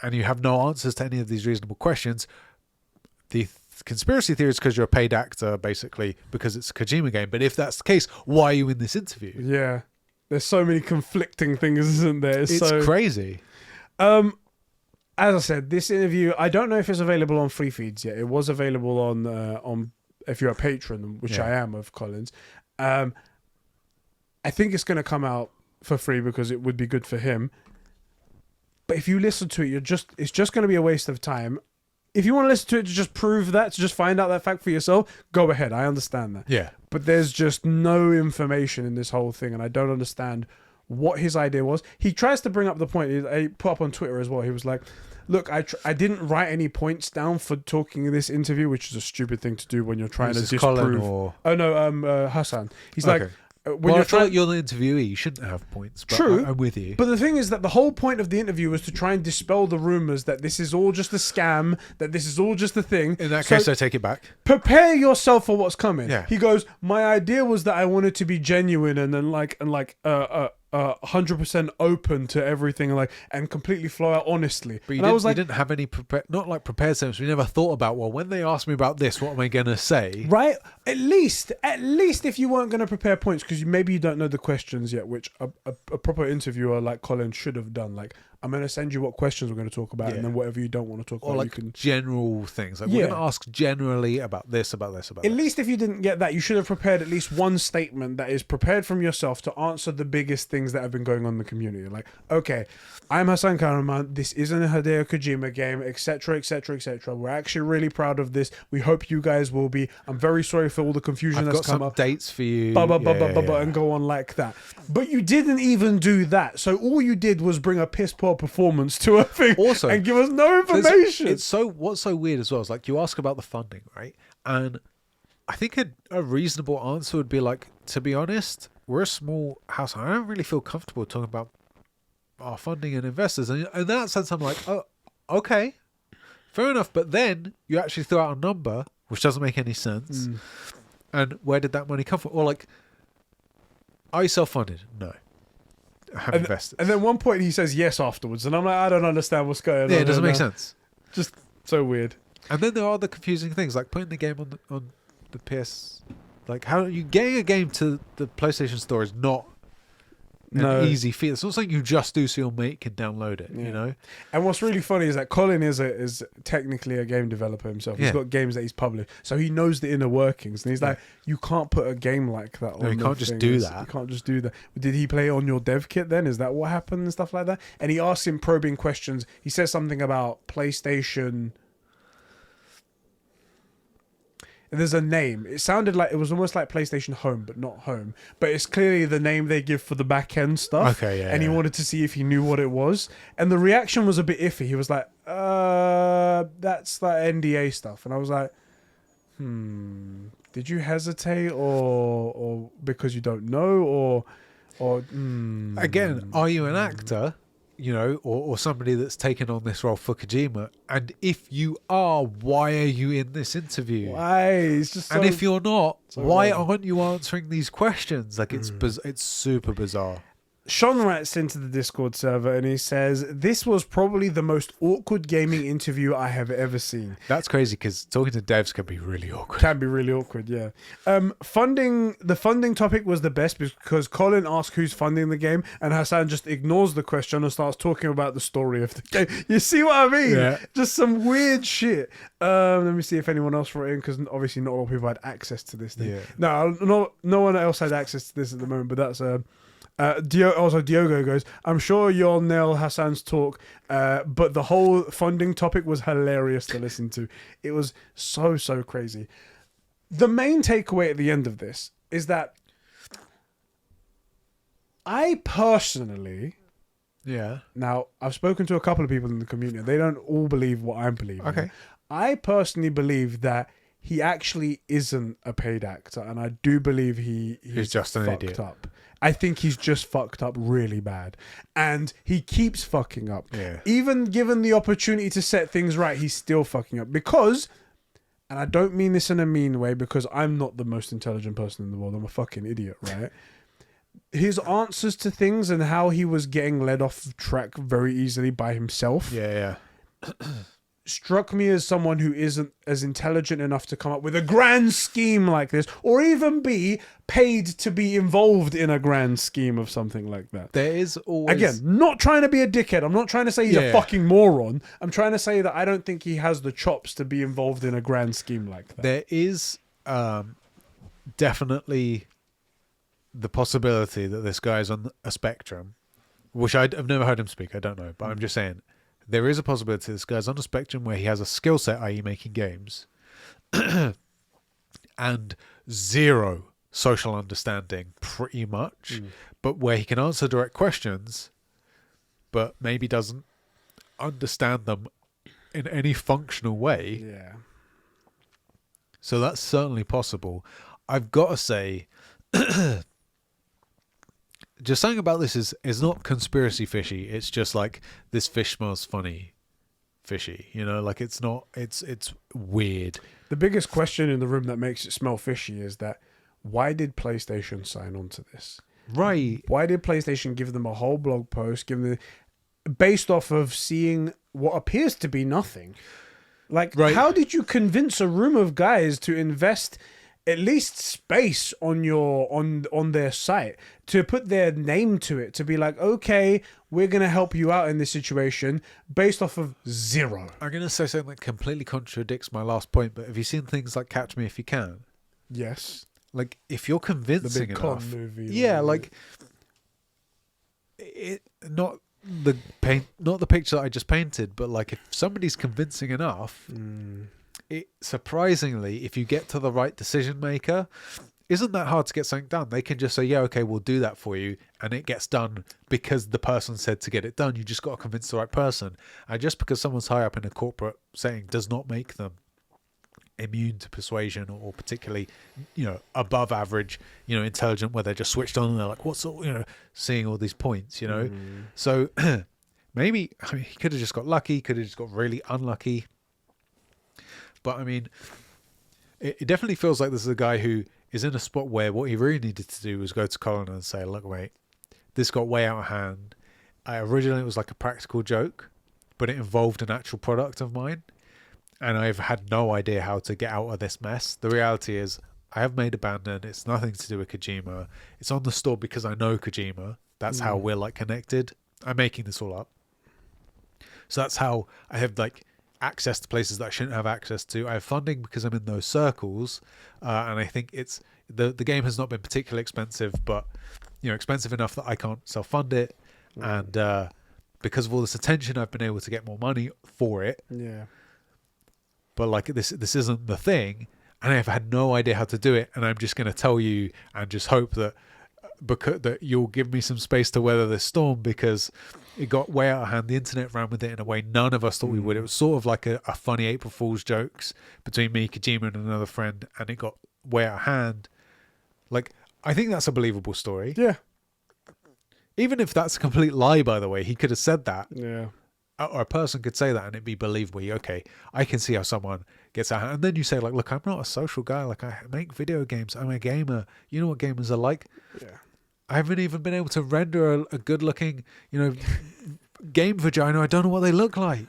and you have no answers to any of these reasonable questions. The conspiracy theory is because you're a paid actor, basically, because it's a Kojima game. But if that's the case, why are you in this interview? Yeah. There's so many conflicting things, isn't there? It's so crazy. As I said, this interview, I don't know if it's available on free feeds yet. It was available on if you're a patron, which I am of Colin's. I think it's going to come out for free because it would be good for him. But if you listen to it, it's just going to be a waste of time. If you want to listen to it to just prove that, to just find out that fact for yourself, go ahead. I understand that. Yeah. But there's just no information in this whole thing, and I don't understand what his idea was. He tries to bring up the point. He put up on Twitter as well. He was like, look, I didn't write any points down for talking in this interview, which is a stupid thing to do when you're trying to disprove. Colin or... Oh, no, Hasan. He's okay. like... When I feel like you're the interviewee, you shouldn't have points. But True. I'm with you. But the thing is that the whole point of the interview was to try and dispel the rumors that this is all just a scam, that this is all just a thing. In that case, I take it back. Prepare yourself for what's coming. Yeah. He goes, my idea was that I wanted to be genuine and then 100% open to everything and completely flow out honestly. But I was like, you didn't have any prepared sense. We never thought about, well, when they ask me about this, what am I going to say? Right? At least if you weren't going to prepare points, because maybe you don't know the questions yet, which a proper interviewer like Colin should have done. Like, I'm going to send you what questions we're going to talk about, and then whatever you don't want to talk about, you can... general things. Like, we're going to ask generally about this, about this, about At this. least if you didn't get that, you should have prepared at least one statement that is prepared from yourself to answer the biggest things that have been going on in the community. Like, okay, I'm Hasan Kahraman. This isn't a Hideo Kojima game, etc., etc., etc. We're actually really proud of this. We hope you guys will be. I'm very sorry for all the confusion that's come up. I've got some dates for you. And go on like that. But you didn't even do that. So all you did was bring a piss poor performance to a thing also, and give us no information. What's so weird as well is like you ask about the funding, right? And I think a reasonable answer would be like, to be honest, we're a small house. I don't really feel comfortable talking about our funding and investors. And in that sense, I'm like, oh, okay, fair enough. But then you actually throw out a number, which doesn't make any sense. And where did that money come from? Or like, are you self-funded? No. I have investors. And then one point he says yes afterwards. And I'm like, I don't understand what's going on. Yeah, it doesn't make sense. Just so weird. And then there are other confusing things, like putting the game on the PS. Like, how you getting a game to the PlayStation Store is not No. an easy feat. It's not something you just do so your mate can download it. Yeah. You know. And what's really funny is that Colin is technically a game developer himself. He's Yeah. got games that he's published, so he knows the inner workings. And he's Yeah. like, you can't put a game like that on. No, you the can't just thing. do It's- that. You can't just do that. Did he play it on your dev kit then? Is that what happened and stuff like that? And he asks him probing questions. He says something about PlayStation. There's a name. It sounded like it was almost like PlayStation Home, but not Home. But it's clearly the name they give for the back end stuff. Okay, yeah. And he wanted to see if he knew what it was. And the reaction was a bit iffy. He was like, that's like NDA stuff. And I was like, did you hesitate or because you don't know or Again, are you an actor? You know, or somebody that's taken on this role for Kojima? And if you are, why are you in this interview? why? It's just so, And if you're not, so why wrong. aren't you answering these questions? Like it's it's super bizarre. Sean writes into the Discord server and he says, this was probably the most awkward gaming interview I have ever seen. That's crazy because talking to devs can be really awkward. Can be really awkward, yeah. The funding topic was the best because Colin asks who's funding the game and Hasan just ignores the question and starts talking about the story of the game. You see what I mean? Yeah. Just some weird shit. Let me see if anyone else wrote in because obviously not all people had access to this thing. Yeah. No one else had access to this at the moment, but that's... Diogo goes, I'm sure you'll nail Hassan's talk, but the whole funding topic was hilarious to listen to. It was so crazy. The main takeaway at the end of this is that I personally, now I've spoken to a couple of people in the community, they don't all believe what I'm believing. Okay. I personally believe that he actually isn't a paid actor, and I do believe he's just an fucked idiot. up. I think he's just fucked up really bad. And he keeps fucking up. Yeah. Even given the opportunity to set things right, he's still fucking up. Because, and I don't mean this in a mean way, because I'm not the most intelligent person in the world. I'm a fucking idiot, right? His answers to things and how he was getting led off track very easily by himself struck me as someone who isn't as intelligent enough to come up with a grand scheme like this, or even be paid to be involved in a grand scheme of something like that. There is always... Again, not trying to be a dickhead. I'm not trying to say he's a fucking moron. I'm trying to say that I don't think he has the chops to be involved in a grand scheme like that. There is definitely the possibility that this guy's on a spectrum, which I've never heard him speak. I don't know, but I'm just saying there is a possibility this guy's on a spectrum where he has a skill set, i.e. making games, and zero social understanding pretty much, but where he can answer direct questions, but maybe doesn't understand them in any functional way. Yeah. So that's certainly possible. I've got to say, just saying about this is not conspiracy fishy. It's just like this fish smells funny fishy. You know, like it's not. It's weird. The biggest question in the room that makes it smell fishy is that why did PlayStation sign on to this? Right. Why did PlayStation give them a whole blog post, based off of seeing what appears to be nothing? Like, how did you convince a room of guys to invest at least space on their site, to put their name to it, to be like, okay, we're gonna help you out in this situation, based off of zero? I'm gonna say something that completely contradicts my last point, but have you seen things like Catch Me If You Can? Yes. Like, if you're convincing The big enough, con movie. yeah, like it not the picture that I just painted, but like if somebody's convincing enough, it surprisingly, if you get to the right decision maker, isn't that hard to get something done. They can just say, yeah, okay, we'll do that for you, and it gets done because the person said to get it done. You just got to convince the right person, and just because someone's high up in a corporate setting does not make them immune to persuasion or particularly, above average, intelligent, where they're just switched on and they're like, what's all, seeing all these points, So maybe, he could have just got lucky, could have just got really unlucky. But I mean, it definitely feels like this is a guy who is in a spot where what he really needed to do was go to Colin and say, look, mate, this got way out of hand. Originally it was like a practical joke, but it involved an actual product of mine. And I've had no idea how to get out of this mess. The reality is I have made Abandon. It's nothing to do with Kojima. It's on the store because I know Kojima. That's how we're like connected. I'm making this all up. So that's how I have like access to places that I shouldn't have access to. I have funding because I'm in those circles, and I think it's the game has not been particularly expensive, but expensive enough that I can't self-fund it, and because of all this attention, I've been able to get more money for it. Yeah. But like this isn't the thing, and I've had no idea how to do it, and I'm just going to tell you and just hope that that you'll give me some space to weather this storm, because it got way out of hand. The internet ran with it in a way none of us thought we would. It was sort of like a funny April Fool's jokes between me, Kojima, and another friend, and it got way out of hand. Like, I think that's a believable story. Yeah. Even if that's a complete lie, by the way, he could have said that. Yeah. Or a person could say that and it'd be believable. Okay, I can see how someone gets out. And then you say, like, look, I'm not a social guy. Like, I make video games. I'm a gamer. You know what gamers are like? Yeah. I haven't even been able to render a good-looking, game vagina. I don't know what they look like.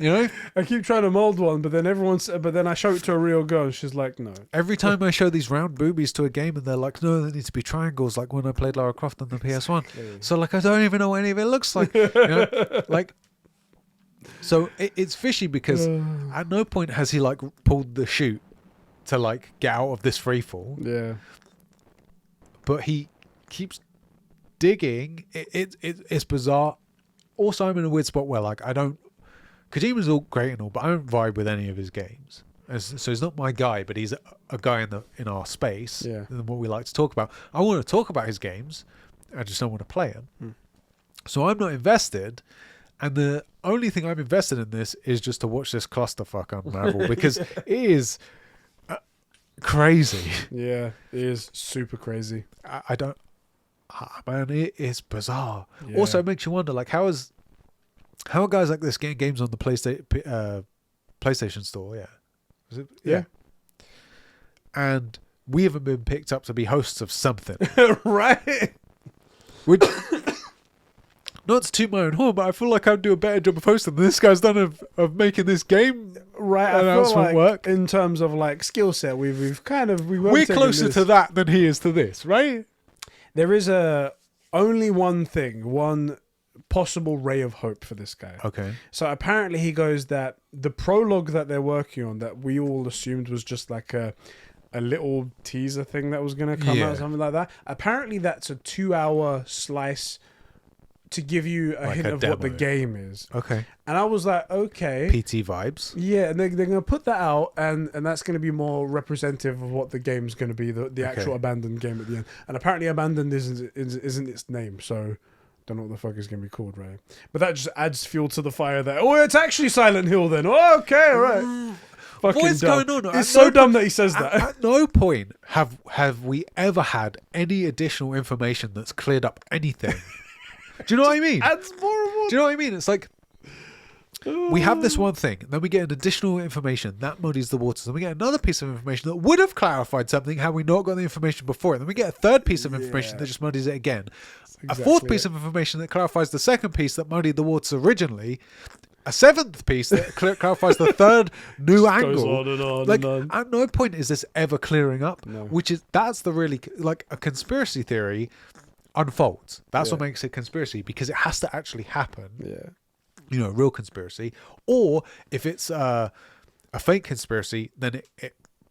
I keep trying to mold one, but then I show it to a real girl, and she's like, no. Every time I show these round boobies to a game, and they're like, no, they need to be triangles, like when I played Lara Croft on the PS1. So, like, I don't even know what any of it looks like. Like, so it's fishy because at no point has he like pulled the chute to like get out of this freefall. Yeah. But he keeps digging. It's bizarre. Also, I'm in a weird spot where like Kojima's all great and all, but I don't vibe with any of his games. So he's not my guy, but he's a guy in our space. Yeah. And what we like to talk about. I want to talk about his games. I just don't want to play them. So I'm not invested. And the only thing I'm invested in this is just to watch this clusterfuck unravel because it is crazy. Yeah, it is super crazy. I don't... man, it is bizarre. Yeah. Also, it makes you wonder, like, how are guys like this getting games on the PlayStation Store? Yeah. Is it? Yeah. And we haven't been picked up to be hosts of something. Right? Which... Not to toot my own horn, but I feel like I'd do a better job of hosting than this guy's done of making this game announcement work. In terms of like skill set, we're closer to that than he is to this, right? There is only one possible ray of hope for this guy. Okay. So apparently he goes that the prologue that they're working on, that we all assumed was just like a little teaser thing that was going to come out, something like that. Apparently that's a 2-hour slice to give you a hint of what the game is. Okay. And I was like, okay. PT vibes. Yeah, and they're going to put that out, and that's going to be more representative of what the game's going to be, the actual Abandoned game at the end. And apparently Abandoned isn't its name, so don't know what the fuck it's going to be called, right? But that just adds fuel to the fire there. Oh, it's actually Silent Hill then. Oh, okay, all right. Fucking what is dumb. going on? It's so dumb that he says that. At no point have we ever had any additional information that's cleared up anything. Do you know what I mean? Adds more. Do you know what I mean? It's like we have this one thing, and then we get an additional information that muddies the waters, and we get another piece of information that would have clarified something had we not got the information before it. Then we get a third piece of information that just muddies it again. A fourth piece of information that clarifies the second piece that muddied the waters originally. A seventh piece that clarifies the third new angle. Goes on and on like, and on. at no point is this ever clearing up. No. That's the really, like, a conspiracy theory unfolds. That's what makes it conspiracy, because it has to actually happen. Yeah. A real conspiracy. Or if it's a fake conspiracy, then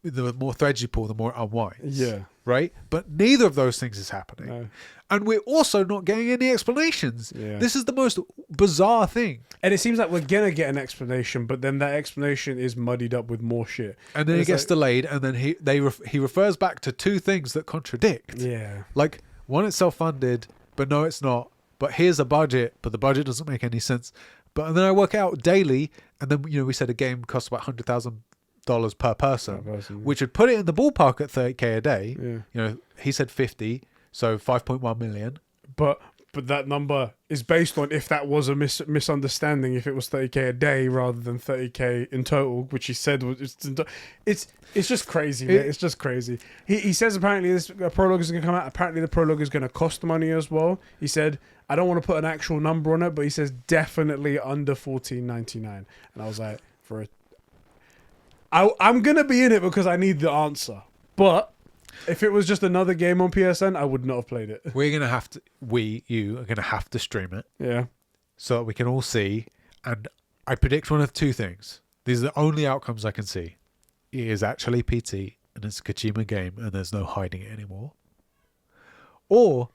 the more threads you pull, the more it unwinds. Yeah. Right? But neither of those things is happening. No. And we're also not getting any explanations. Yeah. This is the most bizarre thing. And it seems like we're gonna get an explanation, but then that explanation is muddied up with more shit. And then it gets delayed, and then he refers back to two things that contradict. Yeah. Like, one, it's self-funded, but no, it's not. But here's a budget, but the budget doesn't make any sense. And then I work it out daily, and then we said a game costs about $100,000 per person, which would put it in the ballpark at $30K a day. Yeah. He said 50, so 5.1 million. But that number is based on if that was a misunderstanding, if it was 30K a day rather than 30K in total, which he said was it's just crazy, mate. It's just crazy. He says apparently this prologue is going to come out. Apparently the prologue is going to cost money as well. He said, I don't want to put an actual number on it, but he says definitely under $14.99. And I was like, I'm going to be in it because I need the answer. But If it was just another game on PSN, I would not have played it. We're gonna have to. You are gonna have to stream it Yeah. so that we can all see. And I predict one of two things. These are the only outcomes I can see. It is actually PT and it's a Kojima game, and there's no hiding it anymore. Or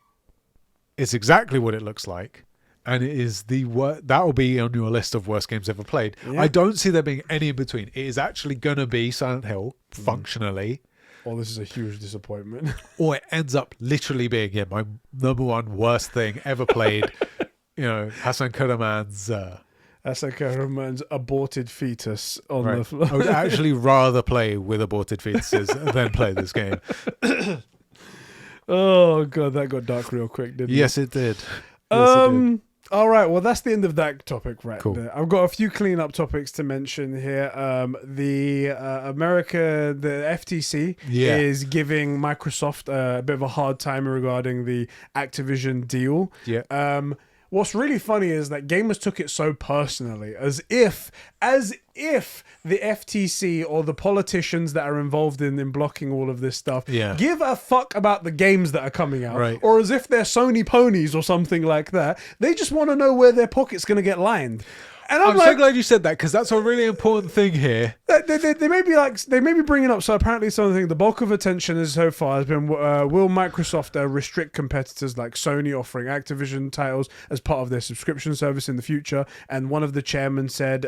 it's exactly what it looks like, and it is that will be on your list of worst games ever played. Yeah. I don't see there being any in between. It is actually going to be Silent Hill functionally, Oh, this is a huge disappointment. or it ends up literally being my number one worst thing ever played. Hasan Kahraman's. That's like a Kahraman's aborted fetus on the Right. floor. I would actually rather play with aborted fetuses than play this game. Oh god, that got dark real quick, didn't Yes, it did. All right, well, that's the end of that topic right Cool. there. I've got a few cleanup topics to mention here. The FTC Yeah. is giving Microsoft a bit of a hard time regarding the Activision deal. Yeah. What's really funny is that gamers took it so personally, as if the FTC or the politicians that are involved in blocking all of this stuff give a fuck about the games that are coming out, Right. or as if they're Sony ponies or something like that. They just want to know where their pocket's going to get lined. And I'm like, so glad you said that, because that's a really important thing here. they may be bringing up. So apparently, something the bulk of attention so far has been will Microsoft restrict competitors like Sony offering Activision titles as part of their subscription service in the future? And one of the chairmen said,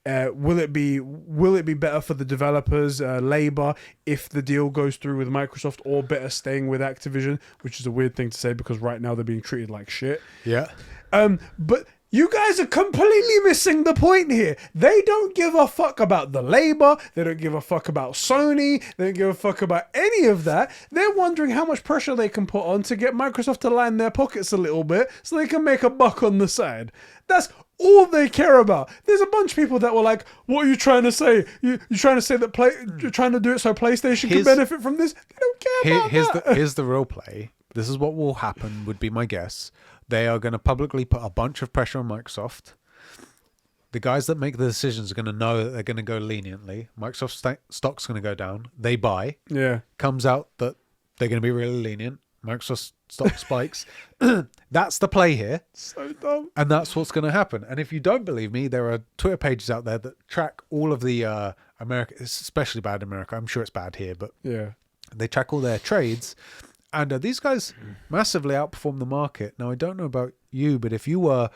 will it be better for the developers' labor if the deal goes through with Microsoft, or better staying with Activision? Which is a weird thing to say because right now they're being treated like shit. Yeah. But you guys are completely missing the point here. They don't give a fuck about the labor. They don't give a fuck about Sony. They don't give a fuck about any of that. They're wondering how much pressure they can put on to get Microsoft to line their pockets a little bit so they can make a buck on the side. That's all they care about. There's a bunch of people that were like, what are you trying to say? You're trying to say that you're trying to do it so PlayStation can benefit from this? They don't care about that. Here's the real play. This is what will happen, would be my guess. They are going to publicly put a bunch of pressure on Microsoft. The guys that make the decisions are going to know that they're going to go leniently. Microsoft stock's going to go down. They buy. Yeah. Comes out that they're going to be really lenient. Microsoft stock spikes. That's the play here. So dumb. And that's what's going to happen. And if you don't believe me, there are Twitter pages out there that track all of the America. It's especially bad in America. I'm sure it's bad here, but Yeah. they track all their trades. And these guys massively outperform the market. Now, I don't know about you, but if you were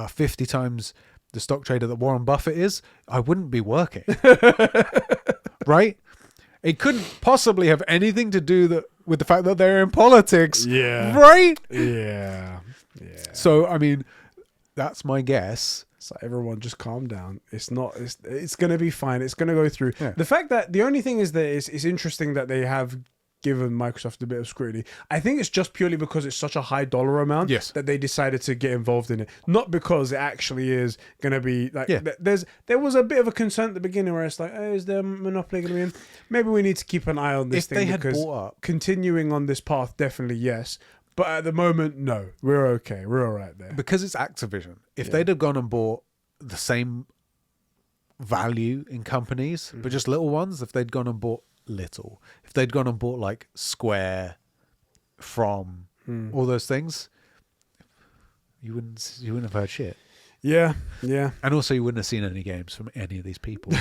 50 times the stock trader that Warren Buffett is, I wouldn't be working. Right? It couldn't possibly have anything to do with the fact that they're in politics. Yeah. Right? Yeah. So, I mean, that's my guess. So everyone just calm down. It's going to be fine. It's going to go through. Yeah. The fact that the only thing is that it's interesting that they have given Microsoft a bit of scrutiny. I think it's just purely because it's such a high dollar amount that they decided to get involved in it. Not because it actually is going to be like, there was a bit of a concern at the beginning where it's like, oh, is there monopoly going to be in? Maybe we need to keep an eye on this thing, because bought up, continuing on this path, definitely yes. But at the moment, no, we're okay. We're all right there. because it's Activision. If they'd have gone and bought the same value in companies, but just little ones, if they'd gone and bought if they'd gone and bought like Square, From, all those things, you wouldn't have heard shit. Yeah. And also you wouldn't have seen any games from any of these people.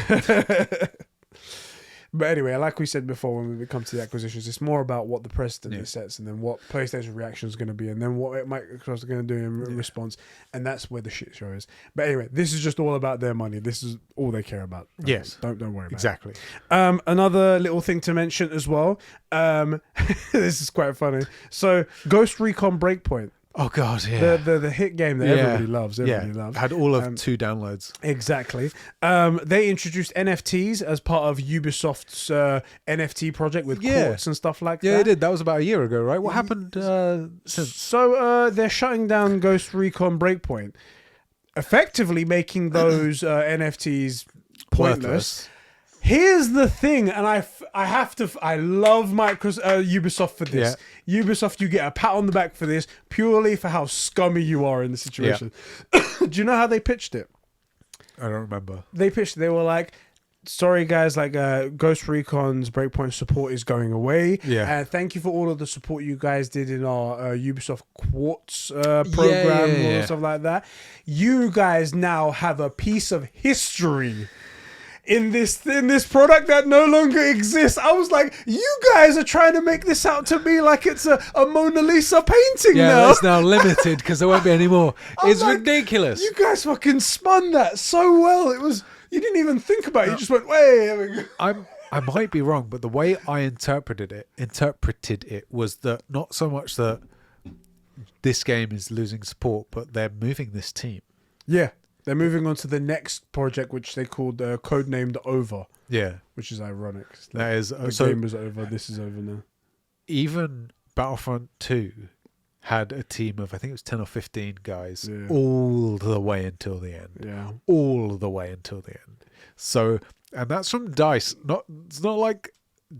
But anyway, like we said before, when we come to the acquisitions, it's more about what the precedent it sets, and then what PlayStation reaction is going to be, and then what Microsoft is going to do in response, and that's where the shit show is. But anyway, this is just all about their money. This is all they care about. Yes. Don't worry about Exactly. it. Another little thing to mention as well. This is quite funny. So, Ghost Recon Breakpoint. Oh god, yeah. The hit game that everybody loves. Everybody loves. Had all of 2 downloads. Exactly. They introduced NFTs as part of Ubisoft's NFT project with courts and stuff like that. Yeah, they did. That was about a year ago, right? What happened since? So they're shutting down Ghost Recon Breakpoint, effectively making those NFTs pointless. Worthless. Here's the thing, and I love Ubisoft for this. Yeah. Ubisoft, you get a pat on the back for this, purely for how scummy you are in the situation. Yeah. Do you know how they pitched it? I don't remember. They were like, sorry guys, like Ghost Recon's Breakpoint support is going away. Yeah. Thank you for all of the support you guys did in our Ubisoft Quartz program yeah. or stuff like that. You guys now have a piece of history in this product that no longer exists. I was like, you guys are trying to make this out to be like it's a Mona Lisa painting now. It's now limited because there won't be any more. It's like, ridiculous. You guys fucking spun that so well. It was, you didn't even think about it. You just went, wait. I might be wrong, but the way I interpreted it was that not so much that this game is losing support, but they're moving this team. Yeah. They're moving on to the next project, which they called codenamed Over. Yeah. Which is ironic. That is the so game is over. This is over now. Even Battlefront 2 had a team of, I think it was 10 or 15 guys, Yeah. all the way until the end. Yeah. All the way until the end. So, and that's from DICE. It's not like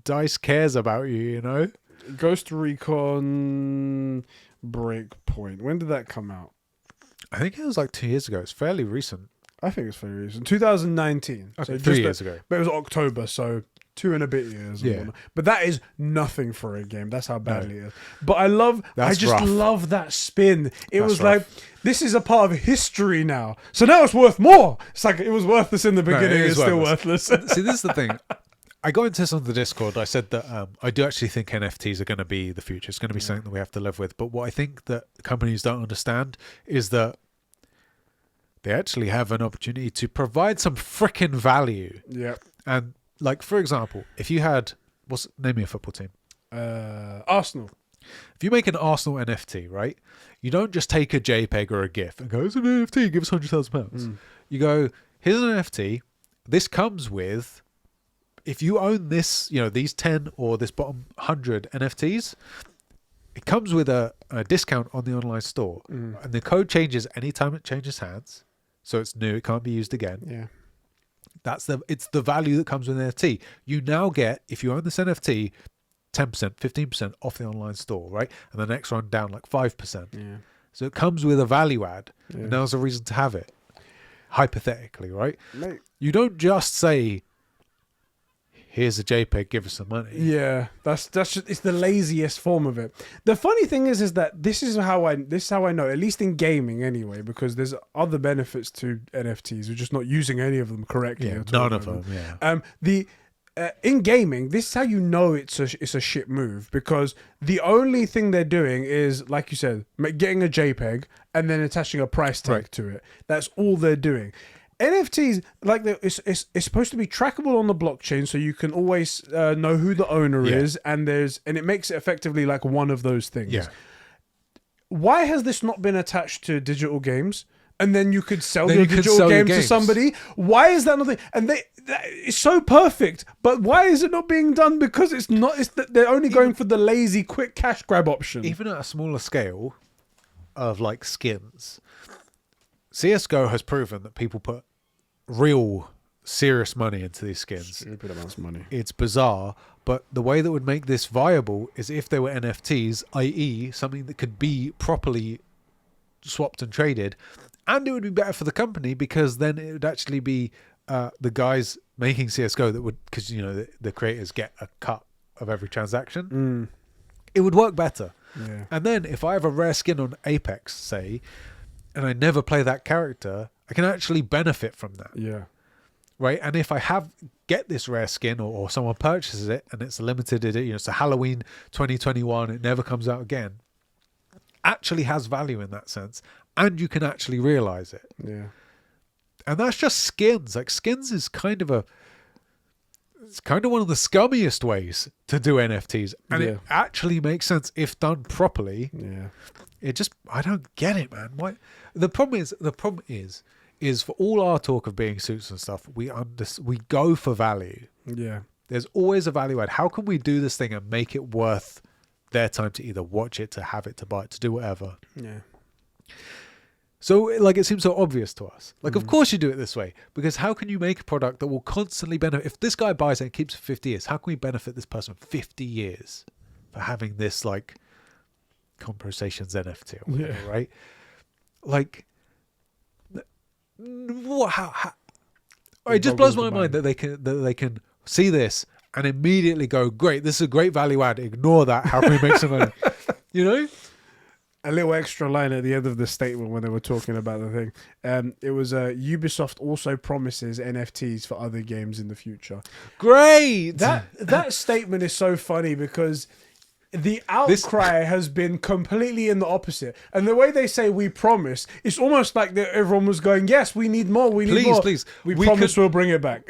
DICE cares about you, you know? Ghost Recon Breakpoint. When did that come out? I think it was like 2 years ago. It's fairly recent. I think it's very recent. 2019. Okay, So 3 years ago. But it was October, so 2 and a bit years. Yeah. But that is nothing for a game. That's how badly it is. But That's I just rough. love that spin. It was rough. like, this is a part of history now. So now it's worth more. It's like, it was worthless in the beginning. it is It's still worthless. See, this is the thing. I got into this on the Discord. I said that I do actually think NFTs are going to be the future. It's going to be something that we have to live with. But what I think that companies don't understand is that they actually have an opportunity to provide some frickin' value. Yeah. And like, for example, if you had, name me a football team. Arsenal. If you make an Arsenal NFT, right? You don't just take a JPEG or a GIF and go, it's an NFT, give us £100,000. You go, here's an NFT. This comes with, if you own this, these 10 or this bottom 100 NFTs, it comes with a discount on the online store. And the code changes anytime it changes hands. So it's new, it can't be used again. Yeah. It's the value that comes with an NFT. You now get, if you own this NFT, 10%, 15% off the online store, right? And the next one down like 5%. Yeah. So it comes with a value add. Yeah. And now's a reason to have it. Hypothetically, right? Mate. You don't just say, here's a JPEG, give us some money. Yeah, that's just, it's the laziest form of it. The funny thing is that this is how I know, at least in gaming anyway, because there's other benefits to NFTs. We're just not using any of them correctly. Yeah, at all. none of them. Yeah. In gaming, this is how you know it's a shit move, because the only thing they're doing is, like you said, getting a JPEG and then attaching a price tag to it. That's all they're doing. NFTs, like, it's supposed to be trackable on the blockchain, so you can always know who the owner is, and it makes it effectively like one of those things. Yeah. Why has this not been attached to digital games? And then you could sell your digital game to somebody. Why is that not thing? And it's so perfect, but why is it not being done? Because it's not. They're only going for the lazy, quick cash grab option. Even at a smaller scale of like skins, CS:GO has proven that people put real serious money into these skins. Stupid amounts of money. It's bizarre, but the way that would make this viable is if they were NFTs, i.e. something that could be properly swapped and traded, and it would be better for the company, because then it would actually be the guys making CS:GO that would, because the creators get a cut of every transaction. It would work better. Yeah. And then if I have a rare skin on Apex, say, and I never play that character, I can actually benefit from that. Yeah. Right. And if I get this rare skin, or someone purchases it and it's a limited edition, it's a Halloween 2021, it never comes out again, actually has value in that sense, and you can actually realize it. Yeah. And that's just skins. Like, skins is kind of it's kind of one of the scummiest ways to do NFTs, and it actually makes sense if done properly. Yeah. It just, I don't get it, man. Why? The problem is for all our talk of being suits and stuff, we go for value. Yeah. There's always a value add. How can we do this thing and make it worth their time to either watch it, to have it, to buy it, to do whatever? Yeah. So, like, it seems so obvious to us. Like, of course you do it this way, because how can you make a product that will constantly benefit? If this guy buys it and keeps it 50 years, how can we benefit this person 50 years for having this, like, Conbrosations NFT or whatever, right? Like, what? How? It just blows my mind that they can see this and immediately go, great, this is a great value add. Ignore that. How can we make some money? You know? A little extra line at the end of the statement when they were talking about the thing. It was Ubisoft also promises NFTs for other games in the future. Great! That statement is so funny because the outcry has been completely in the opposite. And the way they say we promise, it's almost like everyone was going, yes, we need more, we need more. Please. We promise we'll bring it back.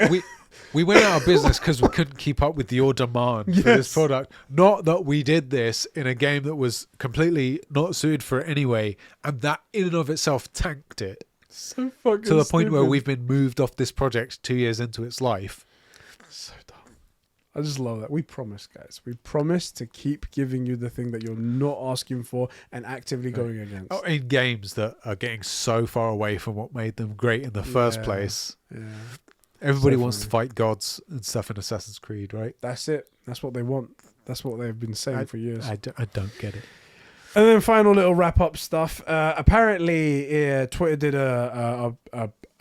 We went out of business because we couldn't keep up with your demand for this product. Not that we did this in a game that was completely not suited for it anyway, and that in and of itself tanked it. So fucking to the point stupid. where we've been moved off this project 2 years into its life. So dumb. I just love that. We promise, guys. We promise to keep giving you the thing that you're not asking for and actively going against. Oh, in games that are getting so far away from what made them great in the first place. Yeah. Everybody So wants to funny. fight gods and stuff in Assassin's Creed, right? That's it. That's what they want. That's what they've been saying for years. I don't get it. And then final little wrap up stuff. Apparently, Twitter did a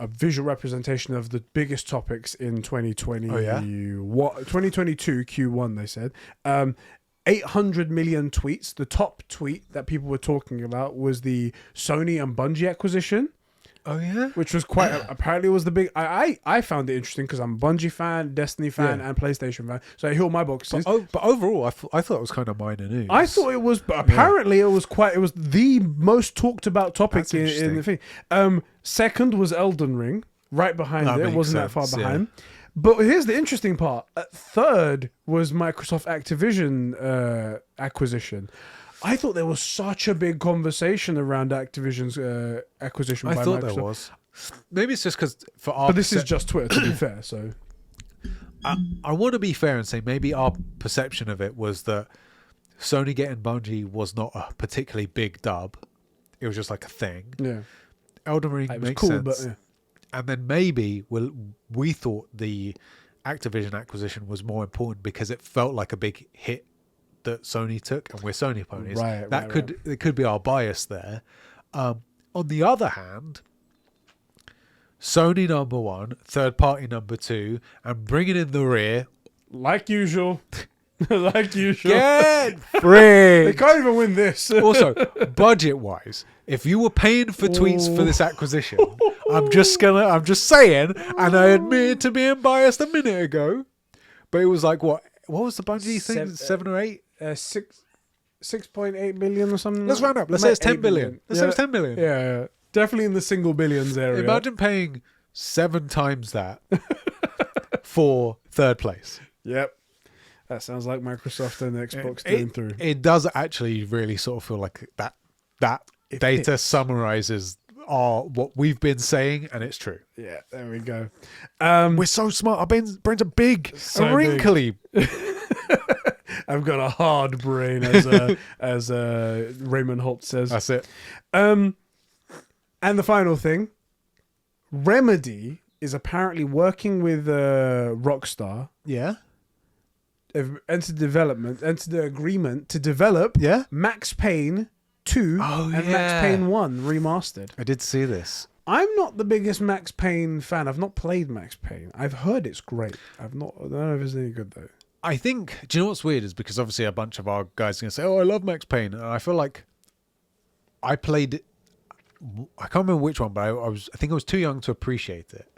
visual representation of the biggest topics in 2020. Oh, yeah? 2022 Q1, they said. 800 million tweets. The top tweet that people were talking about was the Sony and Bungie acquisition. Oh, yeah? Which was quite apparently was the big. I found it interesting because I'm a Bungie fan, Destiny fan, and PlayStation fan. So I hit all my boxes. But overall, I thought it was kind of minor news. I thought it was, but apparently it was the most talked about topic That's in the thing. Second was Elden Ring, right behind it. It wasn't that far behind. But here's the interesting part. Third was Microsoft Activision acquisition. I thought there was such a big conversation around Activision's acquisition by Microsoft. I thought there was. Maybe it's just because for our... But this is just Twitter, to be fair, so... I want to be fair and say maybe our perception of it was that Sony getting Bungie was not a particularly big dub. It was just like a thing. Yeah. Elden Ring makes sense. But, and then maybe we thought the Activision acquisition was more important because it felt like a big hit that Sony took, and we're Sony ponies. It could be our bias there. On the other hand, Sony number one, third party number two, and bringing in the rear, like usual. Like usual. Get free. They can't even win this. Also, budget wise, if you were paying for tweets for this acquisition, I'm just saying, and I admitted to being biased a minute ago, but it was like what was the Bungie thing? 7 or 8? 6.8 billion or something. Let's round up. Let's say it's 10 billion. Let's say it's 10 billion. Yeah, definitely in the single billions area. Imagine paying 7 times that for third place. Yep. That sounds like Microsoft and Xbox going through. It does actually really sort of feel like that data summarizes what we've been saying, and it's true. Yeah, there we go. We're so smart. Our brains are big and wrinkly. I've got a hard brain, as Raymond Holt says. That's it. And the final thing, Remedy is apparently working with Rockstar. Yeah. Entered the agreement to develop Max Payne 2 and Max Payne 1 remastered. I did see this. I'm not the biggest Max Payne fan. I've not played Max Payne. I've heard it's great. I don't know if it's any good though. I think, do you know what's weird is because obviously a bunch of our guys are going to say, oh, I love Max Payne. And I feel like I played, I can't remember which one, but I think I was too young to appreciate it.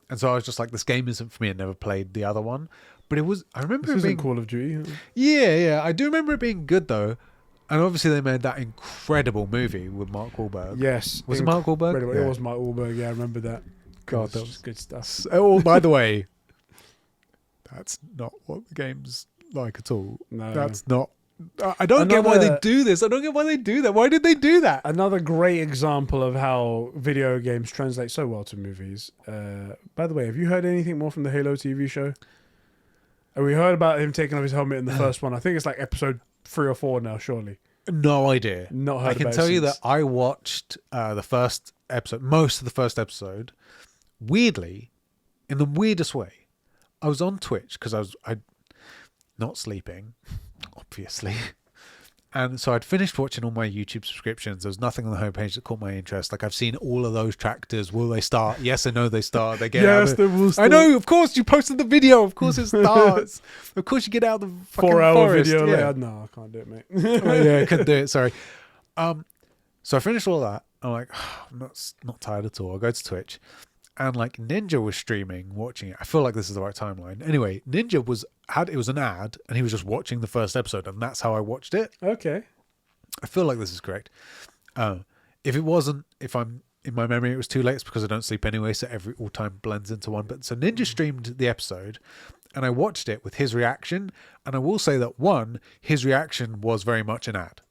And so I was just like, this game isn't for me. I never played the other one. But I remember it being Call of Duty. Yeah. I do remember it being good though. And obviously they made that incredible movie with Mark Wahlberg. Yes. Was it Mark Wahlberg? It was Mark Wahlberg. Yeah, I remember that. God, that was good stuff. Oh, by the way, that's not what the game's like at all. No. That's not. I don't get why they do this. I don't get why they do that. Why did they do that? Another great example of how video games translate so well to movies. By the way, have you heard anything more from the Halo TV show? And we heard about him taking off his helmet in the first one. I think it's like episode 3 or 4 now, surely. No idea. Not heard. I can tell you that I watched the first episode, most of the first episode, weirdly, in the weirdest way. I was on Twitch because I not sleeping, obviously, And so I'd finished watching all my YouTube subscriptions. There was nothing on the homepage that caught my interest. Like, I've seen all of those tractors. Will they start? Yes, I know they start. They get Yes, out. they will I start. know. Of course, you posted the video. Of course, it starts. Of course, you get out of the fucking 4 hour forest. video Yeah. later. No, I can't do it, mate. Oh, yeah, I couldn't do it. Sorry. So I finished all that. I'm like, I'm not tired at all. I'll go to Twitch. And like Ninja was streaming, watching it. I feel like this is the right timeline. Anyway, Ninja it was an ad, and he was just watching the first episode, and that's how I watched it. Okay. I feel like this is correct. If it wasn't, if I'm in my memory, it was too late. It's because I don't sleep anyway, so all time blends into one. But so Ninja streamed the episode, and I watched it with his reaction. And I will say that his reaction was very much an ad.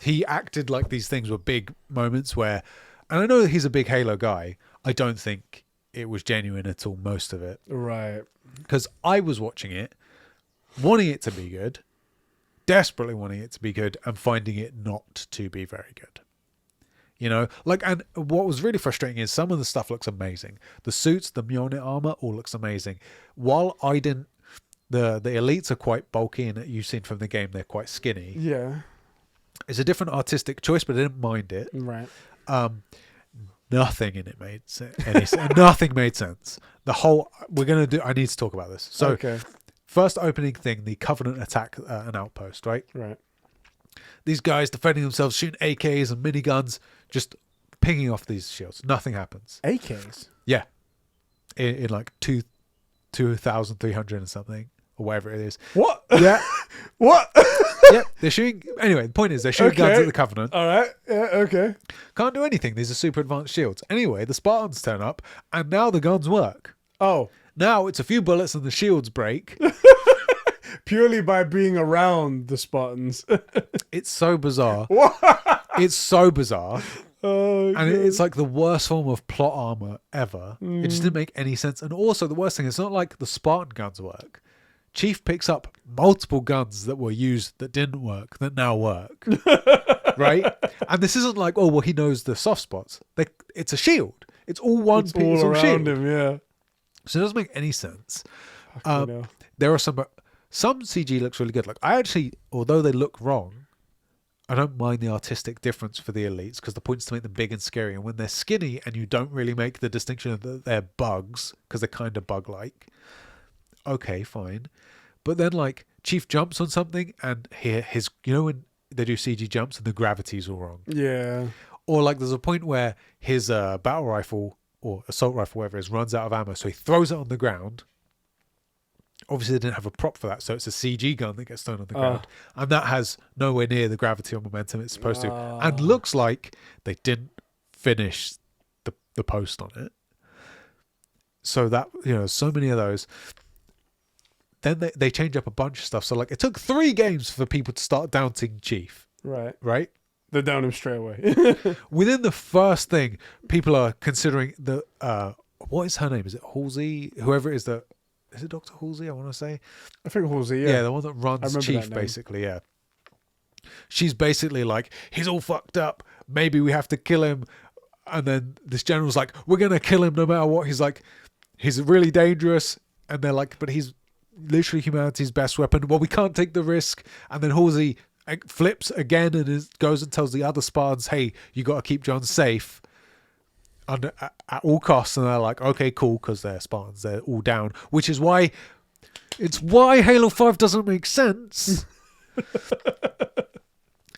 He acted like these things were big moments where, and I know that he's a big Halo guy. I don't think it was genuine at all, most of it. Right. Because I was watching it, wanting it to be good, desperately wanting it to be good, and finding it not to be very good. You know, like, and what was really frustrating is some of the stuff looks amazing. The suits, the Mjolnir armor, all looks amazing. While I didn't, the elites are quite bulky, and you've seen from the game they're quite skinny. Yeah. It's a different artistic choice, but I didn't mind it. Right. Nothing in it made sense. Nothing made sense. The whole I need to talk about this. So, okay. First opening thing, the Covenant attack an outpost, right? Right. These guys defending themselves, shooting AKs and miniguns, just pinging off these shields. Nothing happens. AKs. Yeah, in like 2,300 and something, or whatever it is. What? Yeah. What? Yeah, they're shooting. Anyway, the point is they're shooting guns at the Covenant. All right. Yeah. Okay. Can't do anything. These are super advanced shields. Anyway, the Spartans turn up, and now the guns work. Oh. Now it's a few bullets and the shields break. Purely by being around the Spartans. It's so bizarre. What? It's so bizarre. Oh, And it's like the worst form of plot armor ever. It just didn't make any sense. And also, the worst thing, it's not like the Spartan guns work. Chief picks up multiple guns that were used that didn't work, that now work. Right? And this isn't like, oh, well, he knows the soft spots. It's a shield. It's all one it's piece all of around shield. him, yeah. So it doesn't make any sense. Fucking hell. There are some CG looks really good. Like, I actually, although they look wrong, I don't mind the artistic difference for the elites, because the point is to make them big and scary. And when they're skinny and you don't really make the distinction that they're bugs, because they're kind of bug-like, okay, fine. But then, like, Chief jumps on something and his, you know, when they do CG jumps and the gravity's all wrong. Yeah. Or, like, there's a point where his battle rifle or assault rifle, whatever it is, runs out of ammo. So he throws it on the ground. Obviously, they didn't have a prop for that, so it's a CG gun that gets thrown on the ground. And that has nowhere near the gravity or momentum it's supposed to. And looks like they didn't finish the post on it. So that, you know, so many of those. Then they change up a bunch of stuff. So, like, it took 3 games for people to start doubting Chief. Right? They down him straight away. Within the first thing, people are considering the... what is her name? Is it Halsey? Whoever it is that... Is it Dr. Halsey, I want to say? I think Halsey, yeah. Yeah, the one that runs Chief, basically, yeah. She's basically like, he's all fucked up. Maybe we have to kill him. And then this general's like, we're going to kill him no matter what. He's like, he's really dangerous. And they're like, but he's literally humanity's best weapon. Well, we can't take the risk. And then Halsey flips again and goes and tells the other Spartans, hey, you got to keep John safe. At all costs, and they're like, okay, cool, because they're Spartans, they're all down, which is why Halo 5 doesn't make sense.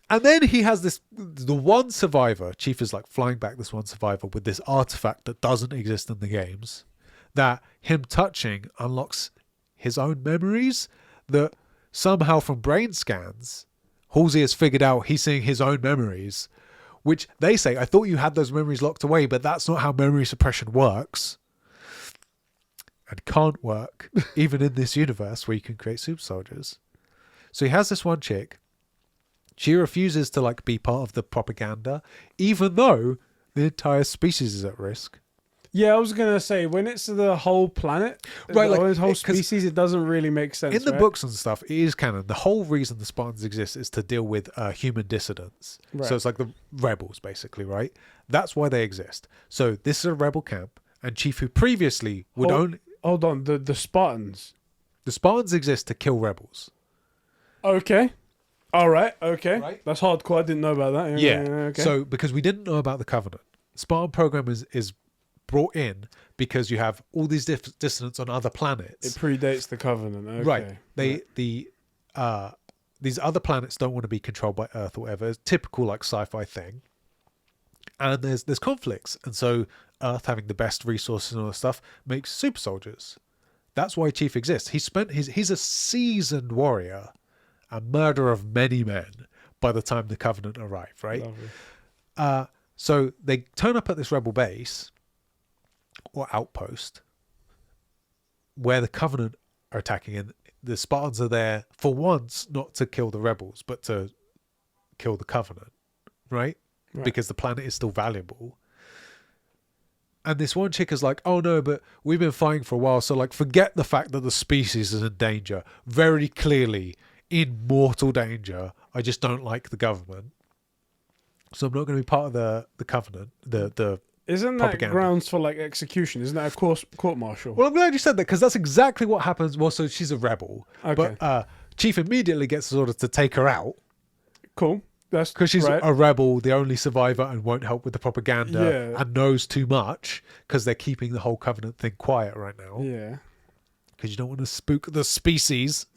And then he has the one survivor. Chief is like flying back this one survivor with this artifact that doesn't exist in the games, that him touching unlocks his own memories, that somehow from brain scans Halsey has figured out he's seeing his own memories. Which they say, I thought you had those memories locked away, but that's not how memory suppression works. And can't work, even in this universe where you can create super soldiers. So he has this one chick. She refuses to, like, be part of the propaganda, even though the entire species is at risk. Yeah, I was going to say, when it's the whole planet, right, like, the whole species, it doesn't really make sense. In the books and stuff, it is canon. The whole reason the Spartans exist is to deal with human dissidents. Right. So it's like the rebels, basically, right? That's why they exist. So this is a rebel camp, and Chief, who previously would only... Hold on, the Spartans. The Spartans exist to kill rebels. Okay. All right. Okay. Right. That's hardcore. I didn't know about that. Yeah. Okay. So because we didn't know about the Covenant, Spartan program is brought in because you have all these dissonance on other planets. it predates the Covenant. Okay. Right. These other planets don't want to be controlled by Earth or whatever. It's typical like sci-fi thing. And there's conflicts, and so Earth having the best resources and all that stuff makes super soldiers. That's why Chief exists. He's a seasoned warrior, a murderer of many men by the time the Covenant arrive, right? Lovely. So they turn up at this rebel base or outpost where the Covenant are attacking, and the Spartans are there for once not to kill the rebels, but to kill the Covenant, right? Because the planet is still valuable. And this one chick is like, oh no, but we've been fighting for a while, so like forget the fact that the species is in danger. Very clearly in mortal danger. I just don't like the government. So I'm not going to be part of the Covenant, the Isn't that propaganda. grounds for like execution? Isn't that a court martial? Well, I'm glad you said that, because that's exactly what happens. Well, so she's a rebel. Okay. But Chief immediately gets ordered to take her out. Cool. That's Because she's right. a rebel, the only survivor, and won't help with the propaganda, Yeah. and knows too much, because they're keeping the whole Covenant thing quiet right now. Yeah. Because you don't want to spook the species.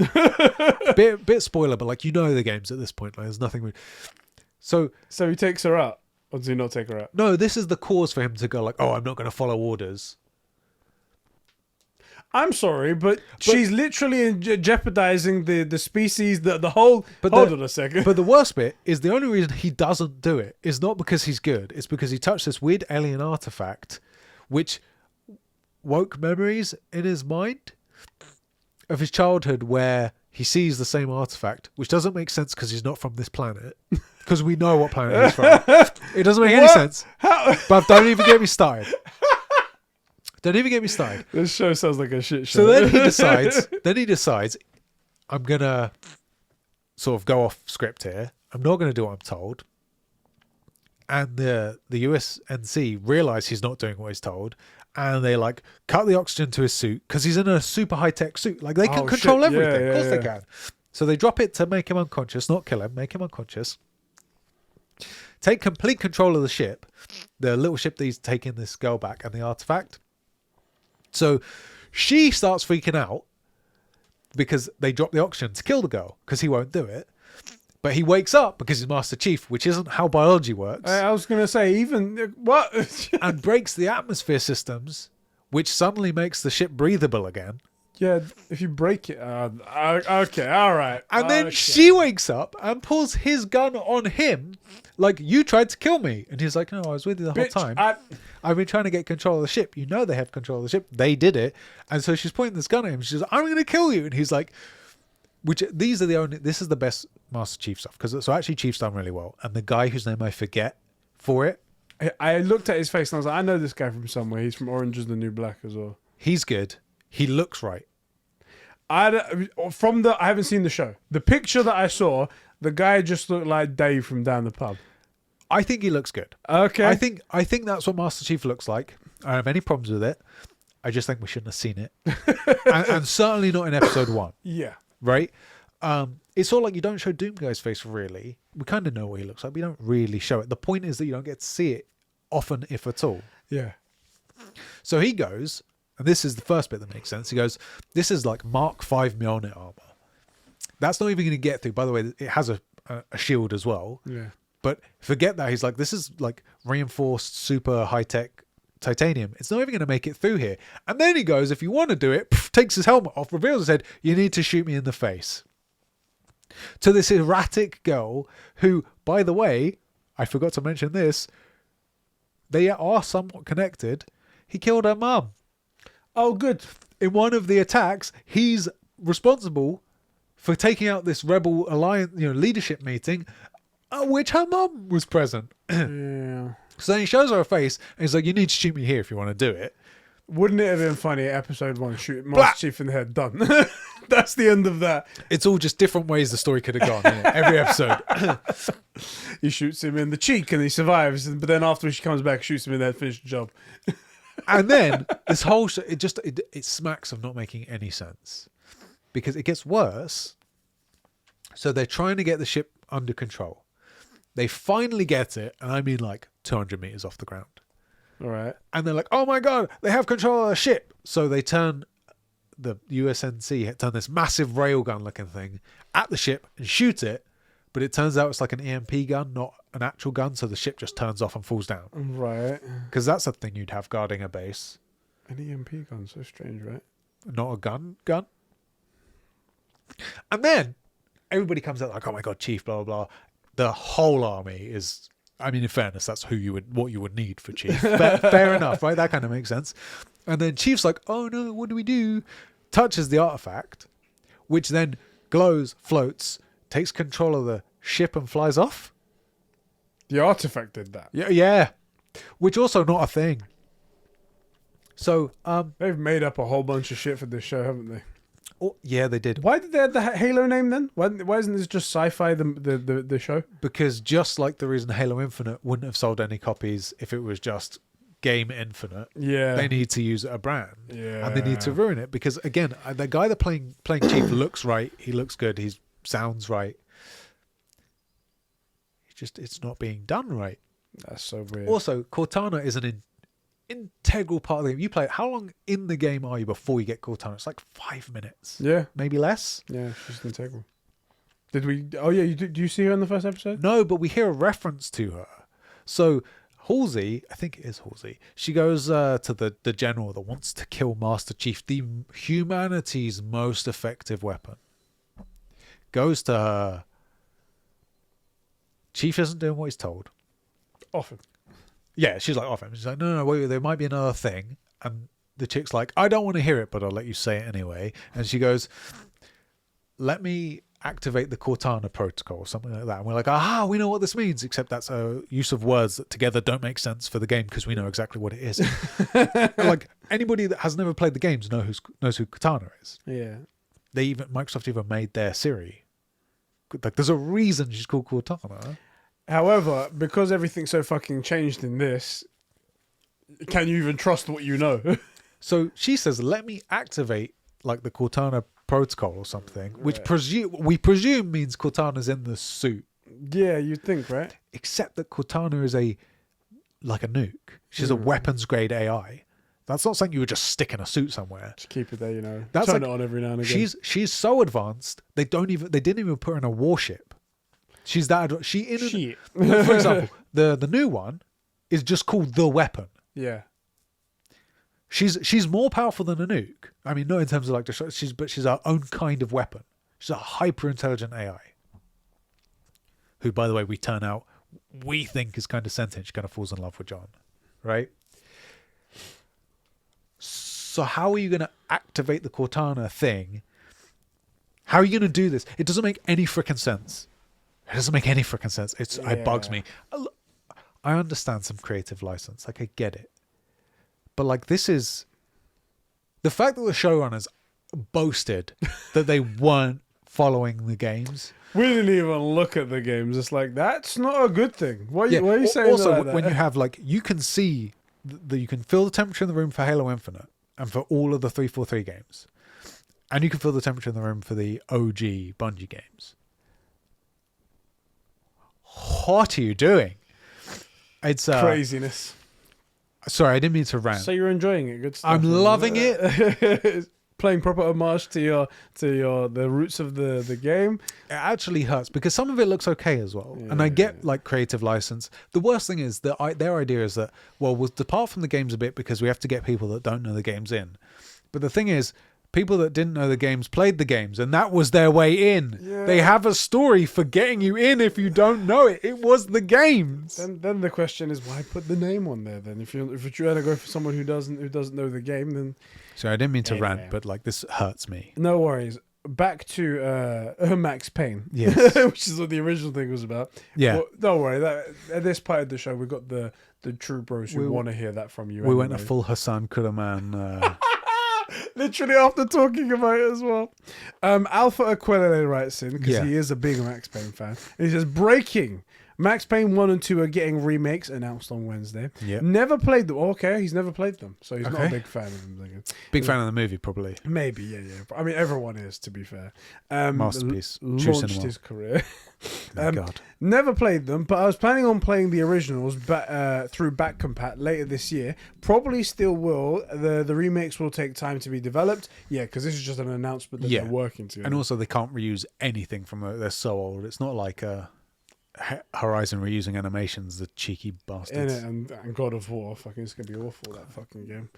bit spoiler, but like the games at this point. Like, there's nothing. So he takes her out, or does he not take her out? no, this is the cause for him to go like, oh, I'm not going to follow orders. I'm sorry, but she's literally jeopardizing the species, the whole. Hold on a second. But the worst bit is the only reason he doesn't do it is not because he's good. It's because he touched this weird alien artifact, which woke memories in his mind of his childhood where he sees the same artifact, which doesn't make sense because he's not from this planet. Because we know what planet he's from. It doesn't make any sense. But don't even get me started. Don't even get me started. This show sounds like a shit show. So then he decides, I'm going to sort of go off script here. I'm not going to do what I'm told. And the USNC realize he's not doing what he's told. And they like cut the oxygen to his suit because he's in a super high-tech suit. Like they can control everything. Yeah, of course they can. So they drop it to make him unconscious, not kill him, make him unconscious. Take complete control of the ship, the little ship that he's taking this girl back, and the artifact. So she starts freaking out because they drop the oxygen to kill the girl because he won't do it. But he wakes up because he's Master Chief, which isn't how biology works. I was going to say, even what? And breaks the atmosphere systems, which suddenly makes the ship breathable again. Yeah, if you break it. Okay, all right. And then she wakes up and pulls his gun on him, like, you tried to kill me. And he's like, no, I was with you the whole time. I've been trying to get control of the ship. You know they have control of the ship. They did it. And so she's pointing this gun at him. She's like, I'm going to kill you. And he's like, this is the best Master Chief stuff. So actually Chief's done really well. And the guy whose name I forget for it. I looked at his face and I was like, I know this guy from somewhere. He's from Orange is the New Black as well. He's good. He looks right. I haven't seen the show. The picture that I saw, the guy just looked like Dave from down the pub. I think he looks good. Okay. I think that's what Master Chief looks like. I don't have any problems with it. I just think we shouldn't have seen it. and certainly not in episode 1. Yeah. Right? It's sort of like you don't show Doomguy's face really. We kind of know what he looks like, but you don't really show it. The point is that you don't get to see it often, if at all. Yeah. So he goes, and this is the first bit that makes sense. He goes, this is like Mark 5 Mjolnir armor. That's not even going to get through. By the way, it has a shield as well. Yeah. But forget that. He's like, this is like reinforced super high-tech titanium. It's not even going to make it through here. And then he goes, if you want to do it, takes his helmet off, reveals his head, you need to shoot me in the face. To this erratic girl who, by the way, I forgot to mention this, they are somewhat connected. He killed her mum. Oh, good. In one of the attacks, he's responsible for taking out this rebel alliance, leadership meeting, at which her mum was present. Yeah. So then he shows her a face, and he's like, you need to shoot me here if you want to do it. Wouldn't it have been funny? Episode 1, shoot Master Chief in the head. Done. That's the end of that. It's all just different ways the story could have gone. Every episode. He shoots him in the cheek and he survives, but then afterwards she comes back, shoots him in the head, finished the job. And then this whole show, it smacks of not making any sense, because it gets worse So they're trying to get the ship under control. They finally get it, and I mean like 200 meters off the ground. All right. And they're like, oh my God, they have control of the ship. So they turn the USNC, turn this massive railgun looking thing at the ship and shoot it. But it turns out it's like an EMP gun, not an actual gun. So the ship just turns off and falls down. Right. Because that's a thing you'd have guarding a base. An EMP gun, so strange, right? Not a gun. And then everybody comes out like, oh my God, Chief, blah, blah, blah. The whole army is, I mean, in fairness, that's what you would need for Chief. Fair enough, right? That kind of makes sense. And then Chief's like, oh no, what do we do? Touches the artifact, which then glows, floats, takes control of the ship and flies off. The artifact did that. Yeah. Which also not a thing. So, They've made up a whole bunch of shit for this show, haven't they? oh, yeah, they did. Why did they have the Halo name then? Why isn't this just sci-fi the show? Because just like the reason Halo Infinite wouldn't have sold any copies if it was just Game Infinite, Yeah. they need to use a brand. Yeah. And they need to ruin it. Because, again, the guy that playing Chief looks right. He looks good. He sounds right. It's not being done right. That's so weird. Also, Cortana is an integral part of the game. You play it. How long in the game are you before you get Cortana? It's like 5 minutes. Yeah. Maybe less. Yeah, she's integral. Did we... Oh, yeah, do you see her in the first episode? No, but we hear a reference to her. So Halsey, I think it is Halsey, she goes to the general that wants to kill Master Chief, the humanity's most effective weapon. Goes to her. Chief isn't doing what he's told. Off him. Yeah, she's like, off him. She's like, no, wait, there might be another thing. And the chick's like, I don't want to hear it, but I'll let you say it anyway. And she goes, let me activate the Cortana protocol or something like that. And we're like, aha, we know what this means, except that's a use of words that together don't make sense for the game because we know exactly what it is. Like, anybody that has never played the games knows who Cortana is. Yeah. Microsoft even made their Siri. Like, there's a reason she's called Cortana. However, because everything's so fucking changed in this, can you even trust what you know? So she says, let me activate like the Cortana protocol or something, which we presume means Cortana's in the suit. Yeah, you'd think, right? Except that Cortana is like a nuke. She's a weapons grade AI. That's not something you would just stick in a suit somewhere. Just keep it there, That's turn like, it on every now and again. She's so advanced. They didn't even put her in a warship. She's that. Shit. For example, the new one is just called the weapon. Yeah. She's more powerful than a nuke. I mean, not in terms of like but she's her own kind of weapon. She's a hyper intelligent AI. Who, by the way, we think is kind of sentient. She kind of falls in love with John, right? So how are you going to activate the Cortana thing? How are you going to do this? It doesn't make any freaking sense. It bugs me. I understand some creative license. Like, I get it. But, like, this is... The fact that the showrunners boasted that they weren't following the games. We didn't even look at the games. It's like, that's not a good thing. Why are you saying also, like that? when you have, like, you can see... you can feel the temperature in the room for Halo Infinite and for all of the 343 games. And you can feel the temperature in the room for the OG Bungie games. What are you doing? It's craziness. Sorry, I didn't mean to rant. So you're enjoying it. Good stuff. I'm loving it. Playing proper homage to the roots of the game. It actually hurts because some of it looks okay as well. Yeah, and I get like creative license. The worst thing is that their idea is that, well, we'll depart from the games a bit because we have to get people that don't know the games in. But the thing is, people that didn't know the games played the games, and that was their way in. Yeah. They have a story for getting you in if you don't know it. It was the games. Then the question is, why put the name on there? Then if you're trying to go for someone who doesn't know the game, then. So I didn't mean to rant, but like this hurts me. No worries. Back to Max Payne, yes, which is what the original thing was about. Yeah, well, don't worry. At this part of the show, we got the true bros who want to hear that from you. We went a full Hasan Kahraman. Literally after talking about it as well. Alpha Aquilele writes in, because he is a big Max Payne fan, and he says, breaking. Max Payne 1 and 2 are getting remakes announced on Wednesday. Yep. Never played them. Okay, he's never played them, so he's not a Okay. big fan of them. Big fan of the movie, probably. Maybe, yeah. I mean, everyone is, to be fair. Masterpiece. True Launched cinema. his career. Oh, God. Never played them, but I was planning on playing the originals through back compat later this year. Probably still will. The remakes will take time to be developed. Yeah, because this is just an announcement that they're working to. And also, they can't reuse anything from it. They're so old. It's not like Horizon reusing animations, the cheeky in bastards. it, and God of War, fucking, it's gonna be awful, that fucking game.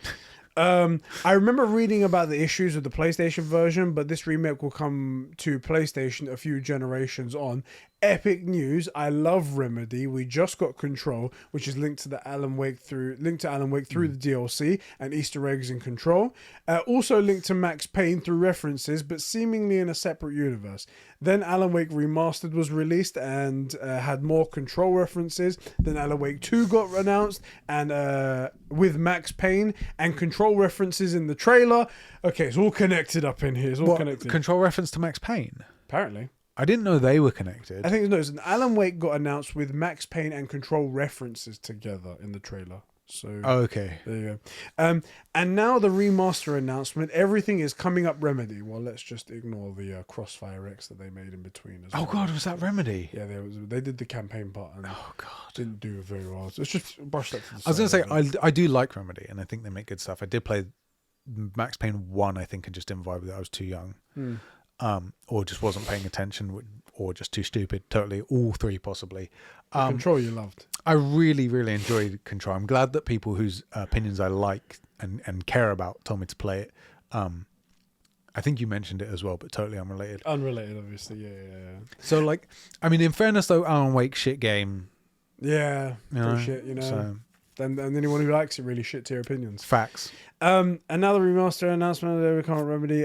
I remember reading about the issues with the PlayStation version, but this remake will come to PlayStation a few generations on. Epic news! I love Remedy. We just got Control, which is linked to Alan Wake through the DLC and Easter eggs in Control. Also linked to Max Payne through references, but seemingly in a separate universe. Then Alan Wake Remastered was released and had more Control references. Then Alan Wake 2 got announced and with Max Payne and Control references in the trailer. Okay, it's all connected up in here. It's all connected. Control reference to Max Payne? Apparently. I didn't know they were connected. I think it's an Alan Wake got announced with Max Payne and Control references together in the trailer. So okay. there you go. And now the remaster announcement. Everything is coming up Remedy. Well, let's just ignore the Crossfire X that they made in between. As well. God, was that Remedy? Yeah, they did the campaign part and didn't do very well. So let's just brush that to the side. I was going to say, I do like Remedy, and I think they make good stuff. I did play Max Payne 1, I think, and just didn't vibe with it. I was too young. Or just wasn't paying attention, or just too stupid. Totally, all three possibly. Control you loved. I really, really enjoyed Control. I'm glad that people whose opinions I like and care about told me to play it. I think you mentioned it as well, but totally unrelated. Unrelated, obviously. Yeah. So, like, I mean, in fairness, though, Alan Wake shit game. Yeah, You shit, you know. So, And anyone who likes it really shit to your opinions. facts. Another remaster announcement that we can't remedy.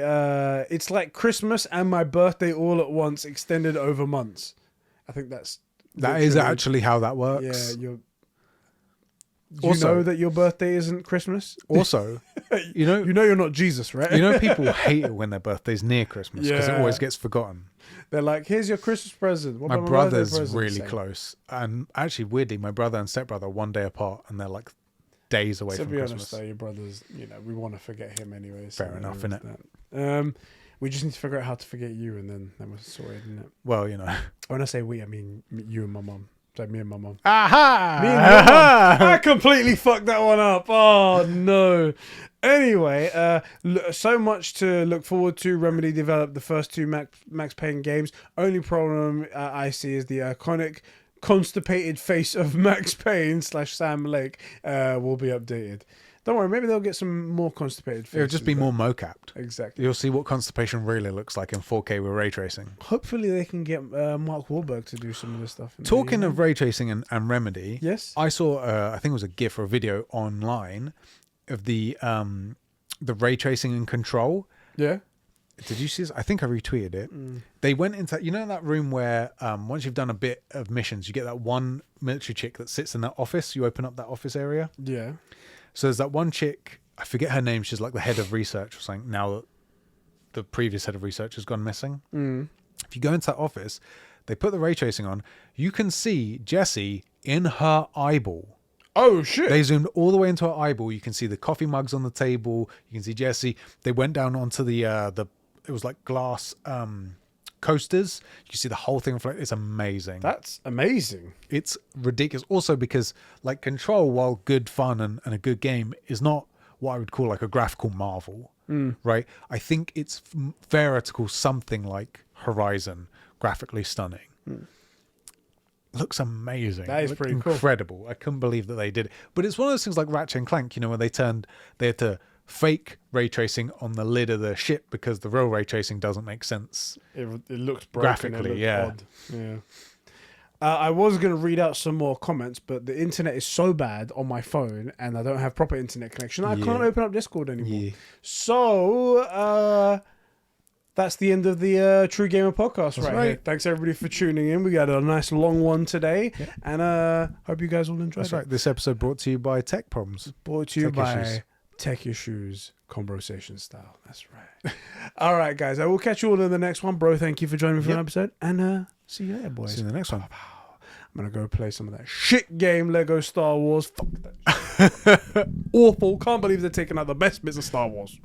It's like Christmas and my birthday all at once, extended over months. I think That is actually how that works. Yeah, you know that your birthday isn't Christmas. Also, you know you're not Jesus, right? You know, people hate it when their birthday's near Christmas because it always gets forgotten. They're like, "Here's your Christmas present." My brother's really close, and actually, weirdly, my brother and stepbrother are 1 day apart, and they're like days away from Christmas. Honest, though, your brother's, we want to forget him anyway. Fair enough, innit? We just need to figure out how to forget you, and then we're sorted, isn't it? Well, When I say we, I mean you and my mum. So me and my mum. Aha! Me and your mum. I completely fucked that one up. Oh no. Anyway, so much to look forward to. Remedy developed the first two Max Payne games. Only problem I see is the iconic constipated face of Max Payne / Sam Lake will be updated. Don't worry, maybe they'll get some more constipated faces. It'll just be more mocapped. Exactly. You'll see what constipation really looks like in 4K with ray tracing. Hopefully they can get Mark Wahlberg to do some of this stuff. Talking of ray tracing and Remedy, yes, I saw I think it was a GIF or a video online of the ray tracing and Control. Yeah. Did you see this? I think I retweeted it. They went into that room where once you've done a bit of missions, you get that one military chick that sits in that office. You open up that office area. Yeah. So there's that one chick, I forget her name, she's like the head of research or something, now that the previous head of research has gone missing. If you go into that office, they put the ray tracing on, you can see Jessie in her eyeball. Oh, shit. They zoomed all the way into her eyeball. You can see the coffee mugs on the table. You can see Jessie. They went down onto the it was like glass coasters. You see the whole thing reflect. It's amazing. That's amazing. It's ridiculous. Also because like Control, while good fun and a good game, is not what I would call like a graphical marvel, right? I think it's fairer to call something like Horizon graphically stunning. Looks amazing. That is pretty cool. Incredible. I couldn't believe that they did it. But it's one of those things like Ratchet and Clank, where they had to fake ray tracing on the lid of the ship because the real ray tracing doesn't make sense. It looks broken. Graphically, odd. Yeah. I was going to read out some more comments, but the internet is so bad on my phone and I don't have proper internet connection. I can't open up Discord anymore. Yeah. So, that's the end of the True Gamer podcast right here. Thanks everybody for tuning in. We got a nice long one today, and hope you guys all enjoyed it. That's right. This episode brought to you by Tech Problems. Brought to you by Tech Issues, Conbrosations style. That's right. All right, guys. I will catch you all in the next one. Bro, thank you for joining me for an episode, and see you later, boys. See you in the next one. gonna go play some of that shit game, Lego Star Wars. Fuck that shit. Awful. Can't believe they're taking out the best bits of Star Wars.